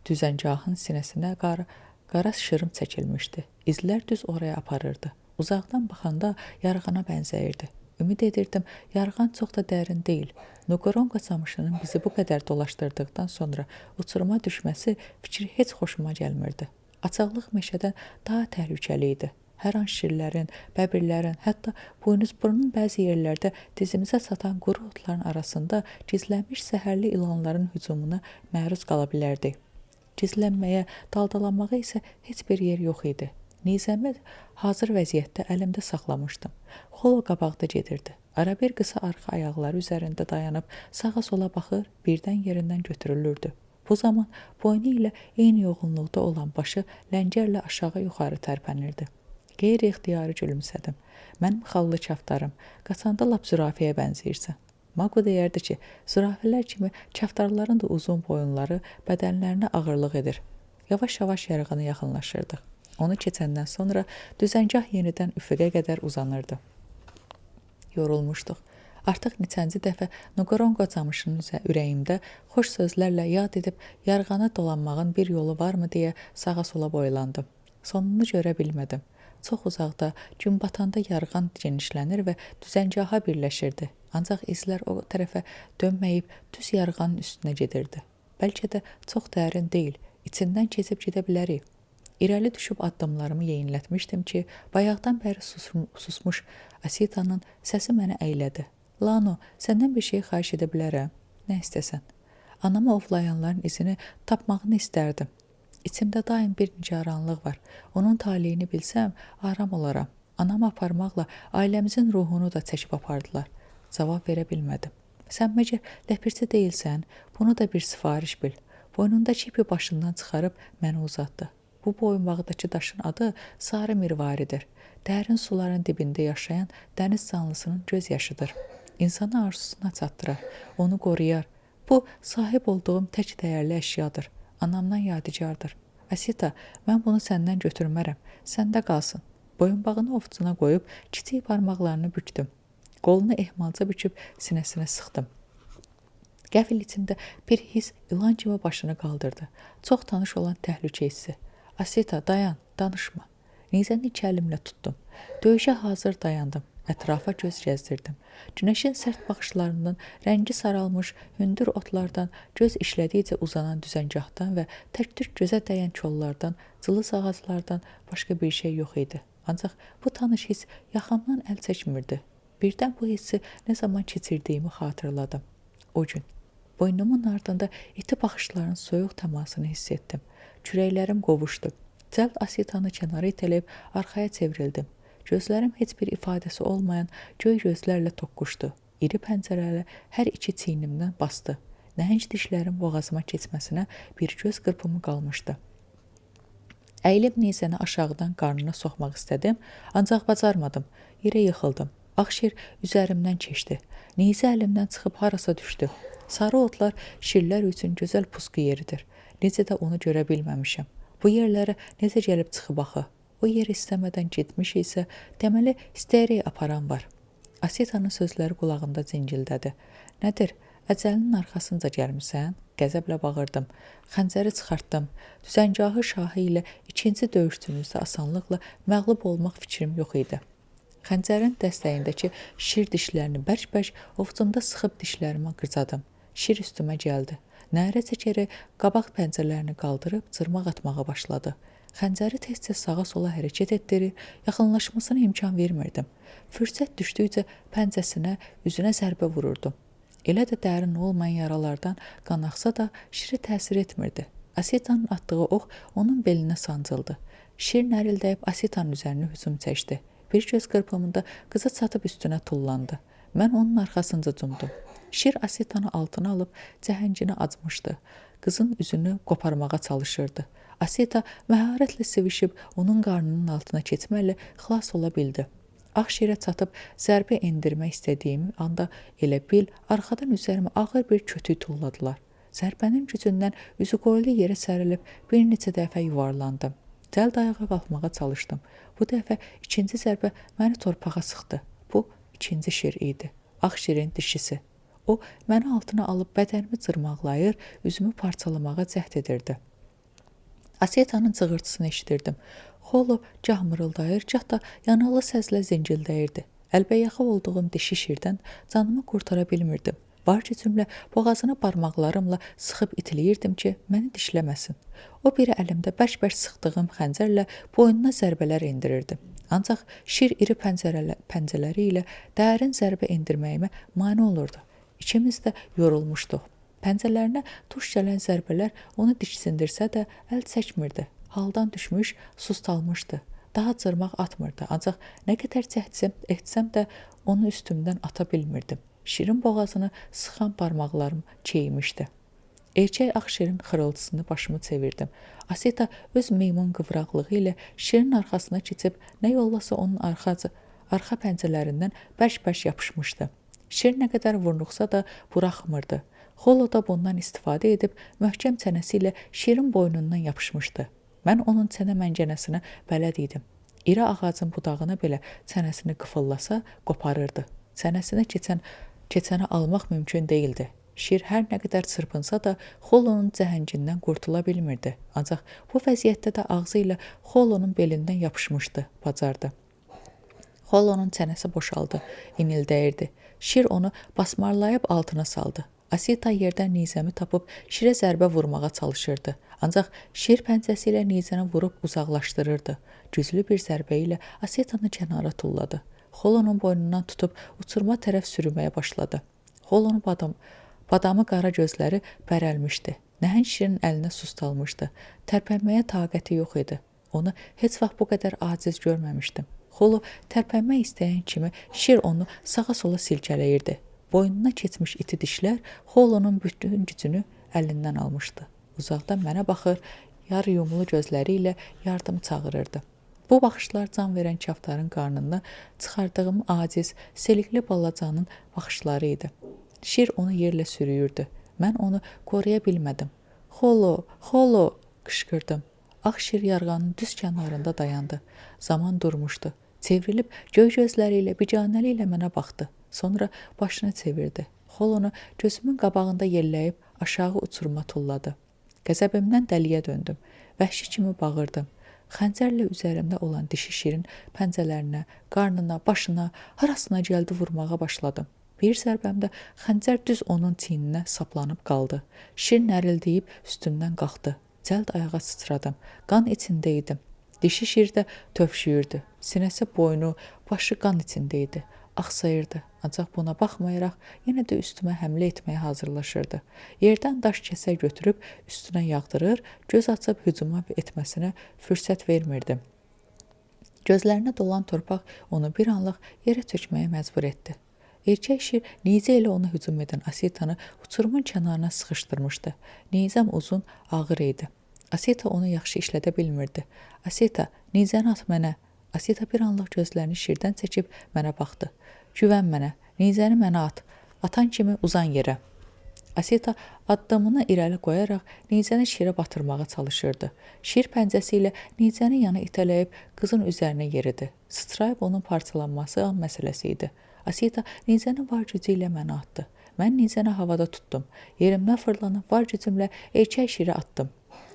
düzəngahın sinəsinə qara şırım çəkilmişdi. İzlər düz oraya aparırdı. Uzaqdan baxanda yarğana bənzəyirdi. Ümid edirdim, yarğan çox da dərin deyil. Noqoronqa çamışının bizi bu qədər dolaşdırdıqdan sonra uçuruma düşməsi fikri heç xoşuma gəlmirdi. Açıqlıq meşədən daha təhlükəli idi. Hər an şirlərin, bəbirlərin, hətta buynuzburnun bəzi yerlərdə dizimizə çatan quru otların arasında gizlənmiş səhərli ilanların hücumuna məruz qala bilərdik. Gizlənməyə, daldalanmağa isə heç bir yer yox idi. Nizəmi hazır vəziyyətdə əlimdə saxlamışdım. Xolo qabaqda gedirdi. Arabir qısa arxa ayaqları üzərində dayanıb sağa sola baxır, birdən yerindən götürülürdü. Bu zaman boynu ilə eyni yoğunluqda olan başı ləngərlə aşağı-yuxarı tərpənirdi. Qeyri-ixtiyari gülümsədim. Mənim xallı kaftarım, qaçanda lap zürafəyə bənzəyirsən. Maqo deyərdi ki, zürafələr kimi kaftarların da uzun boyunları bədənlərinə ağırlıq edir. Yavaş-yavaş yarğana yaxınlaşırdıq. Onu keçəndən sonra düzəngah yenidən üfüqə qədər uzanırdı. Yorulmuşduq. Artıq neçənci dəfə Noqoronqa camışının ürəyimdə xoş sözlərlə yad edib yarğana dolanmağın bir yolu varmı deyə sağa-sola boylandım. Sonunu görə bilmədim. Çox uzaqda, gün batanda yarğan genişlənir və düzəngaha birləşirdi. Ancaq izlər o tərəfə dönməyib düz yarğanın üstünə gedirdi. Bəlkə də çox dərin deyil, içindən keçib gedə bilərik. İrəli düşüb addımlarımı yeyinlətmişdim ki, bayaqdan bəri susmuş Asitanın səsi mənə əylədi. Lano, səndən bir şey xahiş edə bilərəm? nə istəsən. Anamı ovlayanların izini tapmağını istərdim. İçimdə daim bir nigaranlıq var. Onun taleyini bilsəm, aram olaram. Anamı aparmaqla ailəmizin ruhunu da çəkib apardılar. Cavab verə bilmədim. Sən məcə ləpirçi deyilsən, bunu da bir sifariş bil. Boynundakı ipi başından çıxarıb mənə uzatdı. Bu boyunbağdakı daşın adı sarı mirvaridir. Dərin suların dibində yaşayan dəniz canlısının göz yaşıdır. İnsanı arzusuna çatdırar, onu qoruyar. Bu, sahib olduğum tək dəyərli əşyadır. Anamdan yadigardır. Asita, mən bunu səndən götürmərəm. Səndə qalsın. Boyunbağını ovcuna qoyub kiçik barmaqlarını bükdüm. Qolunu ehmalca büküb sinəsinə sıxdım. Qəfil içində bir his ilan kimi başını qaldırdı. Çox tanış olan təhlükə hissi. Asita, dayan, danışma. Nizəni iki əlimlə tutdum. Döyüşə hazır dayandım. Ətrafa göz gəzdirdim. Günəşin sərt baxışlarından, rəngi saralmış hündür otlardan, göz işlədikcə uzanan düzəngahdan və tək-tük gözə dəyən kollardan, cılız ağaclardan başqa bir şey yox idi. Ancaq bu tanış hiss yaxamdan əl çəkmirdi. Birdən bu hissi nə zaman keçirdiyimi xatırladım. O gün boynumun ardında iti baxışların soyuq təmasını hiss etdim. Kürəklərim qovuşdu. Cəld Asitanı kənara itələyib arxaya çevrildim. Gözlərim heç bir ifadəsi olmayan göy gözlərlə toqquşdu. İri pəncərələ hər iki çiynimdən bastı. Nəhəng dişlərin boğazıma keçməsinə bir göz qırpımı qalmışdı. Əyilib nizəni aşağıdan qarnına soxmaq istədim, ancaq bacarmadım. Yerə yıxıldım. Ağşir üzərimdən keçdi. Nizə əlimdən çıxıb harasa düşdü. Sarı otlar şirlər üçün gözəl pusqu yeridir. Necə də onu görə bilməmişəm. Bu yerlərə necə gəlib çıxıb axı? O yer istəmədən getmiş isə, deməli istəyərək aparan var. Asitanın sözləri qulağımda cingildədi. Nədir? Əcəlinin arxasınca gəlmisən? Qəzəblə bağırdım. Xəncəri çıxartdım. Düzəngahı şahı ilə ikinci döyüşçümüzdə asanlıqla məğlub olmaq fikrim yox idi. Xəncərin dəstəyindəki şir dişlərini bərk-bərk ovcumda sıxıb dişlərimə qırcadım. Şir üstümə gəldi. Nərə çəkərək qabaq pəncələrini qaldırıb cırmaq atmağa başladı. Xəncəri tez-tez sağa-sola hərəkət etdirir, yaxınlaşmasına imkan vermirdim. Fürsət düşdükcə pəncəsinə, üzünə zərbə vururdum. Elə də dərin olmayan yaralardan qan axsa da şiri təsir etmirdi. Asitanın atdığı ox onun belinə sancıldı. Şir nərildəyib Asitanın üzərinə hücum çəkdi. Bir göz qırpımında qıza çatıb üstünə tullandı. Mən onun arxasınca cumdum. Şir Asitanı altına alıb cəhəngini acmışdı. Qızın üzünü qoparmağa çalışırdı. Asita məharətlə sevişib onun qarnının altına keçməklə xilas ola bildi. Ağ şirə çatıb zərbə endirmək istədiyimi anda elə bil arxadan üzərimə ağır bir kötük tulladılar. Zərbənin gücündən üzü qoyulu yerə sərilib bir neçə dəfə yuvarlandım. Cəld ayağa qalxmağa çalışdım. Bu dəfə ikinci zərbə məni torpağa sıxdı. Bu ikinci şir idi. Ağ şirin dişisi. O məni altına alıb bədənimi cırmaqlayır, üzümü parçalamağa cəhd edirdi. Asitanın cığırtısını eşidirdim. Xolo gah mırıldayır, gah da yanıqlı səslə zingildəyirdi. Əlbəyaxı olduğum dişi şirdən canımı qurtara bilmirdim. Var gücümlə boğazını barmaqlarımla sıxıb itiləyirdim ki, məni dişləməsin. O biri əlimdə bərk-bərk sıxdığım xəncərlə boynuna zərbələr endirirdim. Ancaq şir iri pəncələri ilə dərin zərbə endirməyimə mane olurdu. İkimiz də yorulmuşduq. Pəncələrinə tuş gələn zərbələr onu diksindirsə də əl çəkmirdi. Haldan düşmüş, sustalmışdı. Daha cırmaq atmırdı. Ancaq nə qədər cəhd etsəm də onu üstümdən ata bilmirdim. Şirin boğazını sıxan barmaqlarım keymişdi. Erkək ağ şirin xırıltısını başımı çevirdim. Asita öz meymun qıvraqlığı ilə şirin arxasına keçib nə yollasa onun arxa pəncələrindən bərk-bərk yapışmışdı. Şir nə qədər vurnuqsa da buraxmırdı. Xolo da bundan istifadə edib möhkəm çənəsi ilə şirin boynundan yapışmışdı. Mən onun çənə məncənəsinə bələd idim. İri ağacın budağına belə çənəsini qıfıllasa qoparırdı. Çənəsinə keçəni almaq mümkün değildi. Şir hər nə qədər çırpınsa da Xolonun cəhəngindən qurtula bilmirdi. Ancaq bu vəziyyətdə də ağzı ilə Xolonun belindən yapışmışdı, bacardı. Xolonun çənəsi boşaldı, inildəyirdi. Şir onu basmarlayıb altına saldı. Asita yerdən nizəmi tapıb şirə zərbə vurmağa çalışırdı. Ancaq şir pəncəsi ilə nizəni vurub uzaqlaşdırırdı. Güclü bir zərbə ilə Asitanı kənara tulladı. Xolonun boynundan tutub uçurma tərəf sürməyə başladı. Xolonu Badamı qara gözləri bərəlmişdi. Nəhəng şirin əlinə sustalmışdı. Tərpənməyə taqəti yox idi. Onu heç vaxt bu qədər aciz görməmişdim. Xolo tərpənmək istəyən kimi şir onu sağa-sola silkələyirdi. Boynuna keçmiş iti dişlər Xolonun bütün gücünü əlindən almışdı. Uzaqdan mənə baxır, yarı yumulu gözləri ilə yardım çağırırdı. Bu baxışlar can verən kaftarın qarnından çıxardığım aciz, selikli balacanın baxışları idi. Şir onu yerlə sürüyürdü. Mən onu qoruya bilmədim. Xolo, xolo, qışqırdım. Ağ şir yarğanın düz kənarında dayandı. Zaman durmuşdu. Çevrilib göy gözləri ilə, bicanəli ilə mənə baxdı. Sonra başını çevirdi. Xolonu gözümün qabağında yelləyib aşağı uçuruma tulladı. Qəzəbimdən dəliyə döndüm. Vəhşi kimi bağırdım. Xəncərlə üzərimdə olan dişi şirin pəncələrinə, qarnına, başına, harasına gəldi vurmağa başladım. Bir zərbəmdə xəncər düz onun çiyninə saplanıb qaldı. Şir nərildiyib üstündən qalxdı. Cəld ayağa sıçradım. Qan içində idim. Dişi şir də tövşüyürdü. Sinəsi, boynu, başı qan içində idi. Axsayırdı. Ancaq buna baxmayaraq yenə də üstümə həmlə etməyə hazırlaşırdı. Yerdən daş kəsə götürüb üstünə yağdırır, göz açıb hücuma etməsinə fürsət vermirdim. Gözlərinə dolan torpaq onu bir anlıq yerə çökməyə məcbur etdi. Erkək şir nizə ilə ona hücum edən Asitanı uçurumun kənarına sıxışdırmışdı. Nizəm uzun, ağır idi. Asita onu yaxşı işlədə bilmirdi. Asita, nizəni at mənə. Asita bir anlıq gözlərini şirdən çəkib mənə baxdı. Güvən mənə, nizəni mənə at. Atan kimi uzan yerə. Asita addımını irəli qoyaraq nizəni şirə batırmağa çalışırdı. Şir pəncəsi ilə nizəni yana itələyib qızın üzərinə yeridi. Sıçrayıb onun parçalanması an məsələsi idi. Asita nizəni var gücü ilə mənə atdı. Mən nizəni havada tutdum. Yerimdən fırlanıb var gücümlə erkək şiri atdım.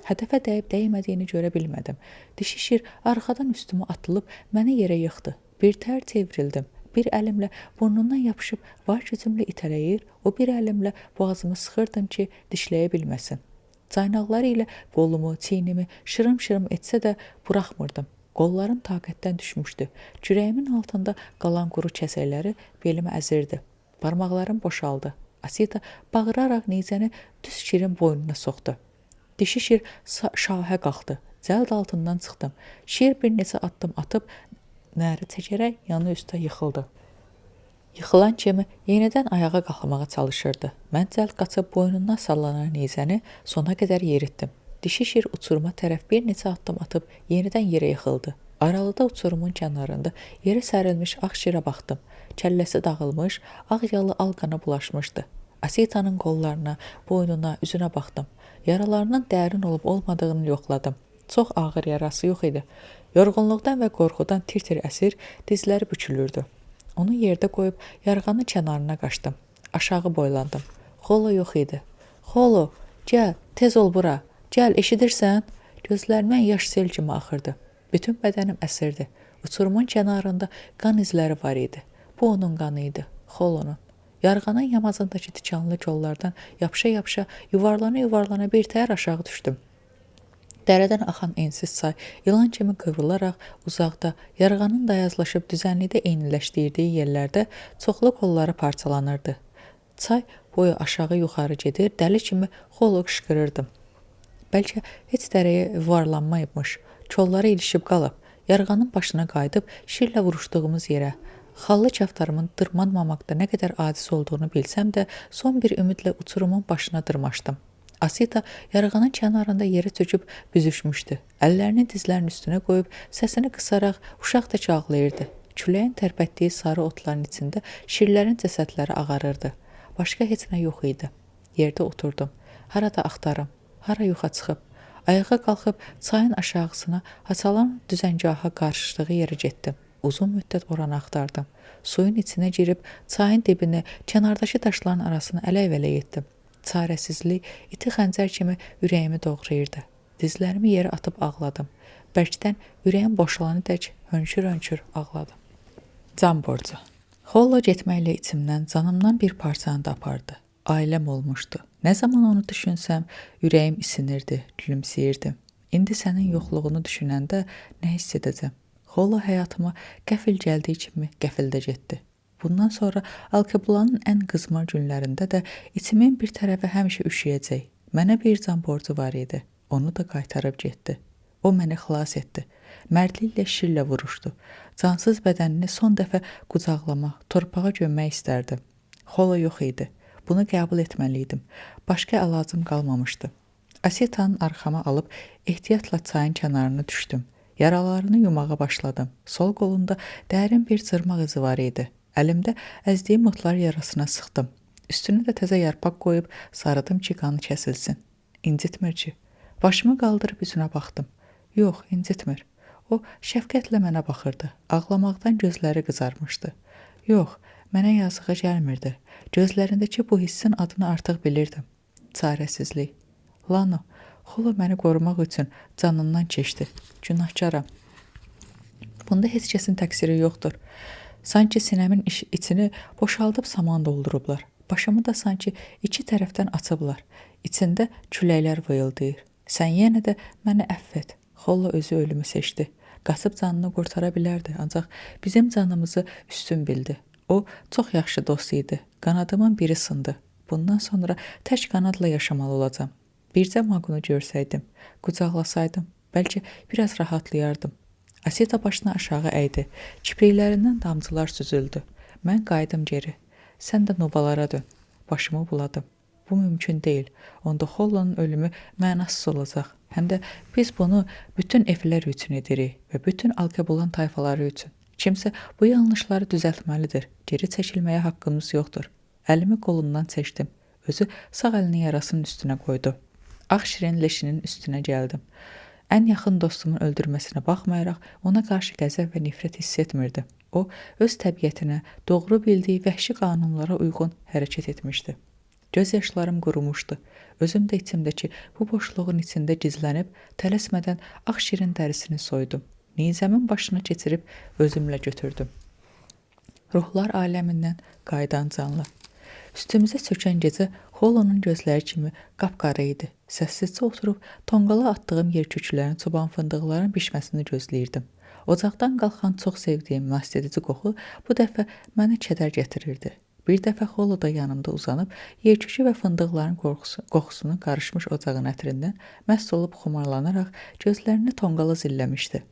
Hədəfə dəyib dəymədiyini görə bilmədim. Dişi şir arxadan üstümə atılıb məni yerə yıxdı. Bir tər çevrildim. Bir əlimlə burnundan yapışıb var gücümlə itələyir, o bir əlimlə boğazımı sıxırdım ki, dişləyə bilməsin. Caynaqları ilə qolumu, çiynimi şırım-şırım etsə də buraxmırdım. Qollarım taqətdən düşmüşdü. Kürəyimin altında qalan quru kəsəkləri belimə əzirdi. Barmaqlarım boşaldı. Asita bağıraraq nizəni düz şirin boynuna soxdu. Dişi şir şahə qalxdı. Cəld altından çıxdım. Şir bir neçə addım atıb nəri çəkərək yanı üstə yıxıldı. Yıxılan kimi yenidən ayağa qalxmağa çalışırdı. Mən cəld qaçıb boynundan sallanan nizəni sona qədər yeritdim. Dişi şir uçuruma tərəf bir neçə addım atıb yenidən yerə yıxıldı. Aralıda uçurumun kənarında yerə sərilmiş ağ şirə baxdım. Kəlləsi dağılmış, ağ yalı al qana bulaşmışdı. Asitanın qollarına, boynuna, üzünə baxdım. Yaralarının dərin olub olmadığını yoxladım. Çox ağır yarası yox idi. Yorğunluqdan və qorxudan tir-tir əsir, dizləri bükülürdü. Onu yerdə qoyub yarğanın kənarına qaçdım. Aşağı boylandım. Xolo yox idi. Xolo, gəl, tez ol bura. Gəl, eşidirsən? Gözlərimdən yaş sel kimi axırdı. Bütün bədənim əsirdi. Uçurumun kənarında qan izləri var idi. Bu onun qanı idi, Xolonun. Yarğanın yamacındakı tikanlı kollardan yapışa-yapışa, yuvarlana-yuvarlana bir təhər aşağı düşdüm. Dərədən axan ensiz çay ilan kimi qıvrılaraq uzaqda, yarğanın dayazlaşıb düzənlikdə eyniləşdirdiyi yerlərdə çoxlu qolları parçalanırdı. Çay boyu aşağı-yuxarı gedir, dəli kimi Xolo qışqırırdım. Bəlkə heç dərəyə yuvarlanmayıbmış, kolları ilişib qalıb, yarğanın başına qayıdıb şirlə vuruşduğumuz yerə. Xallı kaftarımın dırmanmamaqda nə qədər aciz olduğunu bilsəm də, son bir ümidlə uçurumun başına dırmaşdım. Asita yarğanın kənarında yerə çöküb büzüşmüşdü. Əllərini dizlərinin üstünə qoyub səsini qısaraq uşaq da ağlayırdı. Küləyin tərpətdiyi sarı otların içində şirlərin cəsədləri ağarırdı. Başqa heç nə yox idi. Yerdə oturdum. Harada axtarım, hara yoxa çıxıb. Ayağa qalxıb çayın aşağısına, Haçalan düzəngaha qarışdığı yerə getdim. Uzun müddət oranı axtardım. Suyun içinə girib çayın dibini, kənardakı daşların arasını ələk-vələk etdim. Çarəsizlik iti xəncər kimi ürəyimi doğrayırdı. Dizlərimi yerə atıb ağladım. Bərkdən ürəyim boşalanı tək hönkür-hönkür ağladım. Can borcu. Xolo getməklə içimdən, canımdan bir parçanı da apardı. Ailəm olmuşdu. Nə zaman onu düşünsəm, ürəyim isinirdi, gülümsəyirdim. İndi sənin yoxluğunu düşünəndə nə hiss edəcəm? Xolo həyatıma qəfil gəldiyi kimi qəfildə getdi. Bundan sonra Alkebulanın ən qızmar günlərində də içimin bir tərəfi həmişə üşüyəcək. Mənə bir can borcu var idi. Onu da qaytarıb getdi. O məni xilas etdi. Mərdliklə şirlə vuruşdu. Cansız bədənini son dəfə qucaqlamaq, torpağa gömmək istərdim. Xolo yox idi. Bunu qəbul etməliydim. Başqa əlacım qalmamışdı. Asetanı arxama alıb ehtiyatla çayın kənarına düşdüm. Yaralarını yumağa başladım. Sol qolunda dərin bir cırmaq izi var idi. Əlimdə əzdiyim otlar yarasına sıxdım. Üstünə də təzə yarpaq qoyub sarıdım ki, qanı kəsilsin. İncitmir ki. Başımı qaldırıb üzünə baxdım. Yox, incitmir. O şəfqətlə mənə baxırdı. Ağlamaqdan gözləri qızarmışdı. Yox, mənə yazığı gəlmirdi. Gözlərindəki bu hissin adını artıq bilirdim. Çarəsizlik. Lano, Xolo məni qorumaq üçün canından keçdi. Günahkaram. Bunda heç kəsin təqsiri yoxdur. Sanki sinəmin içini boşaldıb saman doldurublar. Başımı da sanki iki tərəfdən açıblar. İçində küləklər vıyıldayır. Sən yenə də məni əff et. Xolo özü ölümü seçdi. Qaçıb canını qurtara bilərdi, ancaq bizim canımızı üstün bildi. O çox yaxşı dost idi. Qanadımın biri sındı. Bundan sonra tək qanadla yaşamalı olacam. Bircə Maqunu görsəydim, qucaqlasaydım, bəlkə biraz rahatlayardım. Asita başını aşağı əydi. Kipriklərindən damcılar süzüldü. Mən qayıdım geri. Sən də novalara dön. Başımı buladım. Bu mümkün deyil. Onda Xollonun ölümü mənasız olacaq. Həm də biz bunu bütün evlər üçün edirik və bütün Alkebulan tayfaları üçün. Kimsə bu yanlışları düzəltməlidir. Geri çəkilməyə haqqımız yoxdur. Əlimi qolundan çəkdim. Özü sağ əlini yarasının üstünə qoydu. Ağ şirin leşinin üstünə gəldim. Ən yaxın dostumun öldürməsinə baxmayaraq ona qarşı qəzəb və nifrət hiss etmirdi. O, öz təbiətinə, doğru bildiyi vəhşi qanunlara uyğun hərəkət etmişdi. Göz yaşlarım qurumuşdu. Özüm də içimdəki bu boşluğun içində gizlənib, tələsmədən ağ şirin dərisini soydum. Nizəmin başına keçirib özümlə götürdüm. Ruhlar aləmindən qayıdan canlı. Üstümüzə çökən gecə Xolonun gözləri kimi qapqara idi. Səssizcə oturub tonqala atdığım yerköklərin, çoban fındıqların bişməsini gözləyirdim. Ocaqdan qalxan çox sevdiyim mastedici qoxu bu dəfə mənə kədər gətirirdi. Bir dəfə Xolo da yanımda uzanıb yerkökü və fındıqların qoxusunu qarışmış ocağın ətrindən məst olub xumarlanaraq gözlərini tonqala zilləmişdi.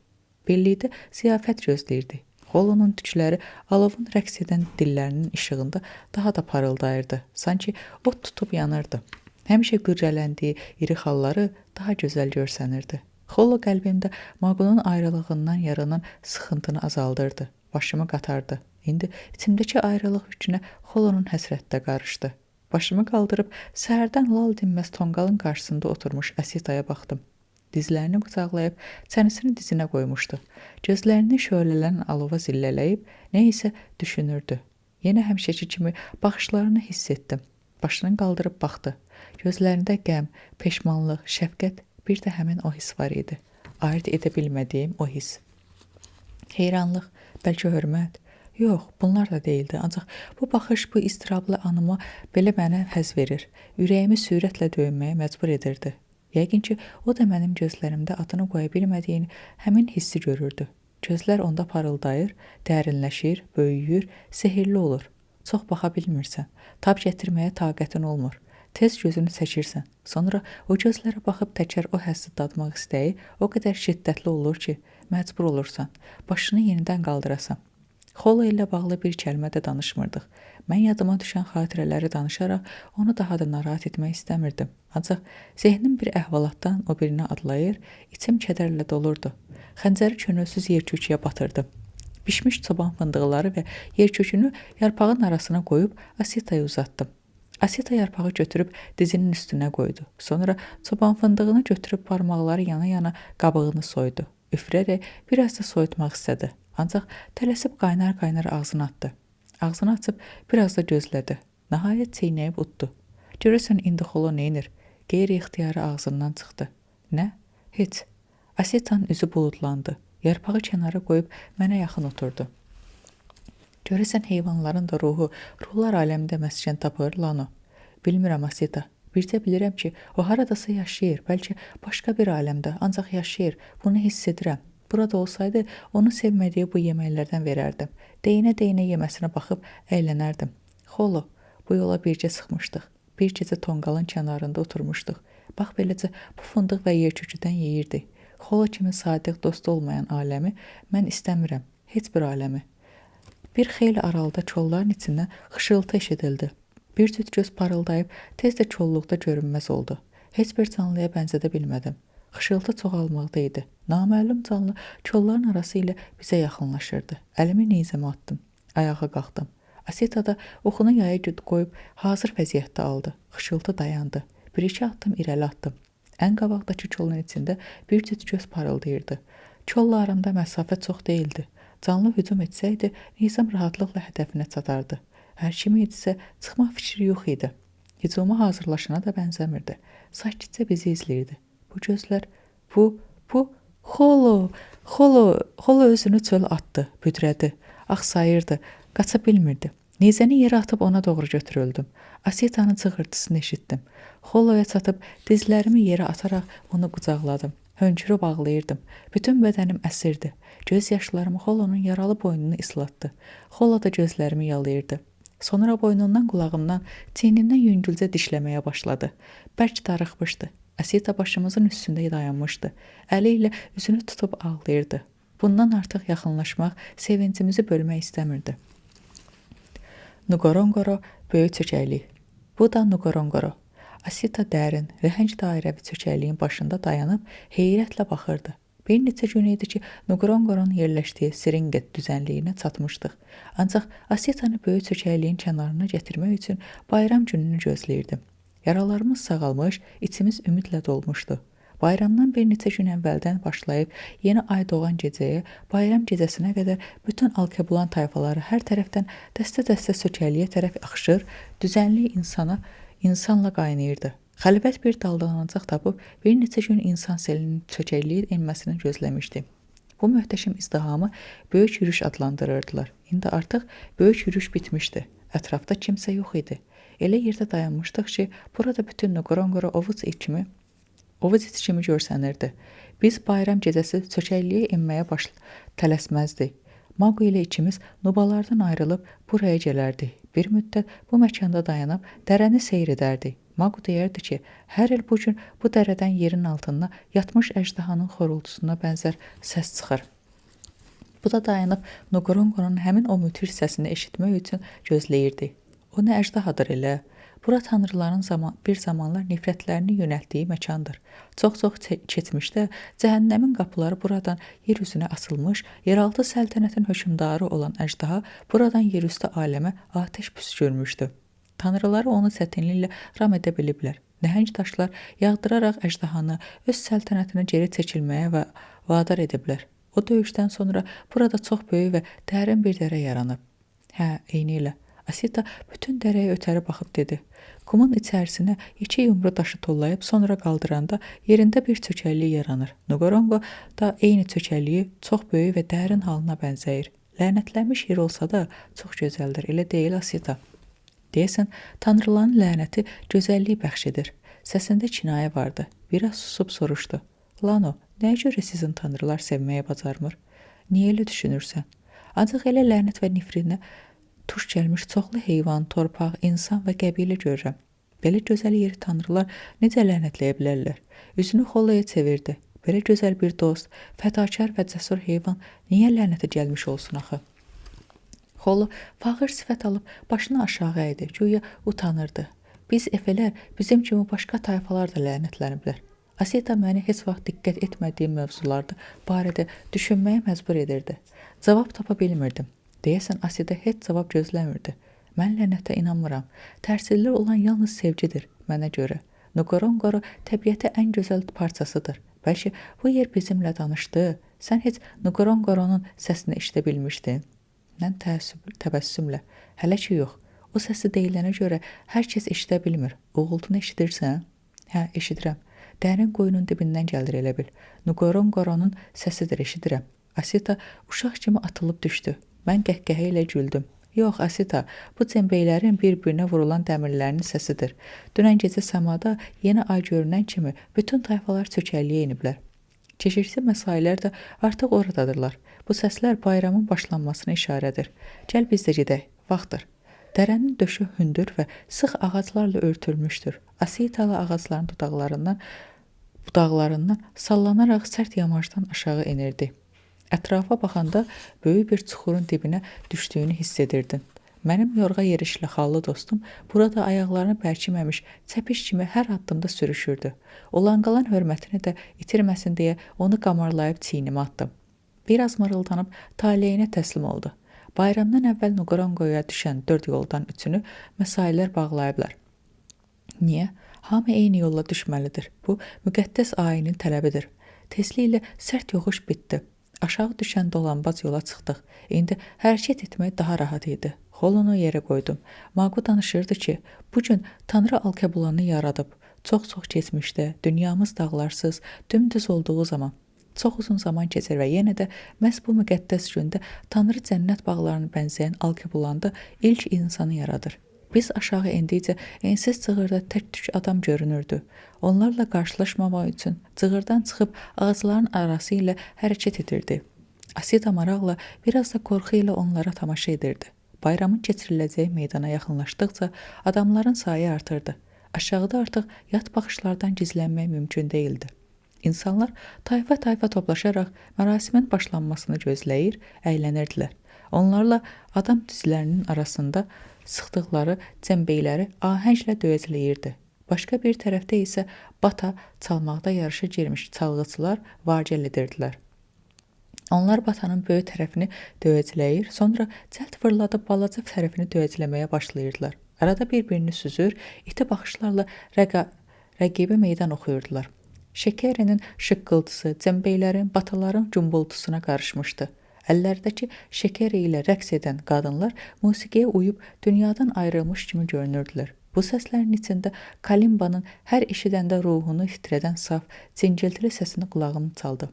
Birlikdə ziyafət gözləyirdi. Xolonun tükləri alovun rəqs edən dillərinin işığında daha da parıldayırdı. Sanki ot tutub yanırdı. Həmişə qürrələndiyi iri xalları daha gözəl görsənirdi. Xolo qəlbimdə Maqunun ayrılığından yaranan sıxıntını azaldırdı. Başımı qatardı. İndi içimdəki ayrılıq yükünə Xolonun həsrəti də qarışdı. Başımı qaldırıb səhərdən lal dinməz tonqalın qarşısında oturmuş Asitaya baxdım. Dizlərini qucaqlayıb çənisini dizinə qoymuşdu. Gözlərini şölələn alova zillələyib nə isə düşünürdü. Yenə həmişəki kimi baxışlarını hiss etdim. Başını qaldırıb baxdı. Gözlərində qəm, peşmanlıq, şəfqət, bir də həmin o his var idi. Ayırt edə bilmədiyim o his. Heyranlıq, bəlkə hörmət. Yox, bunlar da deyildi. Ancaq bu baxış, bu istirablı anıma belə mənə həzz verir. Ürəyimi sürətlə döyünməyə məcbur edirdi. Yəqin ki, o da mənim gözlərimdə adını qoya bilmədiyin həmin hissi görürdü. Gözlər onda parıldayır, dərinləşir, böyüyür, sehirli olur. Çox baxa bilmirsən, tab gətirməyə taqətin olmur. Tez gözünü çəkirsən. Sonra o gözlərə baxıb təkrar o həssi dadmaq istəyi o qədər şiddətli olur ki, məcbur olursan, başını yenidən qaldırasan. Xolo ilə bağlı bir kəlmə də danışmırdıq. Mən yadıma düşən xatirələri danışaraq onu daha da narahat etmək istəmirdim. Ancaq zehnim bir əhvalatdan o birinə adlayır, içim kədərlə dolurdu. Xəncəri könülsüz yerköküyə batırdım. Bişmiş çoban fındıqları və yerkökünü yarpağın arasına qoyub Asitaya uzatdım. Asita yarpağı götürüb dizinin üstünə qoydu. Sonra çoban fındığını götürüb barmaqları yana-yana qabığını soydu. Üfrərək biraz da soyutmaq istədi. Ancaq tələsib qaynar-qaynar ağzını atdı. Ağzını açıb biraz da gözlədi. Nəhayət çeynəyib utdu. Görürsən indi Xolo neynir? Qeyri-ixtiyarı ağzından çıxdı. Nə? Heç. Asitanın üzü buludlandı. Yarpağı kənara qoyub mənə yaxın oturdu. Görürsən heyvanların da ruhu, ruhlar aləmində məskən tapır, Lano. Bilmirəm, Asita. Bircə bilirəm ki, o haradasa yaşayır, bəlkə başqa bir aləmdə, ancaq yaşayır. Bunu hiss edirəm. Burada olsaydı, onu sevmədiyi bu yeməklərdən verərdim. Deyinə-deyinə yeməsinə baxıb əylənərdim. Xolo, bu yola bircə çıxmışdıq. Bir gecə tonqalın kənarında oturmuşduq. Bax beləcə bu fındıq və yerçöküdən yeyirdik. Xolo kimi sadiq dostu olmayan aləmi mən istəmirəm, heç bir aləmi. Bir xeyli aralıda çolların içindən xışıltı eşidildi. Bir cüt göz parıldayıb tez də çolluqda görünməz oldu. Heç bir canlıya bənzədə bilmədim. Xışıltı çoxalmaqda idi. Naməlum canlı çolların arası ilə bizə yaxınlaşırdı. Əlimi neyzəmə atdım. Ayağa qalxdım. Asita da oxunu yaya qoyub hazır vəziyyətdə aldı. Xışıltı dayandı. Bir-iki addım irəli atdım. Ən qabaqdakı çolun içində bir cüt göz parıldayırdı. Çolla aramda məsafə çox deyildi. Canlı hücum etsəydi, nizam rahatlıqla hədəfinə çatardı. Hər kimi idisə, çıxmaq fikri yox idi. Hücuma hazırlaşana da bənzəmirdi. Sakitcə bizi izləyirdi. Bu gözlər, Xolo özünü çöl atdı, büdrədi, axsayırdı, qaça bilmirdi. Nizəni yerə atıb ona doğru götürüldüm. Asitanın çığırtısını eşitdim. Xoloya çatıb dizlərimi yerə ataraq onu qucaqladım. Hönkürüb ağlayırdım. Bütün bədənim əsirdi. Göz yaşlarımı Xolonun yaralı boynunu islatdı. Xolo da gözlərimi yalayırdı. Sonra boynundan, qulağımdan, çiynindən yüngülcə dişləməyə başladı. Bərk darıxmışdı. Asita başımızın üstündə dayanmışdı. Əli ilə üzünü tutub ağlayırdı. Bundan artıq yaxınlaşmaq, sevincimizi bölmək istəmirdi. Nuqorongoro böyük çökəklik. Bu da Nuqorongoro. Asita dərin, rəhəng dairəvi çökəkliyin başında dayanıb heyrətlə baxırdı. Bir neçə gün idi ki, Nuqorongoronun yerləşdiyi Seringet düzənliyinə çatmışdıq. Ancaq Asitanı böyük çökəkliyin kənarına gətirmək üçün bayram gününü gözləyirdim. Yaralarımız sağalmış, içimiz ümidlə dolmuşdu. Bayramdan bir neçə gün əvvəldən başlayıb yeni ay doğan gecəyə, bayram gecəsinə qədər bütün Alkebulan tayfaları hər tərəfdən dəstə-dəstə çökəkliyə tərəf axışır, düzənlik insanla qaynayırdı. Xəlvət bir daldalanacaq tapıb bir neçə gün insan selinin çökəkliyə enməsini gözləmişdi. Bu möhtəşəm izdihamı böyük yürüş adlandırırdılar. İndi artıq böyük yürüş bitmişdi. Ətrafda kimsə yox idi. Elə yerdə dayanmışdıq ki, burada bütün Nuqorongoro ovuc iç kimi görsənirdi. Biz bayram gecəsi çökəkliyə enməyə tələsməzdik. Maqu ilə ikimiz nubalardan ayrılıb buraya gələrdik. Bir müddət bu məkanda dayanıb dərəni seyr edərdik. Maqu deyərdi ki, hər il bu gün bu dərədən yerin altında yatmış əjdahanın xorultusuna bənzər səs çıxır. Bu da dayanıb Nuqorongoronun həmin o müthiş səsini eşitmək üçün gözləyirdi. O nə əjdahadır elə? Bura tanrıların bir zamanlar nifrətlərini yönəltdiyi məkandır. Çox-çox keçmişdə cəhənnəmin qapıları buradan yer üzünə açılmış, yeraltı səltənətin hökmdarı olan əjdaha buradan yerüstü aləmə atəş püskürmüşdü. Tanrıları onu çətinliklə ram edə biliblər. Nəhəng daşlar yağdıraraq əjdahanı öz səltənətinə geri çəkilməyə və vadar ediblər. O döyüşdən sonra burada çox böyük və dərin bir dərə yaranıb. Hə, eynilə. Asita bütün dərəyə ötəri baxıb dedi. Qumun içərisinə 2 yumru daşı tollayıb sonra qaldıranda yerində bir çökəklik yaranır. Nuqorongo da eyni çökəkliyi çox böyük və dərin halına bənzəyir. Lənətlənmiş yer olsa da çox gözəldir, elə deyil Asita. Deyəsən, tanrıların lənəti gözəllik bəxş edir. Səsində kinayə vardı. Biraz susub soruşdu. Lano, nəyə görə sizin tanrılar sevməyə bacarmır? Niyə elə düşünürsən? Ancaq elə lənət və nifrinə tuş gəlmiş çoxlu heyvan, torpaq, insan və qəbilə görürəm. Belə gözəl yeri tanrılar necə lənətləyə bilərlər? Üzünü Xoloya çevirdi. Belə gözəl bir dost, fədakar və cəsur heyvan niyə lənətə gəlmiş olsun axı? Xolo fağır sifət alıb başını aşağı əydi, güya utanırdı. Biz efələr bizim kimi başqa tayfalar da lənətləniblər. Asita məni heç vaxt diqqət etmədiyim mövzularda barədə düşünməyə məcbur edirdi. Cavab tapa bilmirdim. Deyəsən Asita heç cavab gözləmirdi. Mən lənətə inanmıram. Tərsirli olan yalnız sevgidir mənə görə. Nuqorongoro təbiətə ən gözəl parçasıdır. Bəlkə bu yer bizimlə danışdı. Sən heç Nuqorongoronun səsini eşidə bilmişdin? Mən təbəssümlə. Hələ ki yox. O səsi deyilənə görə hər kəs eşidə bilmir. Uğultunu eşidirsən? Hə, eşidirəm. Dərin qoyunun dibindən gəlir elə bil. Nuqorongoronun səsidir, eşidirəm. Asita uşaq kimi atılıb düşdü. Mən qəhqəhə ilə güldüm. Yox, Asita, bu cəmbəylərin bir-birinə vurulan dəmirlərinin səsidir. Dünən gecə səmada yeni ay görünən kimi bütün tayfalar çökəkliyə eniblər. Keşikçi məsailər də artıq oradadırlar. Bu səslər bayramın başlanmasına işarədir. Gəl biz də gedək, vaxtdır. Dərənin döşü hündür və sıx ağaclarla örtülmüşdür. Asitalı ağacların budaqlarından sallanaraq sərt yamacdan aşağı enirdi. Ətrafa baxanda böyük bir çuxurun dibinə düşdüyünü hiss edirdin. Mənim yorğa yerişli xallı dostum burada ayaqlarını bərkiməmiş çəpiş kimi hər addımda sürüşürdü. Olan qalan hörmətini də itirməsin deyə onu qamarlayıb çiynimə atdım. Biraz mırıldanıb taleyinə təslim oldu. Bayramdan əvvəl Nuqoranqoya düşən 4 yoldan 3-ünü məsailər bağlayıblar. Niyə? Hamı eyni yolla düşməlidir. Bu, müqəddəs ayinin tələbidir. Tezliklə sərt yoxuş bitdi. Aşağı düşən dolanbaz yola çıxdıq. İndi hərəkət etmək daha rahat idi. Xolunu yerə qoydum. Maqu danışırdı ki, bu gün Tanrı Alkebulanı yaradıb. Çox-çox keçmişdə, dünyamız dağlarsız, dümdüz olduğu zaman. Çox uzun zaman keçir və yenə də məhz bu müqəddəs gündə Tanrı cənnət bağlarına bənzəyən Alkebulanda ilk insanı yaradır. Biz aşağı endikcə ensiz cığırda tək-tük adam görünürdü. Onlarla qarşılaşmamaq üçün cığırdan çıxıb ağacların arası ilə hərəkət edirdi. Asita maraqla, biraz da qorxu ilə onlara tamaşa edirdi. Bayramın keçiriləcəyi meydana yaxınlaşdıqca adamların sayı artırdı. Aşağıda artıq yad baxışlardan gizlənmək mümkün değildi. İnsanlar tayfa-tayfa toplaşaraq mərasimin başlanmasını gözləyir, əylənirdilər. Onlarla adam dizlərinin arasında sıxdıqları cəmbeyləri ahənglə döyəcləyirdi. Başqa bir tərəfdə isə bata çalmaqda yarışa girmiş çalğıçılar var-gəl edirdilər. Onlar batanın böyük tərəfini döyəcləyir, sonra cəld fırladıb balaca tərəfini döyəcləməyə başlayırdılar. Arada bir-birini süzür, iti baxışlarla rəqibi meydan oxuyurdular. Şekerinin şıqqıltısı, cəmbeylərin, bataların cumbultusuna qarışmışdı. Əllərdəki şekeri ilə rəqs edən qadınlar musiqiyə uyub dünyadan ayrılmış kimi görünürdülər. Bu səslərin içində kalimbanın hər eşidəndə ruhunu titrədən saf, cingiltili səsini qulağım çaldı.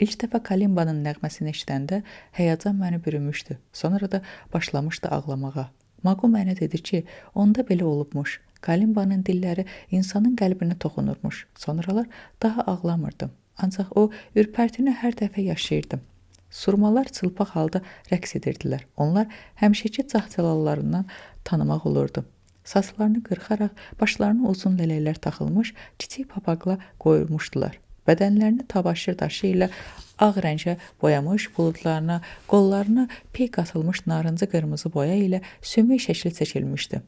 İlk dəfə kalimbanın nəğməsini eşidəndə həyəcan məni bürümüşdü. Sonra da başlamışdı ağlamağa. Maqu mənə dedi ki, onda belə olubmuş. Kalimbanın dilləri insanın qəlbinə toxunurmuş. Sonralar daha ağlamırdım. Ancaq o ürpərtini hər dəfə yaşayırdım. Surmalar çılpaq halda rəqs edirdilər. Onlar həmişəki cahcılallarından tanımaq olurdu. Saçlarını qırxaraq, başlarına uzun lələklər taxılmış, kiçik papaqla qoyulmuşdular. Bədənlərini tabaşır daşı ilə ağ rəngə boyamış, buludlarına, qollarına piy qatılmış narıncı qırmızı boya ilə sümük şəkli çəkilmişdi.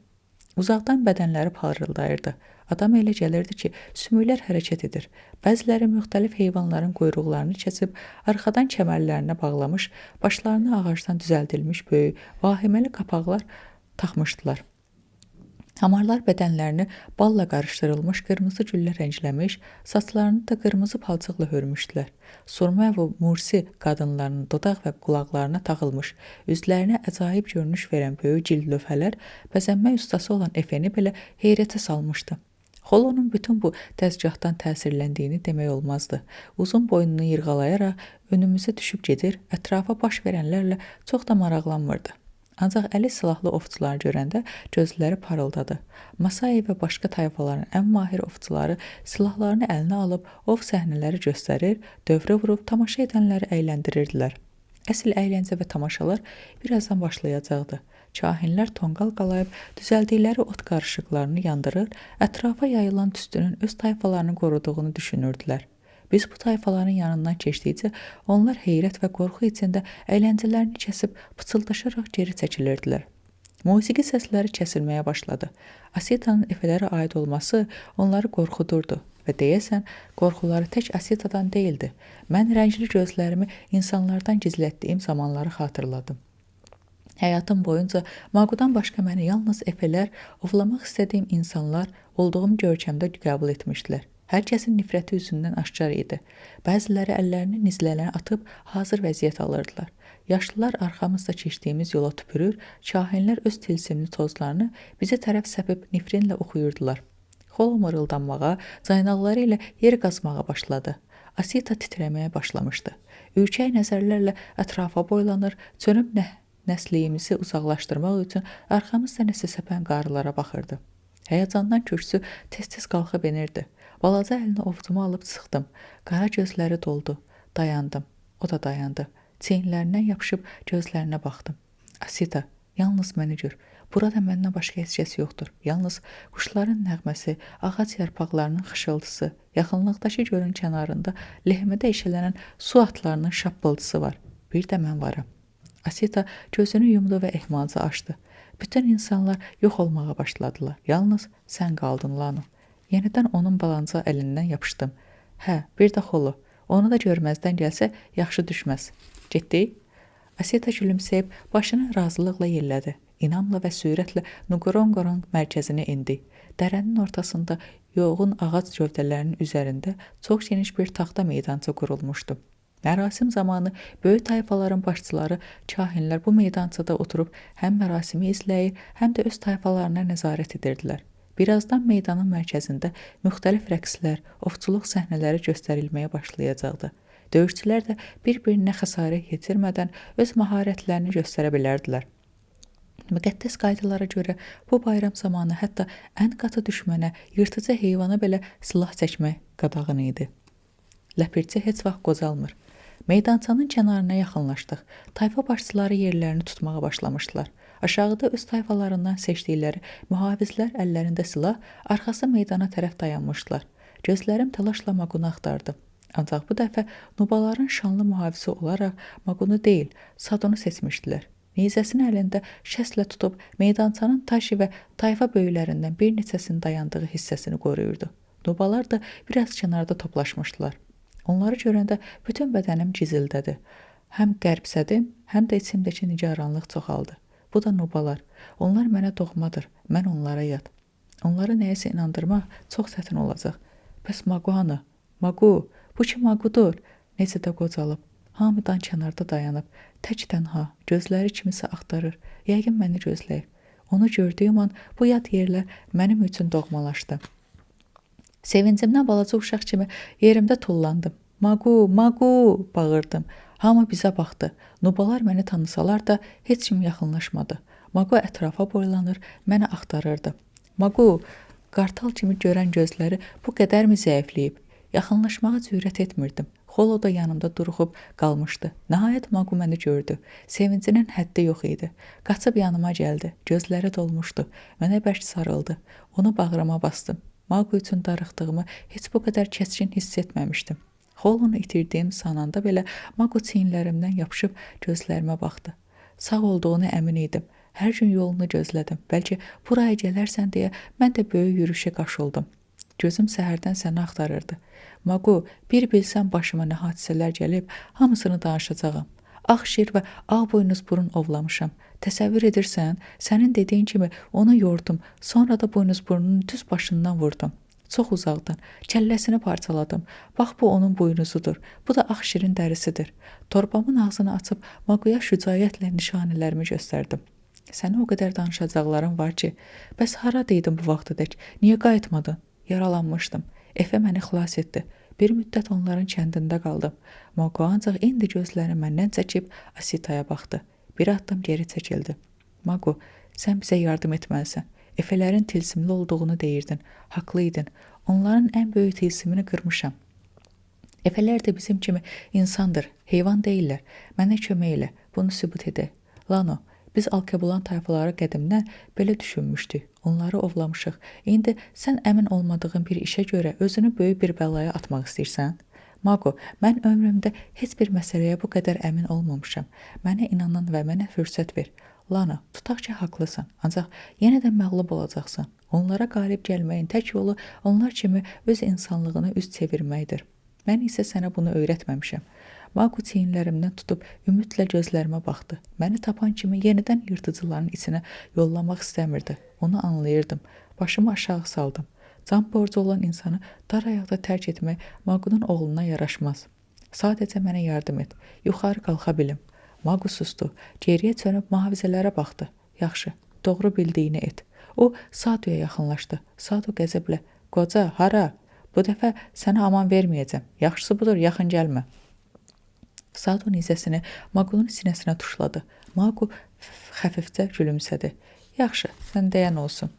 Uzaqdan bədənləri parıldayırdı. Adam elə gəlirdi ki, sümüklər hərəkət edir. Bəziləri müxtəlif heyvanların quyruqlarını kəsib, arxadan kəmərlərinə bağlamış, başlarına ağacdan düzəldilmiş böyük, vahiməli qapaqlar taxmışdılar. Hamarlar bədənlərini balla qarışdırılmış qırmızı güllə rəngləmiş, saçlarını da qırmızı palçıqla hörmüşdülər. Surma və mursi qadınlarının dodaq və qulaqlarına taxılmış, üzlərinə əcaib görünüş verən böyük cild lövhələr bəzənmək ustası olan Efeni belə heyrətə salmışdı. Xolonun bütün bu təzgahdan təsirləndiyini demək olmazdı. Uzun boynunu yırğalayaraq önümüzə düşüb gedir, ətrafa baş verənlərlə çox da maraqlanmırdı. Ancaq əli silahlı ovçuları görəndə gözləri parıldadı. Masai və başqa tayfaların ən mahir ovçuları silahlarını əlinə alıb ov səhnələri göstərir, dövrə vurub tamaşa edənləri əyləndirirlər. Əsl əyləncə və tamaşalar birazdan başlayacaqdı. Kahinlər tonqal qalayıb düzəldikləri ot qarışıqlarını yandırır, ətrafa yayılan tüstünün öz tayfalarını qoruduğunu düşünürdülər. Biz bu tayfaların yanından keçdikcə onlar heyrət və qorxu içində əyləncələrini kəsib pıçıldaşaraq geri çəkilirdilər. Musiqi səsləri kəsilməyə başladı. Asitanın Efelərə aid olması onları qorxudurdu və deyəsən qorxuları tək Asitadan deyildi. Mən rəngli gözlərimi insanlardan gizlətdiyim zamanları xatırladım. Həyatım boyunca Maqudan başqa məni yalnız Efelər, ovlamaq istədiyim insanlar olduğum görkəmdə qəbul etmişdilər. Hər kəsin nifrəti üzündən aşkar idi. Bəziləri əllərini nizlərinə atıb hazır vəziyyət alırdılar. Yaşlılar arxamızda keçdiyimiz yola tüpürür, kahinlər öz tilsimli tozlarını bizə tərəf səpib nifrinlə oxuyurdular. Xolo mırıldanmağa, caynaqları ilə yer qazmağa başladı. Asita titrəməyə başlamışdı. Ürkək nəzərlərlə ətrafa boylanır, çönüb nəsliyimizi uzaqlaşdırmaq üçün arxamızda nəsə səpən qarılara baxırdı. Həyəcandan köksü tez-tez qalxıb enirdi. Balaca əlini ovcuma alıb sıxdım. Qara gözləri doldu. Dayandım. O da dayandı. Çiyinlərindən yapışıb gözlərinə baxdım. Asita, yalnız məni gör. Burada məndən başqa heç kəs yoxdur. Yalnız quşların nəğməsi, ağac yarpaqlarının xışıltısı, yaxınlıqdakı gölün kənarında lehmədə eşələnən su atlarının şappıltısı var. Bir də mən varam. Asita gözünü yumdu və ehmalca açdı. Bütün insanlar yox olmağa başladılar. Yalnız sən qaldın, Lano. Yenidən onun balanca əlindən yapışdım. Hə, bir də xolu. Onu da görməzdən gəlsə yaxşı düşməz. Getdik? Asita gülümsəyib başını razılıqla yellədi. İnamla və sürətlə Nuqoronqoron mərkəzinə indi. Dərənin ortasında yoğun ağac gövdələrinin üzərində çox geniş bir taxta meydança qurulmuşdu. Mərasim zamanı böyük tayfaların başçıları, kahinlər bu meydançada oturub həm mərasimi izləyir, həm də öz tayfalarına nəzarət edirdilər. Birazdan meydanın mərkəzində müxtəlif rəqslər, ovçuluq səhnələri göstərilməyə başlayacaqdı. Döyüşçülər də bir-birinə xəsarət yetirmədən öz məharətlərini göstərə bilərdilər. Müqəddəs qaydalara görə bu bayram zamanı hətta ən qatı düşmənə, yırtıcı heyvana belə silah çəkmək qadağan idi. Ləpirçi heç vaxt qocalmır. Meydançanın kənarına yaxınlaşdıq. Tayfa başçıları yerlərini tutmağa başlamışdılar. Aşağıda öz tayfalarından seçdikləri mühafizlər əllərində silah, arxası meydana tərəf dayanmışdılar. Gözlərim təlaşla Maqunu axtardı. Ancaq bu dəfə Nubaların şanlı mühafizə olaraq Maqunu deyil, Sadonu seçmişdilər. Neyzəsini əlində şəslə tutub meydançanın taşı və tayfa böyüklərindən bir neçəsinin dayandığı hissəsini qoruyurdu. Nubalar da biraz kənarda toplaşmışdılar. Onları görəndə bütün bədənim cizildədi. Həm qəribsədim, həm də içimdəki nigaranlıq çoxaldı. Bu da Nubalar. Onlar mənə doğmadır, mən onlara yad. Onları nəyəsə inandırmaq çox çətin olacaq. Bəs Maqu hanı? Maqu, bu ki Maqudur. Necə də qocalıb. Hamıdan kənarda dayanıb, tək tənha, gözləri kimisə axtarır, yəqin məni gözləyir. Onu gördüyüm an bu yad yerlər mənim üçün doğmalaşdı. Sevincimdən balaca uşaq kimi yerimdə tullandım. Maqu, Maqu, bağırdım. Hamı bizə baxdı. Nubalar məni tanısalar da heç kim yaxınlaşmadı. Maqu ətrafa boylanır, məni axtarırdı. Maqu, qartal kimi görən gözləri bu qədərmi zəifləyib? Yaxınlaşmağa cürət etmirdim. Xolo da yanımda duruxub qalmışdı. Nəhayət Maqu məni gördü. Sevincinin həddi yox idi. Qaçıb yanıma gəldi. Gözləri dolmuşdu. Mənə bərk sarıldı. Onu bağrıma bastım. Maqu üçün darıxdığımı heç bu qədər kəskin hiss etməmişdim. Xolonu itirdiyim sananda belə Maqu çiyinlərimdən yapışıb gözlərimə baxdı. Sağ olduğunu əmin idim. Hər gün yolunu gözlədim. Bəlkə buraya gələrsən deyə mən də böyük yürüşə qaşıldım. Gözüm səhərdən səni axtarırdı. Maqu, bir bilsən başıma nə hadisələr gəlib, hamısını danışacağam. Ağ şir və ağ buynuzburun ovlamışam. Təsəvvür edirsən, sənin dediyin kimi onu yordum, sonra da buynuzburnunun düz başından vurdum. Çox uzaqdan, kəlləsini parçaladım. Bax, bu onun buynuzudur, bu da ağ şirin dərisidir. Torbamın ağzını açıb Maquya şücaətlə nişanələrimi göstərdim. Sənə o qədər danışacaqlarım var ki, bəs haradaydın bu vaxtadək, niyə qayıtmadın? Yaralanmışdım. Efe məni xilas etdi. Bir müddət onların kəndində qaldım. Maqu ancaq indi gözlərini məndən çəkib Asitaya baxdı. Bir addım geri çəkildi. Maqu, sən bizə yardım etməlisən. Efələrin tilsimli olduğunu deyirdin. Haqlı idin. Onların ən böyük tilsimini qırmışam. Efələr də bizim kimi insandır, heyvan deyillər. Mənə kömək elə, bunu sübut edək. Lano, biz Alkebulan tayfaları qədimdən belə düşünmüşdük. Onları ovlamışıq. İndi sən əmin olmadığın bir işə görə özünü böyük bir bəlaya atmaq istəyirsən? Maqu, mən ömrümdə heç bir məsələyə bu qədər əmin olmamışam. Mənə inanan və mənə fürsət ver. Lana, tutaq ki, haqlısan, ancaq yenə də məğlub olacaqsan. Onlara qalib gəlməyin tək yolu onlar kimi öz insanlığını üz çevirməkdir. Mən isə sənə bunu öyrətməmişəm. Maqu çiyinlərimdən tutub ümidlə gözlərimə baxdı. Məni tapan kimi yenidən yırtıcıların içinə yollamaq istəmirdi. Onu anlayırdım. Başımı aşağı saldım. Can borcu olan insanı dar ayaqda tərk etmək Maqunun oğluna yaraşmaz. Sadəcə mənə yardım et. Yuxarı qalxa bilim. Maqu sustu. Geriyə çönüb mühafizələrə baxdı. Yaxşı, doğru bildiyini et. O Saduya yaxınlaşdı. Sadu qəzəblə, qoca, hara? Bu dəfə sənə aman verməyəcəm. Yaxşısı budur, yaxın gəlmə. Sadu nizəsini Maqunun sinəsinə tuşladı. Maqu xəfifcə gülümsədi. Yaxşı, sən deyən olsun.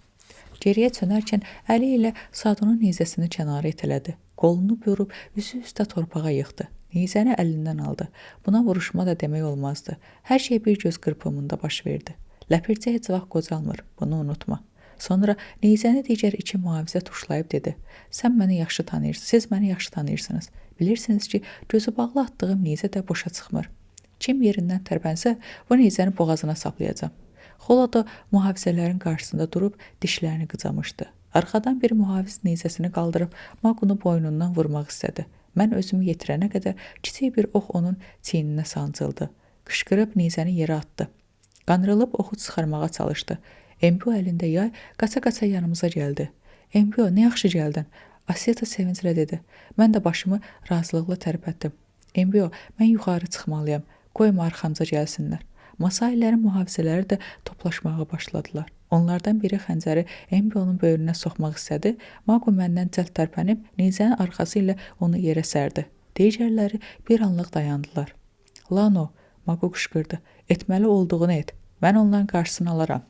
Geriyə çönərkən əli ilə Sadunun nizəsini kənara itələdi. Qolunu burub üzü üstə torpağa yıxdı. Nizəni əlindən aldı. Buna vuruşma da demək olmazdı. Hər şey bir göz qırpımında baş verdi. Ləpirçi heç vaxt qocalmır, bunu unutma. Sonra nizəni digər iki mühafizə tuşlayıb dedi. Siz məni yaxşı tanıyırsınız. Bilirsiniz ki, gözü bağlı atdığım nizə də boşa çıxmır. Kim yerindən tərpənsə, bu nizəni boğazına saplayacam. Xola da mühafizələrin qarşısında durub dişlərini qıcamışdı. Arxadan bir mühafiz nizəsini qaldırıb Maqunu boynundan vurmaq istədi. Mən özümü yetirənə qədər kiçik bir ox onun çiyninə sancıldı. Qışqırıb nizəni yerə atdı. Qanrılıb oxu çıxarmağa çalışdı. Embio əlində yay qaça-qaça yanımıza gəldi. Embio, nə yaxşı gəldin? Asita sevinclə dedi. Mən də başımı razılıqla tərpətdim. Embio, mən yuxarı çıxmalıyam. Qoyma arxamca gəlsinlər. Masailərin mühafizələri də toplaşmağa başladılar. Onlardan biri xəncəri Embionun böyrünə soxmaq istədi. Maqu məndən cəld tərpənib nizənin arxası ilə onu yerə sərdi. Digərləri bir anlıq dayandılar. Lano, Maqu qışqırdı. Etməli olduğunu et. Mən onların qarşısını alaram.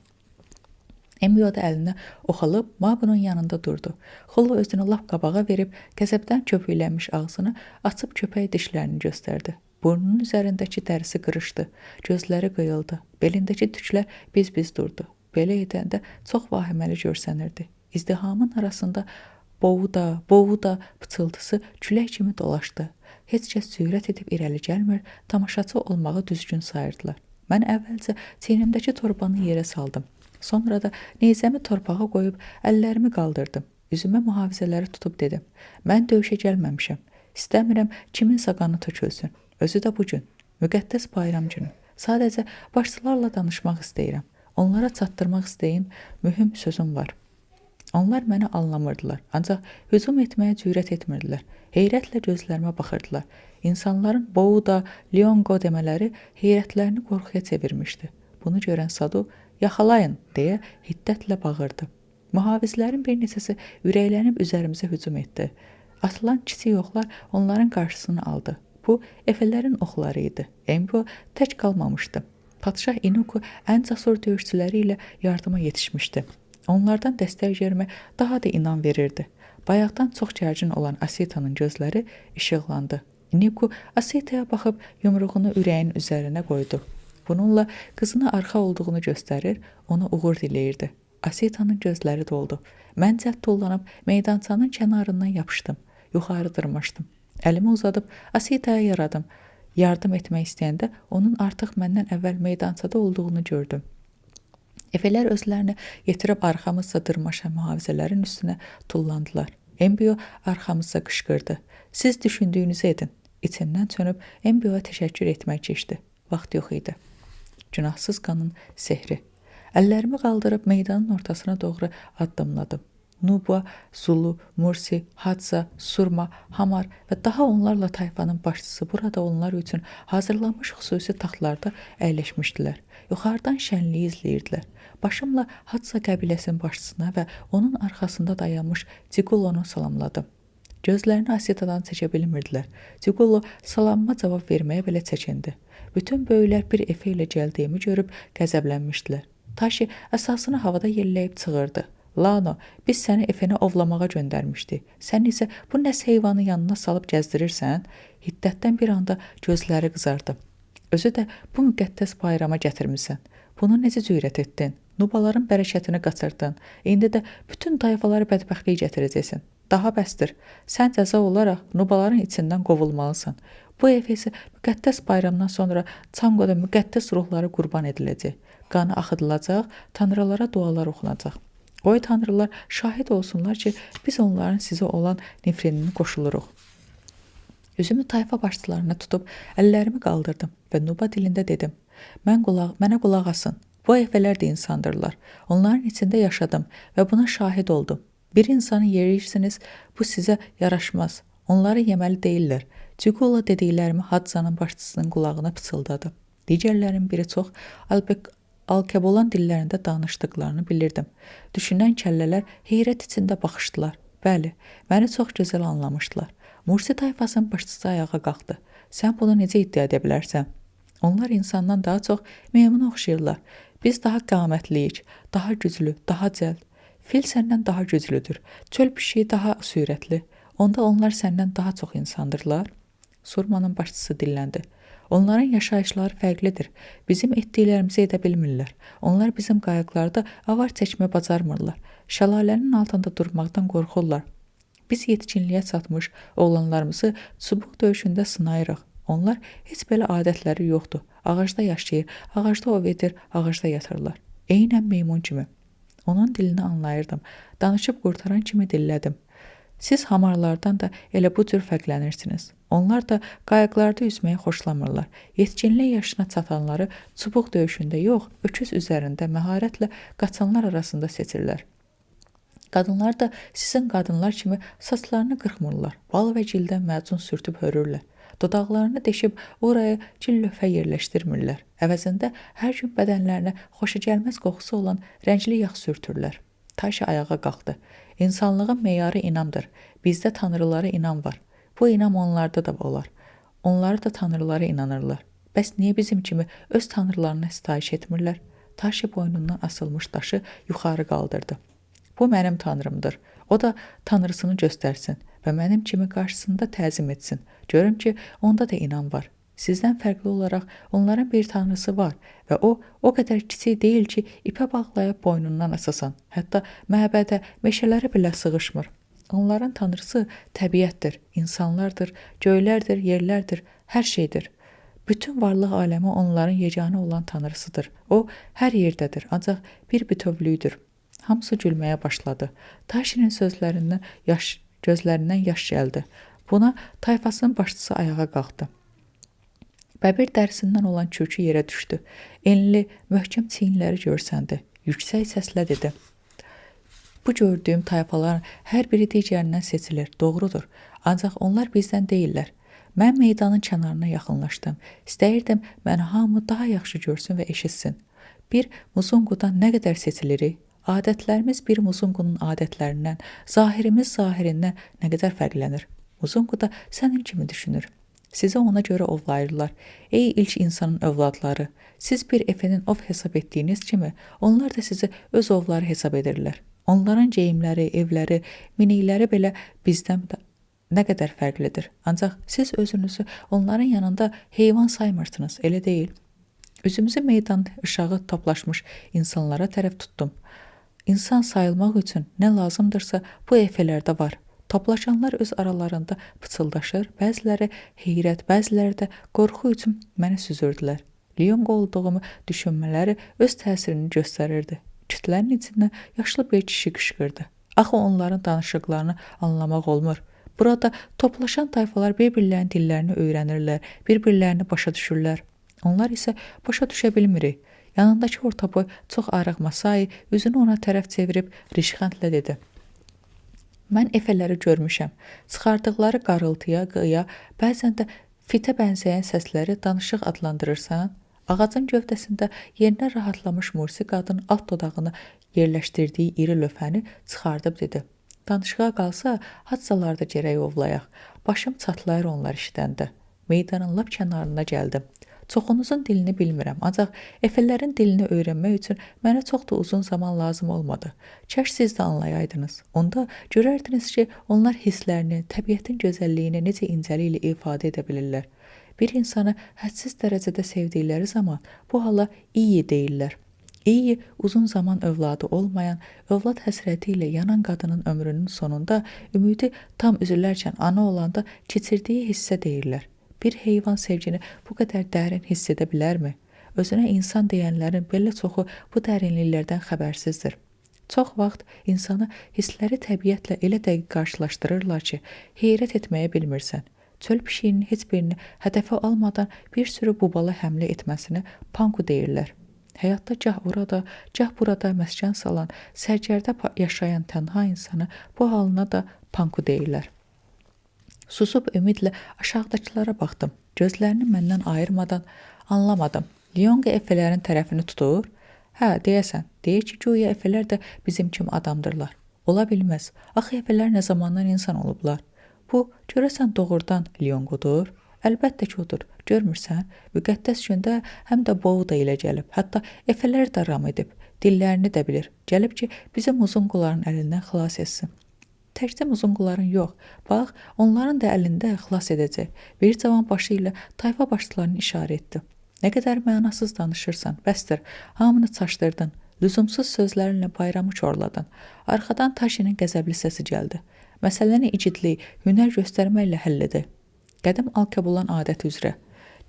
Embio da əlinə oxalıb Maqunun yanında durdu. Xullu özünü lap qabağa verib qəzəbdən köpüklənmiş ağzını açıb köpək dişlərini göstərdi. Burnunun üzərindəki dərisi qırışdı. Gözləri qıyıldı. Belindəki tüklər biz-biz durdu. Belə edəndə çox vahiməli görsənirdi. İzdihamın arasında bovu da pıçıltısı külək kimi dolaşdı. Heç kəs cürət edib irəli gəlmir, tamaşaçı olmağı düzgün sayırdılar. Mən əvvəlcə çiynimdəki torbanı yerə saldım. Sonra da neyzəmi torpağa qoyub əllərimi qaldırdım. Üzümə mühafizələri tutub dedim. Mən döyüşə gəlməmişəm. İstəmirəm kiminsə qanı tökülsün. Özü də bugün, müqəddəs bayram günü. Sadəcə başçılarla danışmaq istəyirəm. Onlara çatdırmaq istəyim mühüm sözüm var. Onlar məni anlamırdılar, ancaq hücum etməyə cürət etmirdilər. Heyrətlə gözlərimə baxırdılar. İnsanların Bouda, Liongo demələri heyrətlərini qorxuya çevirmişdi. Bunu görən Sadu, yaxalayın, deyə hiddətlə bağırdı. Mühafizlərin bir neçəsi ürəklənib üzərimizə hücum etdi. Atılan kiçik oxlar onların qarşısını aldı. Bu, Efələrin oxları idi. Embio tək qalmamışdı. Padşah Inuku ən cəsur döyüşçüləri ilə yardıma yetişmişdi. Onlardan dəstək görmək daha da inam verirdi. Bayaqdan çox gərgin olan Asitanın gözləri işıqlandı. Inuku Asitaya baxıb yumruğunu ürəyin üzərinə qoydu. Bununla qızına arxa olduğunu göstərir, ona uğur diləyirdi. Asitanın gözləri doldu. Mən cəld tullanıb meydançanın kənarından yapışdım. Yuxarı dırmaşdım. Əlimi uzadıb Asitaya yaradım. Yardım etmək istəyəndə onun artıq məndən əvvəl meydançada olduğunu gördüm. Efələr özlərini yetirib arxamızca dırmaşan mühafizələrin üstünə tullandılar. Embio arxamızca qışqırdı. Siz düşündüyünüzü edin. İçindən çönüb Embioya təşəkkür etmək keçdi. Vaxt yox idi. Günahsız qanın sehri. Əllərimi qaldırıb meydanın ortasına doğru addımladım. Nuba, Zulu, Mursi, Hadza, Surma, Hamar və daha onlarla tayfanın başçısı burada onlar üçün hazırlanmış xüsusi taxtlarda əyləşmişdilər. Yuxarıdan şənliyi izləyirdilər. Başımla Hadza qəbiləsinin başçısına və onun arxasında dayanmış Cigulonu salamladım. Gözlərini Asitadan çəkə bilmirdilər. Cigullo salamıma cavab verməyə belə çəkindi. Bütün böyüklər bir Efe ilə gəldiyimi görüb qəzəblənmişdilər. Taşi əsasını havada yelləyib çığırdı. Lano, biz səni Efeni ovlamağa göndərmişdik. Sən isə bu nəs heyvanı yanına salıb gəzdirirsən? Hiddətdən bir anda gözləri qızardı. Özü də bu müqəddəs bayrama gətirmisən. Bunu necə cürət etdin? Nubaların bərəkətini qaçırdın. İndi də bütün tayfaları bədbəxtliyə gətirəcəksən. Daha bəsdir. Sən cəza olaraq Nubaların içindən qovulmalısan. Bu Efesi müqəddəs bayramdan sonra Çanqoda müqəddəs ruhları qurban ediləcək. Qanı axıdılacaq, tanrılara dualar oxunacaq. Qoy tanrılar şahid olsunlar ki, biz onların sizə olan nifrinini qoşuluruq. Üzümü tayfa başçılarına tutub əllərimi qaldırdım və Nuba dilində dedim. Mənə qulaq asın. Bu Efələr də insandırlar. Onların içində yaşadım və buna şahid oldum. Bir insanı yeyirsiniz, bu sizə yaraşmaz. Onları yeməli deyirlər. Cigulla dediklərimi Hadzanın başçısının qulağına pıçıldadı. Digərlərin biri çox Alkebolan dillərində danışdıqlarını bilirdim. Düşünən kəllələr heyrət içində baxışdılar. Bəli, məni çox gözəl anlamışdılar. Mursi tayfasının başçısı ayağa qalxdı. Sən bunu necə iddia edə bilərsən? Onlar insandan daha çox meymuna oxşayırlar. Biz daha qamətliyik, daha güclü, daha cəld. Fil səndən daha güclüdür. Çöl pişiyi daha sürətli. Onda onlar səndən daha çox insandırlar. Surmanın başçısı dilləndi. Onların yaşayışları fərqlidir. Bizim etdiklərimizi edə bilmirlər. Onlar bizim qayıqlarda avar çəkmə bacarmırlar. Şəlalənin altında durmaqdan qorxurlar. Biz yetkinliyə çatmış oğlanlarımızı çubuq döyüşündə sınayırıq. Onlar heç belə adətləri yoxdur. Ağacda yaşayır, ağacda ov edir, ağacda yatırlar. Eynən meymun kimi. Onun dilini anlayırdım. Danışıb qurtaran kimi dillədim. Siz hamarlardan da elə bu cür fərqlənirsiniz. Onlar da qayıqlarda üzməyi xoşlamırlar. Yetkinlik yaşına çatanları çubuq döyüşündə yox, öküz üzərində məharətlə qaçanlar arasında seçirlər. Qadınlar da sizin qadınlar kimi saçlarını qırxmırlar. Bal və cildən macun sürtüb hörürlər. Dodaqlarını deşib oraya cil lövhə yerləşdirmirlər. Əvəzində hər gün bədənlərinə xoşagəlməz qoxusu olan rəngli yağ sürtürlər. Taşa ayağa qalxdı. İnsanlığın meyarı inamdır. Bizdə tanrılara inam var. Bu inam onlarda da olar. Onlar da tanrılara inanırlar. Bəs niyə bizim kimi öz tanrılarına sitayiş etmirlər? Taşı boynundan asılmış daşı yuxarı qaldırdı. Bu mənim tanrımdır. O da tanrısını göstərsin və mənim kimi qarşısında təzim etsin. Görüm ki, onda da inam var. Sizdən fərqli olaraq onların bir tanrısı var və o qədər kiçik deyil ki, ipə bağlayıb boynundan asasan. Hətta məbədə, meşələrə belə sığışmır. Onların tanrısı təbiətdir, insanlardır, göylərdir, yerlərdir, hər şeydir. Bütün varlıq aləmi onların yeganə olan tanrısıdır. O, hər yerdədir, ancaq bir bütövlüydür. Hamısı gülməyə başladı. Taşinin gözlərindən yaş gəldi. Buna tayfasının başçısı ayağa qalxdı. Bəbir dərisindən olan kürkü yerə düşdü. Enli, möhkəm çiyinləri görsəndi. Yüksək səslə dedi. Bu gördüyüm tayfaların hər biri digərindən seçilir, doğrudur. Ancaq onlar bizdən deyirlər. Mən meydanın kənarına yaxınlaşdım. İstəyirdim, məni hamı daha yaxşı görsün və eşitsin. Bir muzunqudan nə qədər seçilirik? Adətlərimiz bir muzunqunun adətlərindən, zahirimiz zahirindən nə qədər fərqlənir? Muzunqu da sənin kimi düşünür. Sizi ona görə ovlayırlar. Ey ilk insanın övladları, siz bir efenin ov hesab etdiyiniz kimi, onlar da sizi öz ovları hesab edirlər. Onların geyimləri, evləri, minikləri belə bizdən də nə qədər fərqlidir. Ancaq siz özünüzü onların yanında heyvan saymırsınız, elə deyil. Üzümüzü meydan ışığı toplaşmış insanlara tərəf tutdum. İnsan sayılmaq üçün nə lazımdırsa bu efelərdə var. Toplaşanlar öz aralarında pıçıldaşır, bəziləri heyrət, bəziləri də qorxu üçün məni süzürdülər. Liyonq olduğumu düşünmələri öz təsirini göstərirdi. Kütlənin içindən yaşlı bir kişi qışqırdı. Axı onların danışıqlarını anlamaq olmur. Burada toplaşan tayfalar bir-birlərinin dillərini öyrənirlər, bir-birlərini başa düşürlər. Onlar isə başa düşə bilmirik. Yanındakı ortaboy çox arıq Masai üzünü ona tərəf çevirib rişxəndlə dedi. Mən efelləri görmüşəm. Çıxardıqları qarıltıya, qıya, bəzən də fitə bənzəyən səsləri danışıq adlandırırsan. Ağacın gövdəsində yerinə rahatlamış Mursi qadın alt dodağını yerləşdirdiyi iri lövhəni çıxardıb dedi. Danışığa qalsa, hadsalarda gərək ovlayaq. Başım çatlayır onlar işdəndə. Meydanın lap kənarına gəldim. Çoxunuzun dilini bilmirəm, ancaq efellərin dilini öyrənmək üçün mənə çox da uzun zaman lazım olmadı. Kaş siz də anlayaydınız. Onda görərdiniz ki, onlar hisslərini, təbiətin gözəlliyini necə incəliklə ifadə edə bilirlər. Bir insanı hədsiz dərəcədə sevdikləri zaman bu hala iyi deyirlər. İyi, uzun zaman övladı olmayan, övlad həsrəti ilə yanan qadının ömrünün sonunda ümidi tam üzülərkən ana olanda keçirdiyi hissə deyirlər. Bir heyvan sevgini bu qədər dərin hiss edə bilərmi? Özünə insan deyənlərin belə çoxu bu dərinliklərdən xəbərsizdir. Çox vaxt insanı hissləri təbiətlə elə dəqiq qarşılaşdırırlar ki, heyrət etməyə bilmirsən. Çöl pişiyinin heç birini hədəfə almadan bir sürü bubala həmlə etməsini panku deyirlər. Həyatda gah orada, gah burada məskən salan, sərgərdə yaşayan tənha insanı bu halına da panku deyirlər. Susub ümidlə aşağıdakılara baxdım. Gözlərini məndən ayırmadan anlamadım. Liyonqa efələrin tərəfini tutur. Hə, deyəsən, deyir ki, güya efələr də bizim kimi adamdırlar. Ola bilməz. Axı efələr nə zamandan insan olublar? Bu, görəsən doğrudan Liyonqudur? Əlbəttə ki, odur. Görmürsən? Müqəddəs gündə həm də boğu da ilə gəlib. Hətta efələr də ram edib. Dillərini də bilir. Gəlib ki, bizim uzunquların əlindən xilas etsin. Təkcə uzunquların yox. Bax, onların da əlində xilas edəcək. Bir cavan başı ilə tayfa başçılarını işarə etdi. Nə qədər mənasız danışırsan, bəsdir. Hamını çaşdırdın. Lüzumsuz sözlərinlə bayramı korladın. Arxadan Taşinin qəzəbli səsi gəldi. Məsələni igidlik, hünər göstərməklə həll edək. Qədim Alkebulan adəti üzrə.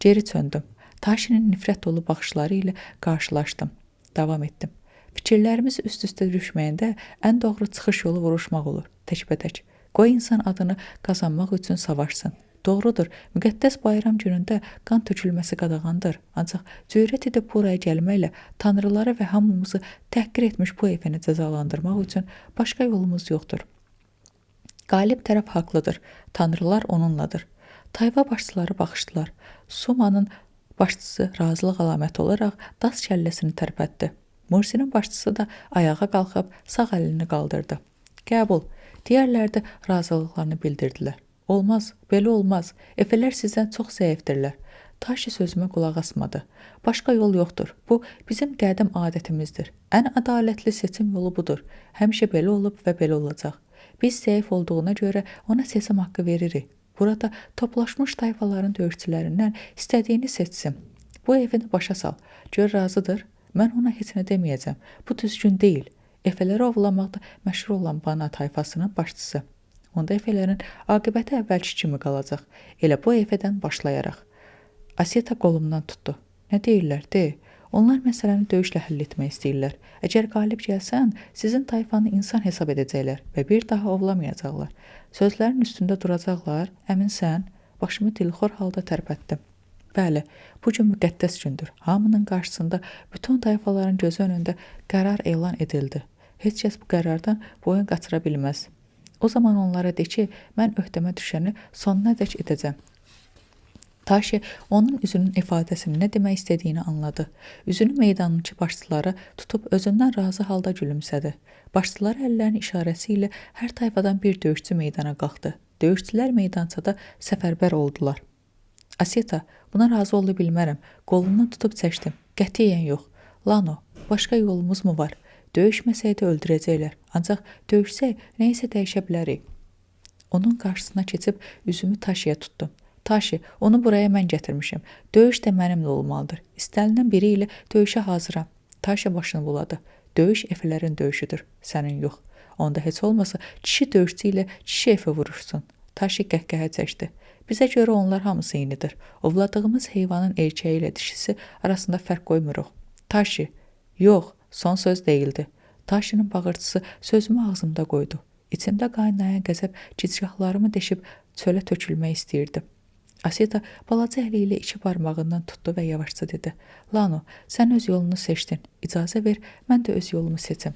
Geri çöndüm. Taşinin nifrət dolu baxışları ilə qarşılaşdım. Davam etdim. Fikirlərimiz üst-üstə düşməyəndə ən doğru çıxış yolu vuruşmaq olur, təkbətək. Qoy insan adını qazanmaq üçün savaşsın. Doğrudur, müqəddəs bayram günündə qan tökülməsi qadağandır. Ancaq cürət edib buraya gəlməklə tanrıları və hamımızı təhqir etmiş bu efəni cəzalandırmaq üçün başqa yolumuz yoxdur. Qalib tərəf haqlıdır, tanrılar onunladır. Tayfa başçıları baxışdılar. Sumanın başçısı razılıq əlaməti olaraq daş kəlləsini tərpətdi. Mursinin başçısı da ayağa qalxıb sağ əlini qaldırdı. Qəbul, digərləri də razılıqlarını bildirdilər. Olmaz, belə olmaz. Efələr sizdən çox zəifdirlər. Taşı sözümə qulaq asmadı. Başqa yol yoxdur. Bu, bizim qədim adətimizdir. Ən ədalətli seçim yolu budur. Həmişə belə olub və belə olacaq. Biz zəif olduğuna görə ona seçim haqqı veririk. Burada toplaşmış tayfaların döyüşçülərindən istədiyini seçsin. Bu evini başa sal. Gör razıdır. Mən ona heç nə deməyəcəm. Bu düzgün deyil. Efələri ovlamaqda məşhur olan Bana tayfasının başçısı. Onda efələrin aqibəti əvvəlki kimi qalacaq. Elə bu efədən başlayaraq. Asita qolumdan tutdu. Nə deyirlər, de. Onlar məsələni döyüşlə həll etmək istəyirlər. Əgər qalib gəlsən, sizin tayfanı insan hesab edəcəklər və bir daha ovlamayacaqlar. Sözlərin üstündə duracaqlar, əminsən? Başımı dilxor halda tərpətdim. Bəli, bu gün müqəddəs gündür. Hamının qarşısında bütün tayfaların gözü önündə qərar elan edildi. Heç kəs bu qərardan boyun qaçıra bilməz. O zaman onlara de ki, mən öhdəmə düşəni sonuna dək edəcəm. Taşi onun üzünün ifadəsini nə demək istədiyini anladı. Üzünü meydanınkı başçılara tutub özündən razı halda gülümsədi. Başçılar əllərinin işarəsi ilə hər tayfadan bir döyüşçü meydana qalxdı. Döyüşçülər meydançada səfərbər oldular. Asita, buna razı ola bilmərəm. Qolundan tutub çəkdim. Qətiyyən yox. Lano, başqa yolumuz mu var? Döyüşməsəydə öldürəcəklər. Ancaq döyüşsək, nəyisə dəyişə bilərik. Onun qarşısına keçib üzümü Taşiyə tutdum. Taşi, onu buraya mən gətirmişim. Döyüş də mənimlə olmalıdır. İstənilən biri ilə döyüşə hazıram. Taşi başını buladı. Döyüş efələrin döyüşüdür, sənin yox. Onda heç olmasa kişi döyüşçü ilə kişi efi vurursun. Taşi qəhqəhə çəkdi. Bizə görə onlar hamısı eynidir. Ovladığımız heyvanın erkəyi ilə dişisi arasında fərq qoymuruq. Taşi, yox, son söz deyildi. Taşinin bağırtısı sözümü ağzımda qoydu. İçimdə qaynayan qəzəb gicgahlarımı deşib çölə tökülmək istəyirdi. Asita balaca əli ilə iki barmağından tutdu və yavaşca dedi. Lano, sən öz yolunu seçdin. İcazə ver, mən də öz yolumu seçim.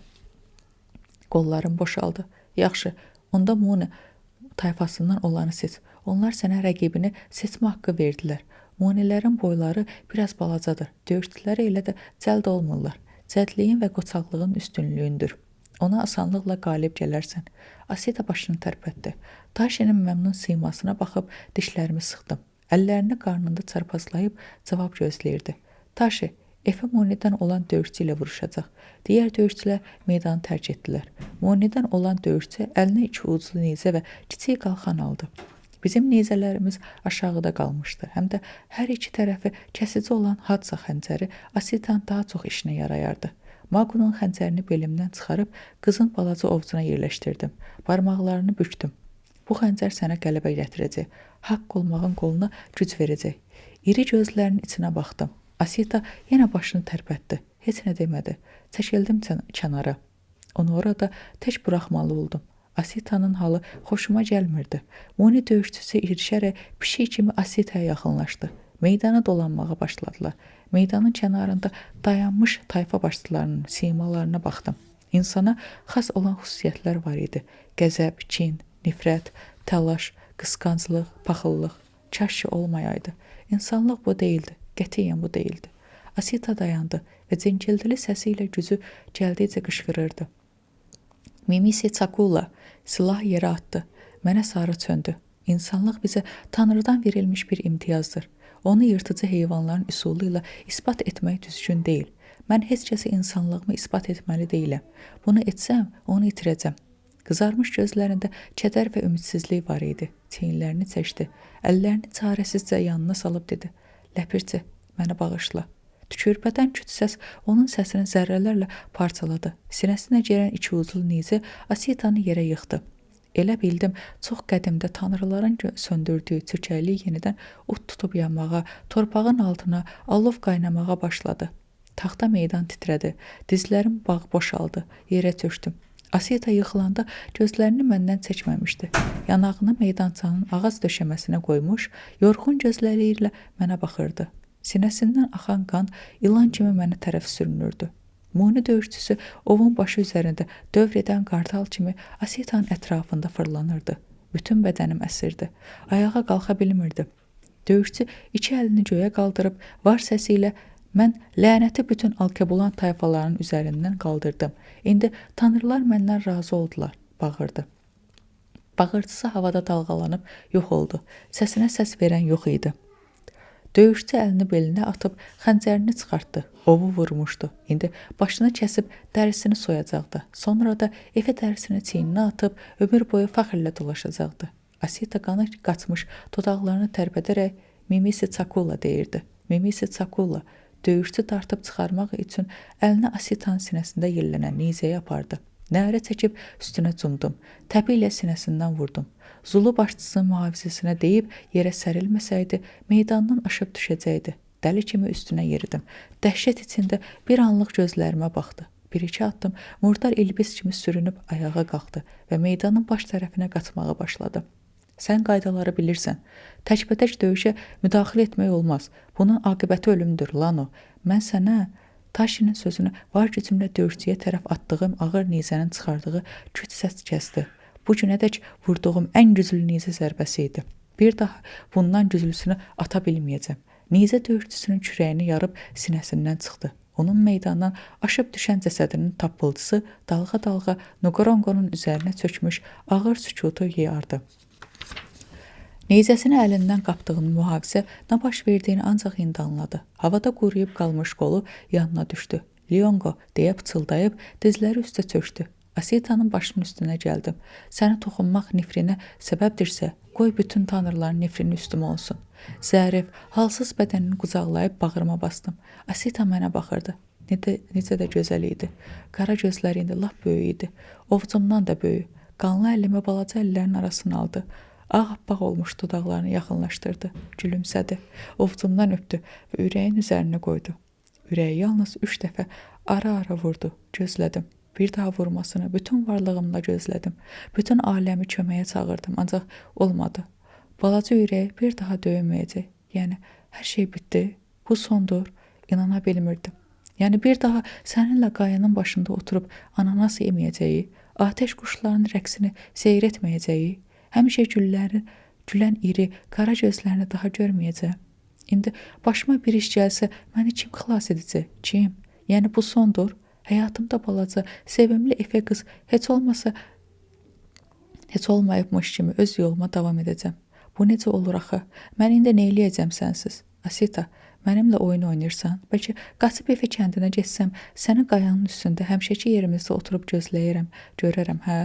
Qollarım boşaldı. Yaxşı, onda Muni tayfasından olanı seç. Onlar sənə rəqibini seçmə haqqı verdilər. Munilərin boyları biraz balacadır. Döyüşçüləri elə də cəld olmurlar. Cəldliyin və qoçaqlığın üstünlüyündür. Ona asanlıqla qalib gələrsən. Asita başını tərpətdi. Taşinin məmnun simasına baxıb dişlərimi sıxdım. Əllərini qarnında çarpazlayıb cavab gözləyirdi. Taşi, Efe Munidən olan döyüşçü ilə vuruşacaq. Digər döyüşçülər meydanı tərk etdilər. Munidən olan döyüşçü əlinə iki uclu nizə və kiçik qalxan aldı. Bizim nizələrimiz aşağıda qalmışdı. Həm də hər iki tərəfi kəsici olan hadsa xəncəri Asitanın daha çox işinə yarayardı. Magunun xəncərini belimdən çıxarıb qızın balaca ovcuna yerləşdirdim. Barmaqlarını bükdüm. Bu xəncər sənə qələbə gətirəcək. Haqq olmağın qoluna güc verəcək. İri gözlərinin içinə baxdım. Asita yenə başını tərpətdi. Heç nə demədi. Çəkildim kənara. Onu orada tək buraxmalı oldum. Asitanın halı xoşuma gəlmirdi. Muni döyüşçüsü irişərək pişik kimi Asitaya yaxınlaşdı. Meydana dolanmağa başladılar. Meydanın kənarında dayanmış tayfa başçılarının simalarına baxdım. İnsana xas olan xüsusiyyətlər var idi. Qəzəb, kin, nifrət, təlaş, qısqanclıq, paxıllıq. Kaş ki olmayaydı. İnsanlıq bu deyildi. Qətiyyən bu deyildi. Asita dayandı və cinkildili səsi ilə gücü gəldikcə qışqırırdı. Mimisi Çakula silah yerə atdı. Mənə sarı çöndü. İnsanlıq bizə Tanrıdan verilmiş bir imtiyazdır. Onu yırtıcı heyvanların üsulu ilə isbat etmək düzgün deyil. Mən heç kəsə insanlığımı isbat etməli deyiləm. Bunu etsəm, onu itirəcəm. Qızarmış gözlərində kədər və ümidsizlik var idi. Çiyinlərini çəkdi. Əllərini çarəsizcə yanına salıb dedi: "Ləpirçi, məni bağışla." Tükürbədən küt səs onun səsini zərrələrlə parçaladı. Sinəsinə girən iki uclu nizə Asitanı yerə yıxdı. Elə bildim, çox qədimdə tanrıların söndürdüyü çirkəklik yenidən od tutub yanmağa, torpağın altına alov qaynamağa başladı. Taxta meydan titrədi, dizlərim bağ boşaldı, yerə çöktüm. Asita yıxılanda gözlərini məndən çəkməmişdi. Yanağını meydançanın ağac döşəməsinə qoymuş, yorğun gözləri ilə mənə baxırdı. Sinəsindən axan qan ilan kimi mənə tərəf sürünürdü. Muni döyüşçüsü ovun başı üzərində dövr edən qartal kimi Asitanın ətrafında fırlanırdı. Bütün bədənim əsirdi. Ayağa qalxa bilmirdim. Döyüşçü iki əlini göyə qaldırıb var səsi ilə mən lənəti bütün Alkebulan tayfalarının üzərindən qaldırdım. İndi tanrılar məndən razı oldular, bağırdı. Bağırtısı havada dalğalanıb yox oldu. Səsinə səs verən yox idi. Döyüşçü əlini belinə atıb xəncərini çıxartdı. Ovu vurmuşdu. İndi başını kəsib dərisini soyacaqdı. Sonra da Efe dərisini çiyninə atıb ömür boyu fəxrlə dolaşacaqdı. Asita qanı qaçmış dodaqlarını tərpədərək Mimisi Çakula deyirdi. Mimisi Çakula. Döyüşçü dartıb çıxarmaq üçün əlini Asitanın sinəsində yellənən nizəyə apardı. Nərə çəkib üstünə cumdum. Təpi ilə sinəsindən vurdum. Zulu başçısının mühafizəsinə deyib yerə sərilməsəydi, meydandan aşıb düşəcəkdi. Dəli kimi üstünə yeridim. Dəhşət içində bir anlıq gözlərimə baxdı. Bir-iki addım murdar ilbis kimi sürünüb ayağa qalxdı və meydanın baş tərəfinə qaçmağa başladı. Sən qaydaları bilirsən. Təkbətək döyüşə müdaxilə etmək olmaz. Bunun aqibəti ölümdür, Lano. Mən sənə Taşinin sözünü var gücümlə döyüşçüyə tərəf atdığım ağır nizənin çıxardığı küt səs kəsdi. Bu günədək vurduğum ən güclü nizə zərbəsi idi. Bir daha bundan güclüsünü ata bilməyəcəm. Nizə döyüşçüsünün kürəyini yarıb sinəsindən çıxdı. Onun meydandan aşıb düşən cəsədinin tappıltısı dalğa-dalğa Nogorongonun üzərinə çökmüş ağır sükutu yayardı. Neyzəsini əlindən qapdığını mühafizə nə baş verdiyini ancaq indi anladı. Havada quruyub qalmış qolu yanına düşdü. Liongo deyə pıçıldayıb dizləri üstə çöktü. Asitanın başının üstünə gəldim. Səni toxunmaq nifrinə səbəbdirsə, qoy bütün tanrıların nifrini üstümə olsun. Zərif, halsız bədənini qucaqlayıb bağrıma bastım. Asita mənə baxırdı. Necə də gözəl idi. Qara gözləri indi lap böyük idi. Ovcumdan da böyük. Qanlı əlimi balaca əllərin arasına aldı. Ağappaq olmuş dodaqlarını yaxınlaşdırdı, gülümsədi, ovcumdan öpdü və ürəyin üzərinə qoydu. Ürəyi yalnız 3 dəfə ara-ara vurdu, gözlədim. Bir daha vurmasını bütün varlığımla gözlədim. Bütün aləmi köməyə çağırdım, ancaq olmadı. Balaca ürəyi bir daha döyülməyəcək. Yəni, hər şey bitdi, bu sondur, inana bilmirdim. Yəni, bir daha səninlə qayanın başında oturub ananas yeməyəcəyi, atəş quşlarının rəqsini seyr etməyəcəyi, həmişə gülən iri, qara gözlərini daha görməyəcəm. İndi başıma bir iş gəlsə, məni kim xilas edəcək? Kim? Yəni bu sondur. Həyatımda balaca, sevimli Efe qız heç olmayıbmış kimi öz yoluma davam edəcəm. Bu necə olur axı? Mən indi nə eləyəcəm sənsiz? Asita, mənimlə oyun oynayırsan? Bəlkə qaçıb Efe kəndinə getsəm, səni qayanın üstündə həmişəki yerimizdə oturub gözləyirəm, görərəm, hə?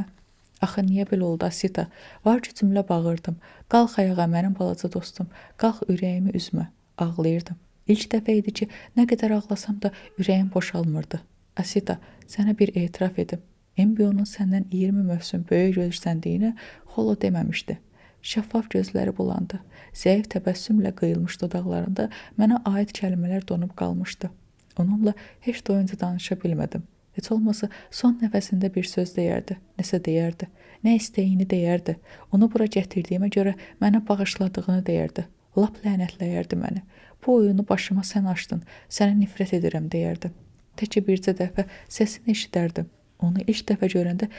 Axı, niyə belə oldu, Asita? Var gücümlə bağırdım. Qalx ayağa, mənim balaca dostum. Qalx, ürəyimi üzmə. Ağlayırdım. İlk dəfə idi ki, nə qədər ağlasam da ürəyim boşalmırdı. Asita, sənə bir etiraf edim. Embionun səndən 20 mövsüm böyük görsəndiyini Xolo deməmişdi. Şəffaf gözləri bulandı. Zəif təbəssümlə qıyılmış dodaqlarında mənə aid kəlmələr donub qalmışdı. Onunla heç doyunca danışa bilmədim. Heç olmasa son nəfəsində bir söz deyərdi, nəsə deyərdi, nə istəyini deyərdi. Onu bura gətirdiyimə görə mənə bağışladığını deyərdi. Lap lənətləyərdi məni. Bu oyunu başıma sən açdın, sənə nifrət edirəm deyərdi. Təkcə bircə dəfə səsini eşidərdim. Onu ilk dəfə görəndə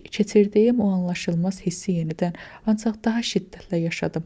keçirdiyim o anlaşılmaz hissi yenidən, ancaq daha şiddətlə yaşadım.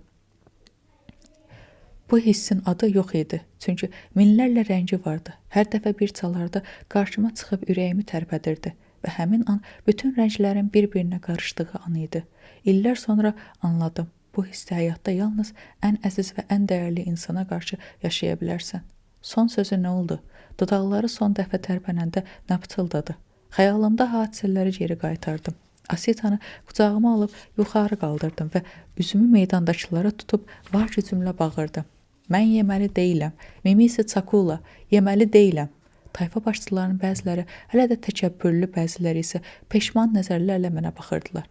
Bu hissin adı yox idi, çünki minlərlə rəngi vardı. Hər dəfə bir çalarda qarşıma çıxıb ürəyimi tərpədirdi və həmin an bütün rənglərin bir-birinə qarışdığı an idi. İllər sonra anladım, bu hissi həyatda yalnız ən əziz və ən dəyərli insana qarşı yaşaya bilərsən. Son sözü nə oldu? Dodaqları son dəfə tərpənəndə nə pıçıldadı? Xəyalımda hadisələri geri qaytardım. Asitanı qucağıma alıb yuxarı qaldırdım və üzümü meydandakılara tutub var gücümlə bağırdım. Mən yeməli deyiləm. Mimisi Çakula, yeməli deyiləm. Tayfa başçılarının bəziləri hələ də təkəbbürlü, bəziləri isə peşman nəzərlərlə mənə baxırdılar.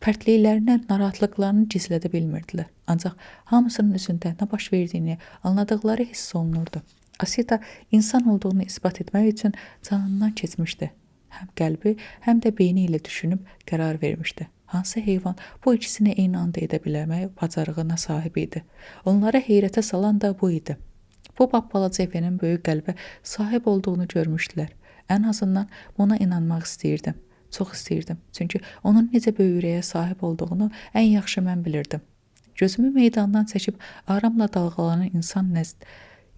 Pərtliklərini, narahatlıqlarını gizlədə bilmirdilər. Ancaq hamısının üzündə nə baş verdiyini anladıqları hiss olunurdu. Asita insan olduğunu isbat etmək üçün canından keçmişdi. Həm qəlbi, həm də beyni ilə düşünüb qərar vermişdi. Hansı heyvan bu ikisini eyni anda edə bilmək bacarığına sahib idi? Onları heyrətə salan da bu idi. Bu balaca Efenin böyük qəlbə sahib olduğunu görmüşdülər. Ən azından ona inanmaq istəyirdim. Çox istəyirdim. Çünki onun necə böyük ürəyə sahib olduğunu ən yaxşı mən bilirdim. Gözümü meydandan çəkib aramla dalğalanan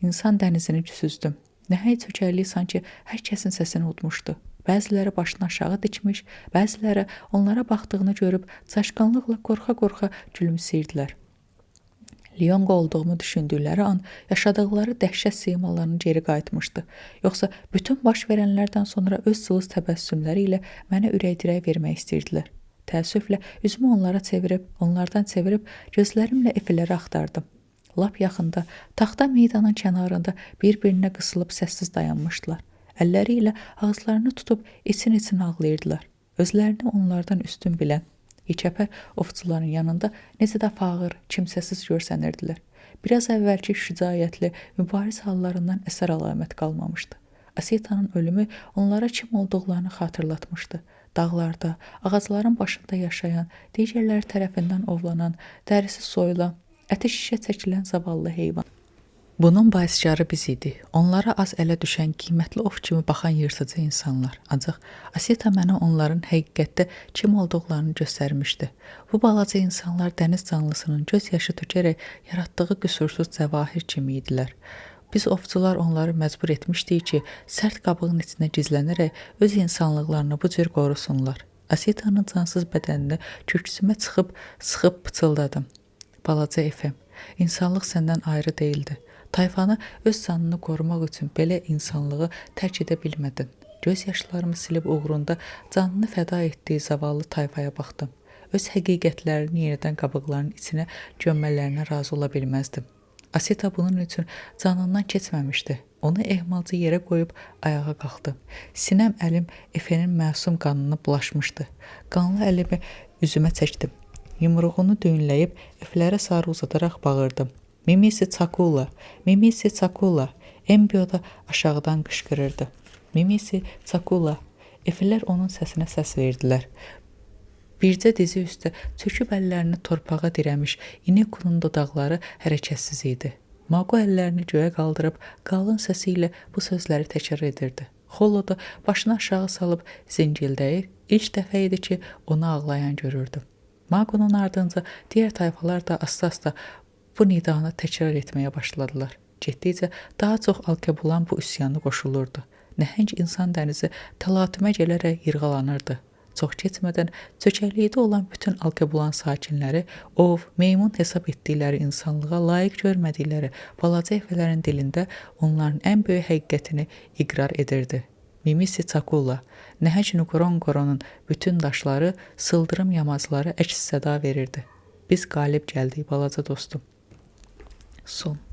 insan dənizini süzdüm. Nəhəy çökərlik sanki hər kəsin səsini udmuşdu. Bəziləri başını aşağı dikmiş, bəziləri onlara baxdığını görüb çaşqınlıqla qorxa-qorxa gülümsəyirdilər. Liyonqa olduğumu düşündükləri an yaşadıqları dəhşət simalarını geri qayıtmışdı. Yoxsa bütün baş verənlərdən sonra öz cılız təbəssümləri ilə mənə ürək-dirək vermək istəyirdilər. Təəssüflə üzümü onlardan çevirib gözlərimlə Efelləri axtardım. Lap yaxında, taxta meydanın kənarında bir-birinə qısılıb səssiz dayanmışdılar. Əlləri ilə ağızlarını tutub için-için ağlayırdılar. Özlərini onlardan üstün bilən yekəpər ovçuların yanında necə də fağır, kimsəsiz görsənirdilər. Biraz əvvəlki şücaətli, mübariz hallarından əsər əlamət qalmamışdı. Asitanın ölümü onlara kim olduqlarını xatırlatmışdı. Dağlarda, ağacların başında yaşayan, digərləri tərəfindən ovlanan, dərisi soyulan, əti şişə çəkilən zavallı heyvan. Bunun baiskarı biz idi. Onlara az ələ düşən qiymətli ov kimi baxan yırtıcı insanlar. Ancaq Asita mənə onların həqiqətdə kim olduqlarını göstərmişdi. Bu balaca insanlar dəniz canlısının göz yaşı tökərək yaratdığı qüsursuz cəvahir kimi idilər. Biz ovçular onları məcbur etmişdik ki, sərt qabığın içinə gizlənərək öz insanlıqlarını bu cür qorusunlar. Asitanın cansız bədənini köksümə sıxıb pıçıldadım. Balaca Efem, insanlıq səndən ayrı deyildi. Tayfanı öz canını qorumaq üçün belə insanlığı tərk edə bilmədin. Göz yaşlarımı silib uğrunda canını fəda etdiyi zavallı tayfaya baxdım. Öz həqiqətlərini yenidən qabıqlarının içinə gömmələrinə razı ola bilməzdim. Asita bunun üçün canından keçməmişdi. Onu ehmalca yerə qoyub ayağa qalxdım. Sinəm əlim Efenin məsum qanını bulaşmışdı. Qanlı əlimi üzümə çəkdim. Yumruğunu düyünləyib Eflərə sarı uzadaraq bağırdım. Mimisi Çakula, Mimisi Çakula. Embio da aşağıdan qışqırırdı. Mimisi Çakula. Eflər onun səsinə səs verdilər. Bircə dizi üstə çöküb əllərini torpağa dirəmiş İnekunun dodaqları hərəkətsiz idi. Mago əllərini göyə qaldırıb qalın səsi ilə bu sözləri təkrar edirdi. Xollo da başını aşağı salıb zingildəyir. İlk dəfə idi ki, onu ağlayan görürdüm. Magonun ardınca digər tayfalar da asta-asta bu nidanı təkrar etməyə başladılar. Getdikcə daha çox Alkebulan bu üsyanı qoşulurdu. Nəhəng insan dənizi təlatümə gələrək yırğalanırdı. Çox keçmədən çökəklikdə olan bütün Alkebulan sakinləri ov, meymun hesab etdikləri insanlığa layiq görmədikləri balaca Efələrin dilində onların ən böyük həqiqətini iqrar edirdi. Mimisi Çakula, nəhəng Nukoronkoronun bütün daşları, sıldırım yamacları əks səda verirdi. Biz qalib gəldik, balaca dostum. Son.